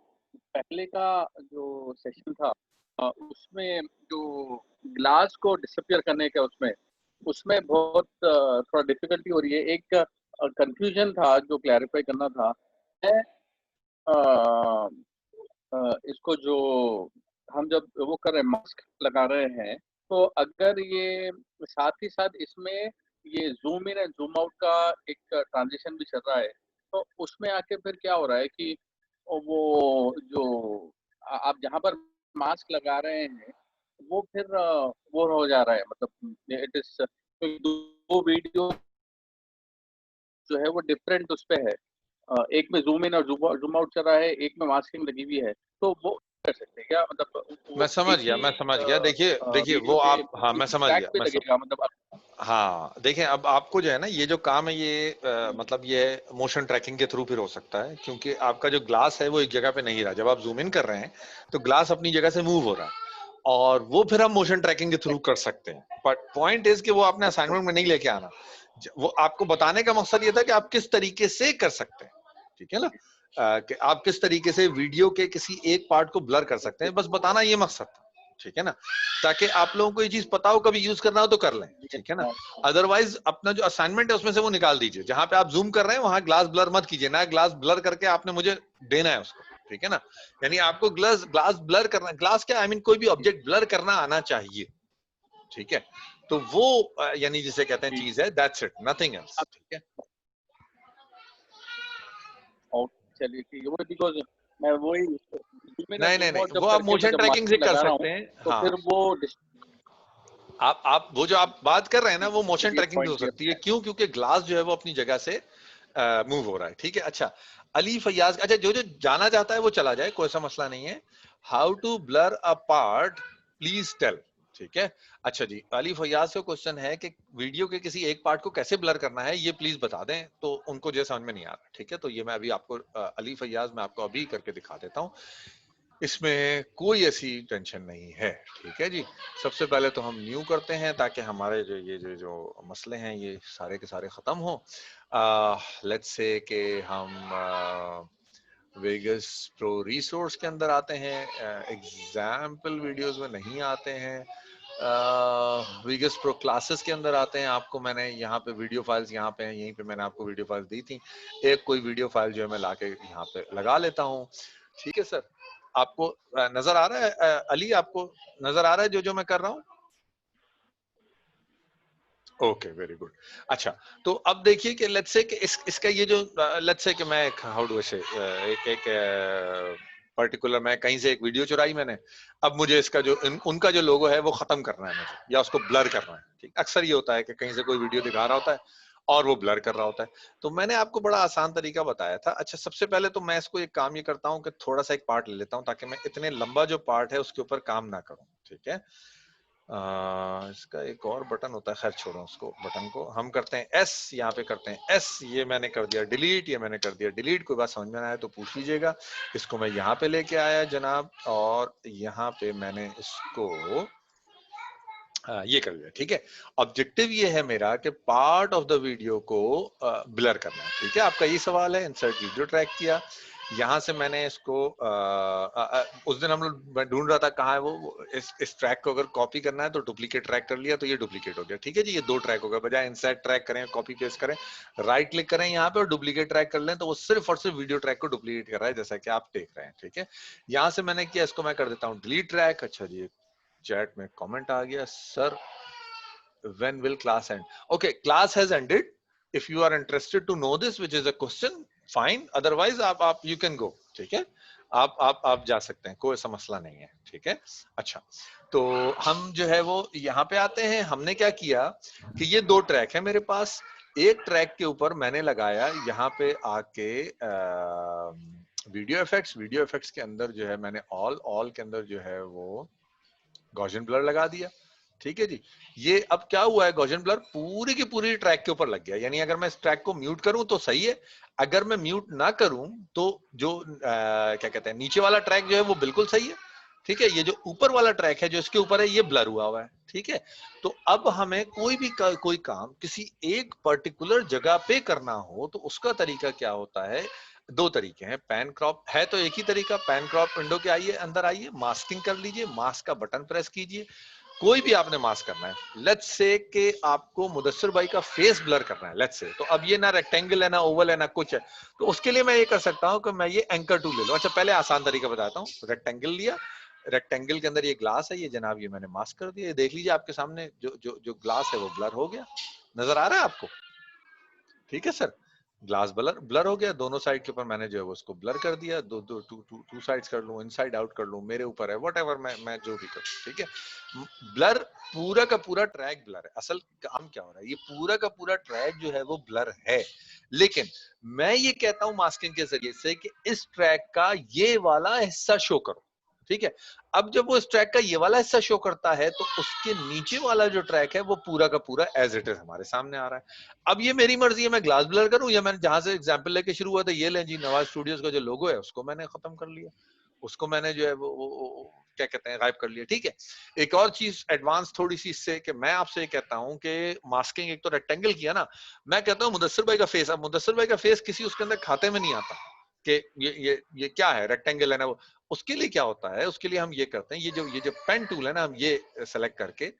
पहले का जो सेशन था उसमें जो ग्लास को डिसअपियर करने का उसमें बहुत थोड़ा डिफिकल्टी हो रही है। एक कंफ्यूजन था जो क्लैरिफाई करना था। मैं इसको जो हम जब वो कर रहे हैं, मास्क लगा रहे हैं, तो अगर ये साथ ही साथ इसमें ये zoom in and zoom out का एक ट्रांजिशन भी चल रहा है, तो उसमें आके फिर क्या हो रहा है कि वो जो आप जहाँ पर मास्क लगा रहे हैं वो फिर वो हो जा रहा है, मतलब इट इज दो वीडियो जो है वो डिफरेंट उस पे है। एक में जूम इन और जूम आउट चल रहा है, एक में मास्किंग लगी हुई है, तो वो कर सकते हैं क्या? मतलब मैं समझ एक गया, ही मैं समझ गया। देखिए देखिए वीडियो वो पे आप, हाँ मैं एक समझ ट्रैक गया, पे लगेगा, मतलब हाँ देखें, अब आपको जो है ना ये जो काम है ये मतलब ये मोशन ट्रैकिंग के थ्रू फिर हो सकता है, क्योंकि आपका जो ग्लास है वो एक जगह पे नहीं रहा। जब आप जूम इन कर रहे हैं तो ग्लास अपनी जगह से मूव हो रहा है, और वो फिर हम मोशन ट्रैकिंग के थ्रू कर सकते हैं। बट पॉइंट इज कि वो आपने असाइनमेंट में नहीं लेके आना। वो आपको बताने का मकसद ये था कि आप किस तरीके से कर सकते हैं, ठीक है ना, कि आप किस तरीके से वीडियो के किसी एक पार्ट को ब्लर कर सकते हैं, बस बताना ये मकसद था, ठीक है ना, ताकि आप लोगों को ये चीज पता हो, कभी यूज करना हो तो कर लें, ठीक है ना। अदरवाइज अपना जो असाइनमेंट है उसमें से वो निकाल दीजिए। जहां पे आप जूम कर रहे हैं वहां ग्लास ब्लर मत कीजिए ना, ग्लास ब्लर करके आपने मुझे देना है उसको, ठीक है ना। यानी आपको ग्लास ब्लर करना, ग्लास क्या आई मीन कोई भी ऑब्जेक्ट ब्लर करना आना चाहिए, ठीक है। तो वो यानी जिसे कहते हैं चीज है, दैट्स इट, नथिंग एल्स, ठीक है। चलिए ठीक है, वो बिकॉज मैं वही नहीं नहीं नहीं, जब वो आप करके मैं मोशन जब ट्रैकिंग से मास्किंग कर लगा रहा हूँ सकते हैं। तो हाँ फिर वो आप वो जो आप बात कर रहे हैं ना वो मोशन ये ट्रैकिंग से हो पॉइंट सकती है। क्यों? क्योंकि ग्लास जो है वो अपनी जगह से मूव हो रहा है, ठीक है। अच्छा अली फैयाज, अच्छा जो जो जाना चाहता है वो चला जाए, कोई सा मसला नहीं है। How to blur a part please tell, ठीक है। अच्छा जी, अली फैयाज का क्वेश्चन है कि वीडियो के किसी एक पार्ट को कैसे ब्लर करना है, ये प्लीज बता दें। तो उनको जो समझ में नहीं आ रहा, ठीक है, तो ये मैं अभी आपको अली फैयाज मैं आपको अभी करके दिखा देता हूँ। इसमें कोई ऐसी टेंशन नहीं है, ठीक है जी। सबसे पहले तो हम न्यू करते हैं ताकि हमारे जो ये जो मसले हैं ये सारे के सारे खत्म हो। लेट्स से कि हम वेगस प्रो रिसोर्स के अंदर आते हैं, एग्जाम्पल वीडियोस में नहीं आते हैं। वेगस प्रो क्लासेस के अंदर आते हैं। आपको मैंने यहाँ पे वीडियो फाइल्स यहाँ पे हैं, यहीं पे मैंने आपको वीडियो फाइल्स दी थी। एक कोई वीडियो फाइल जो है मैं लाके यहाँ पे लगा लेता हूँ, ठीक है सर। आपको नजर आ रहा है अली, आपको नजर आ रहा है जो मैं कर रहा हूँ? Okay very good. अच्छा तो अब देखिए कि लेट्स से कि इसका ये जो लेट्स से कि मैं हाउ डू आई से एक पर्टिकुलर मैं कहीं से एक वीडियो चुराई मैंने। अब मुझे इसका जो उनका जो लोगो है वो खत्म करना है मुझे, या उसको ब्लर करना है, ठीक। अक्सर ये होता है कि कहीं से कोई वीडियो दिखा रहा होता है और वो ब्लर कर रहा होता है। तो मैंने आपको बड़ा आसान तरीका बताया था। अच्छा सबसे पहले तो मैं इसको एक काम ये करता हूँ कि थोड़ा सा एक पार्ट ले लेता हूँ ताकि मैं इतने लंबा जो पार्ट है उसके ऊपर काम ना करूँ, ठीक है। इसका एक और बटन होता है, खैर छोड़ो उसको, बटन को हम करते हैं एस, यहाँ पे करते हैं एस। ये मैंने कर दिया डिलीट, ये मैंने कर दिया डिलीट। कोई बात समझ में ना आए तो पूछ लीजिएगा। इसको मैं यहाँ पे लेके आया जनाब, और यहाँ पे मैंने इसको ये कर लिया, ठीक है। ऑब्जेक्टिव ये है मेरा कि पार्ट ऑफ द वीडियो को ब्लर करना है, ठीक है। आपका ये सवाल है, इंसर्ट वीडियो ट्रैक किया, यहाँ से मैंने इसको उस दिन हम लोग मैं ढूंढ रहा था कहाँ है वो, इस ट्रैक को अगर कॉपी करना है तो डुप्लीकेट ट्रैक कर लिया, तो ये डुप्लीकेट हो गया, ठीक है जी। ये दो ट्रैक हो गए, बजाय इंसर्ट ट्रैक करें कॉपी पेस्ट करें, राइट क्लिक करें यहाँ पे और डुप्लीकेट ट्रैक कर लें, तो वो सिर्फ और सिर्फ वीडियो ट्रैक को डुप्लीकेट कर रहा है, जैसा कि आप देख रहे हैं, ठीक है। यहाँ से मैंने किया, इसको मैं कर देता हूँ डिलीट ट्रैक। अच्छा जी चैट में कमेंट आ गया, sir when will class end? Okay, class has ended. If you are interested to know this, which is a question, fine. Otherwise आप you can go, ठीक है। आप जा सकते हैं, कोई ऐसा मसला नहीं है, ठीक है। अच्छा, तो हम जो है वो यहाँ पे आते हैं। हमने क्या किया कि ये 2 ट्रैक है मेरे पास। एक ट्रैक के ऊपर मैंने लगाया यहाँ पे आके वीडियो इफेक्ट्स के अंदर जो है मैंने ऑल के अंदर जो है वो गॉसियन ब्लर लगा दिया, ठीक है जी। ये अब क्या हुआ है, गॉसियन ब्लर पूरी की पूरी ट्रैक के ऊपर लग गया। यानी अगर मैं इस ट्रैक को म्यूट करूं तो सही है, अगर मैं म्यूट ना करूं तो जो क्या कहते हैं नीचे वाला ट्रैक जो है वो बिल्कुल सही है, ठीक है। ये जो ऊपर वाला ट्रैक है जो इसके ऊपर है ये ब्लर हुआ है, ठीक है। तो अब हमें कोई काम किसी एक पर्टिकुलर जगह पे करना हो तो उसका तरीका क्या होता है, 2 तरीके हैं। पैन क्रॉप है तो एक ही तरीका, पैन क्रॉप विंडो के आइए, अंदर आइए, मास्किंग कर लीजिए, मास्क का बटन प्रेस कीजिए, कोई भी आपने मास्क करना है। लेट्स से कि आपको मुदस्सिर भाई का फेस ब्लर करना है, लेट्स से। तो अब ये ना रेक्टेंगल है ना ओवल है ना कुछ है, तो उसके लिए मैं ये कर सकता हूं कि मैं ये एंकर टूल ले लूं। अच्छा, पहले आसान तरीका बताता हूं। रेक्टेंगल लिया, रेक्टेंगल के अंदर ये ग्लास है, ये जनाब ये मैंने मास्क कर दिया। ये देख लीजिए आपके सामने जो ग्लास है वो ब्लर हो गया, नजर आ रहा है आपको, ठीक है सर। ग्लास ब्लर हो गया, दोनों साइड के ऊपर मैंने जो है वो उसको ब्लर कर दिया। टू साइड्स कर लूं, इनसाइड आउट कर लूं, मेरे ऊपर है, व्हाटएवर मैं जो भी करूं, ठीक है। ब्लर पूरा का पूरा ट्रैक ब्लर है। असल काम क्या हो रहा है, ये पूरा का पूरा ट्रैक जो है वो ब्लर है, लेकिन मैं ये कहता हूं मास्किंग के जरिए से कि इस ट्रैक का ये वाला हिस्सा शो करो, ठीक है। अब जब वो इस ट्रैक का ये वाला हिस्सा शो करता है तो उसके नीचे वाला जो ट्रैक है वो पूरा का पूरा एज इट इज हमारे सामने आ रहा है। अब ये मेरी मर्जी है, मैं ग्लास ब्लर करूं या मैंने जहां से एग्जांपल लेके शुरू हुआ था, ये लें जी नवाज स्टूडियोज का जो लोगो है उसको मैंने खत्म कर लिया, उसको मैंने जो है वो क्या कहते हैं गायब कर लिया, ठीक है। एक और चीज एडवांस थोड़ी सी इससे कि मैं आपसे ये कहता हूं कि मास्किंग एक तो रेक्टेंगल किया ना, मैं कहता हूं मुदस्सिर भाई का फेस, अब मुदस्सिर भाई का फेस किसी उसके अंदर खाते में नहीं आता कि ये क्या है, रेक्टेंगल है ना वो। उसके लिए क्या होता है, उसके लिए हम ये करते हैं, ये जो पेन टूल है ना, हम ये सेलेक्ट करके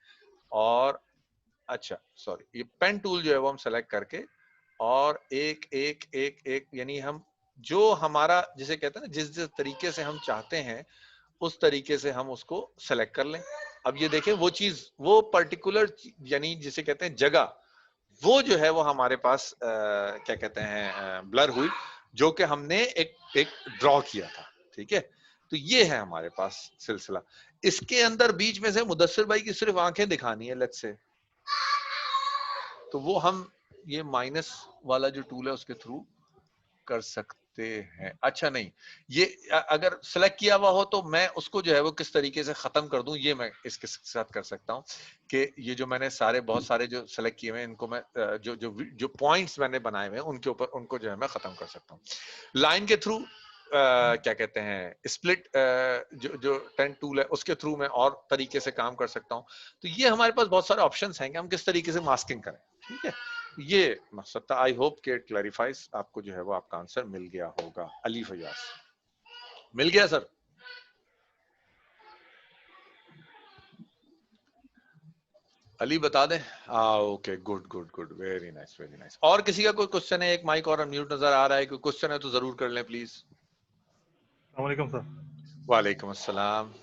और अच्छा सॉरी ये पेन टूल जो है वो हम सेलेक्ट करके और एक यानी हम जो हमारा जिसे कहते हैं ना जिस तरीके से हम चाहते हैं उस तरीके से हम उसको सेलेक्ट कर लें। अब ये देखें वो चीज वो पर्टिकुलर यानी जिसे कहते हैं जगह वो जो है वो हमारे पास क्या कहते हैं ब्लर हुई, जो कि हमने एक ड्रॉ किया था, ठीक है। तो ये है हमारे पास सिलसिला। इसके अंदर बीच में से मुदस्सिर भाई की सिर्फ आंखें दिखानी है लेट्स से, तो वो हम ये माइनस वाला जो टूल है उसके थ्रू कर सकते हैं। अच्छा नहीं, ये अगर सेलेक्ट किया हुआ हो तो मैं उसको जो है वो किस तरीके से खत्म कर दूं, ये मैं इसके साथ कर सकता हूं कि ये जो मैंने बहुत सारे जो सेलेक्ट किए हुए हैं इनको मैं जो पॉइंट्स मैंने बनाए हुए हैं उनके ऊपर उनको जो है मैं खत्म कर सकता हूं। लाइन के थ्रू क्या कहते हैं स्प्लिट जो टेन टूल है उसके थ्रू मैं और तरीके से काम कर सकता हूं। तो ये हमारे पास बहुत सारे ऑप्शंस हैं कि हम किस तरीके से मास्किंग करें, ठीक है। ये मकसद था। आई होप के क्लैरिफाइज, आपको जो है वो आपका आंसर मिल गया होगा। अली फयाज मिल गया सर? अली बता दें। Okay good good good, very nice very nice. और किसी का कोई क्वेश्चन है? एक माइक और अनम्यूट नजर आ रहा है, कोई क्वेश्चन है तो जरूर कर लें प्लीज। अस्सलामुअलैकुम सर। वालेकुम अस्सलाम।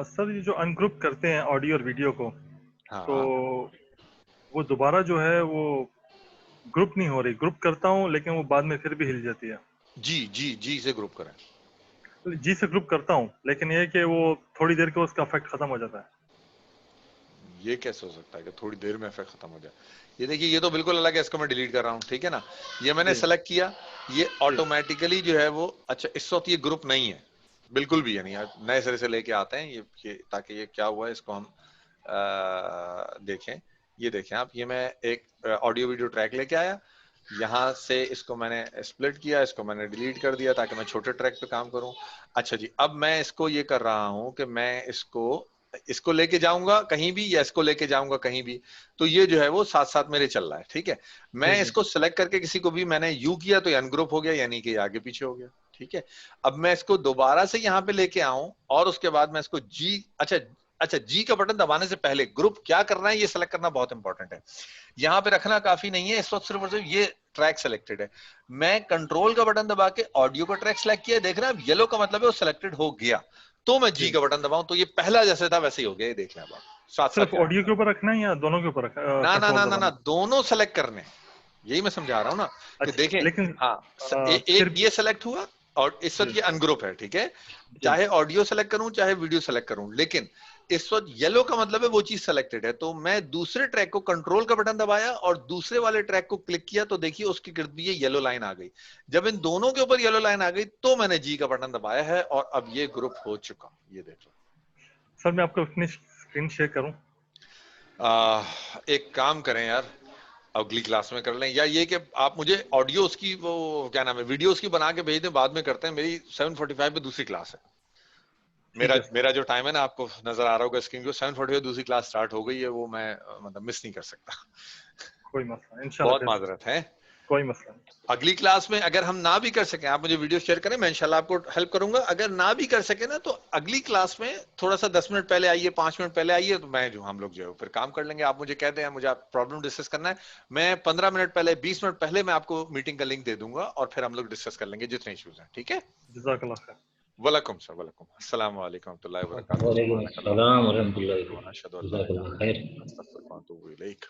सर ये जो अनग्रुप करते हैं ऑडियो और वीडियो को, हाँ तो वो दोबारा जो है वो ग्रुप नहीं हो रही, ग्रुप करता हूँ लेकिन वो बाद में फिर भी हिल जाती है। जी से ग्रुप करें। जी से ग्रुप करता हूँ लेकिन ये कि वो थोड़ी देर के उसका इफेक्ट खत्म हो जाता है। ये कैसे हो सकता है कि थोड़ी देर में इफेक्ट खत्म हो जाए? ये देखिए ये तो बिल्कुल अलग है, इसको मैं डिलीट कर रहा हूँ, ठीक है ना। ये मैंने सेलेक्ट किया, ये ऑटोमेटिकली जो है वो अच्छा इस वक्त ये ग्रुप नहीं है बिल्कुल भी, यानी नए सिरे से लेके आते हैं ये ताकि ये क्या हुआ है इसको हम देखें। ये देखें आप, ये मैं एक ऑडियो वीडियो ट्रैक लेके आया, यहाँ से इसको मैंने स्प्लिट किया, इसको मैंने डिलीट कर दिया ताकि मैं छोटे ट्रैक पे काम करूं। अच्छा जी, अब मैं इसको ये कर रहा हूं कि मैं इसको लेके जाऊंगा कहीं भी या इसको लेके जाऊंगा कहीं भी, तो ये जो है वो साथ साथ मेरे चल रहा है, ठीक है। मैं इसको सिलेक्ट करके किसी को भी मैंने यू किया तो अनग्रुप हो गया, यानी कि आगे पीछे हो गया, ठीक है। अब मैं इसको दोबारा से यहाँ पे लेके आऊं और उसके बाद मैं इसको अच्छा जी का बटन दबाने से पहले ग्रुप क्या करना है ये सेलेक्ट करना बहुत इंपॉर्टेंट है। यहाँ पे रखना काफी नहीं है, इस वक्त सिर्फ और सिर्फ ये ट्रैक सेलेक्टेड है। मैं कंट्रोल का बटन दबा के ऑडियो का ट्रैक सेलेक्ट किया, देख रहे हैं येलो का मतलब है वो सिलेक्टेड हो गया, तो मैं जी का बटन दबाऊं तो ये पहला जैसे था वैसे ही हो गया। ये देख लें आप, साथ सिर्फ ऑडियो के ऊपर रखना है या दोनों के ऊपर रखना? ना दोनों सेलेक्ट करने, यही मैं समझा रहा हूँ ना कि देखें। लेकिन हाँ एक ये सेलेक्ट हुआ और इस वक्त ये अनग्रुप है, ठीक है, चाहे ऑडियो सेलेक्ट करूं चाहे वीडियो सेलेक्ट करूं, लेकिन इस वक्त येलो का मतलब है वो चीज सेलेक्टेड है। तो मैं दूसरे ट्रैक को कंट्रोल का बटन दबाया और दूसरे वाले ट्रैक को क्लिक किया तो देखिए उसके गिर्द भी ये येलो लाइन आ गई। जब इन दोनों के ऊपर येलो लाइन आ गई तो मैंने जी का बटन दबाया है और अब ये ग्रुप हो चुका। ये देखो सर मैं आपको अपनी स्क्रीन शेयर करूं? एक काम करें यार, अगली क्लास में कर लें, या ये कि आप मुझे ऑडियो उसकी वो क्या नाम है वीडियो उसकी बना के भेज दें, बाद में करते हैं। मेरी 7:45 पे दूसरी क्लास है। मेरा जो टाइम है ना, आपको नजर आ रहा होगा स्क्रीन को, 7:45 दूसरी क्लास स्टार्ट हो गई है, वो मैं मतलब मिस नहीं कर सकता। कोई मसला, इंशाल्लाह बहुत माजरत है, कोई मसला नहीं। अगली क्लास में अगर हम ना भी कर सकें, आप मुझे वीडियो शेयर करें, मैं इंशाल्लाह आपको हेल्प करूंगा। अगर ना भी कर सके ना तो अगली क्लास में थोड़ा सा 10 मिनट पहले आइए, 5 मिनट पहले आइए, तो मैं जो हम लोग जो है फिर काम कर लेंगे। आप मुझे कह दें मुझे आप प्रॉब्लम डिस्कस करना है, मैं 15 मिनट पहले 20 मिनट पहले मैं आपको मीटिंग का लिंक दे दूंगा और फिर हम लोग डिस्कस कर लेंगे जितने इश्यूज हैं, ठीक है? जज़ाकल्लाह खैर। वलैकुम सर, वलैकुम, अस्सलाम वालेकुम रहमतुल्लाहि व बरकातहू। वालेकुम अस्सलाम व रहमतुल्लाहि व अशहदु बरकातहू। अल्ला इलाहा खैर। इल्लल्लाह, अस्तगफिरुका व अतूबु इलैक।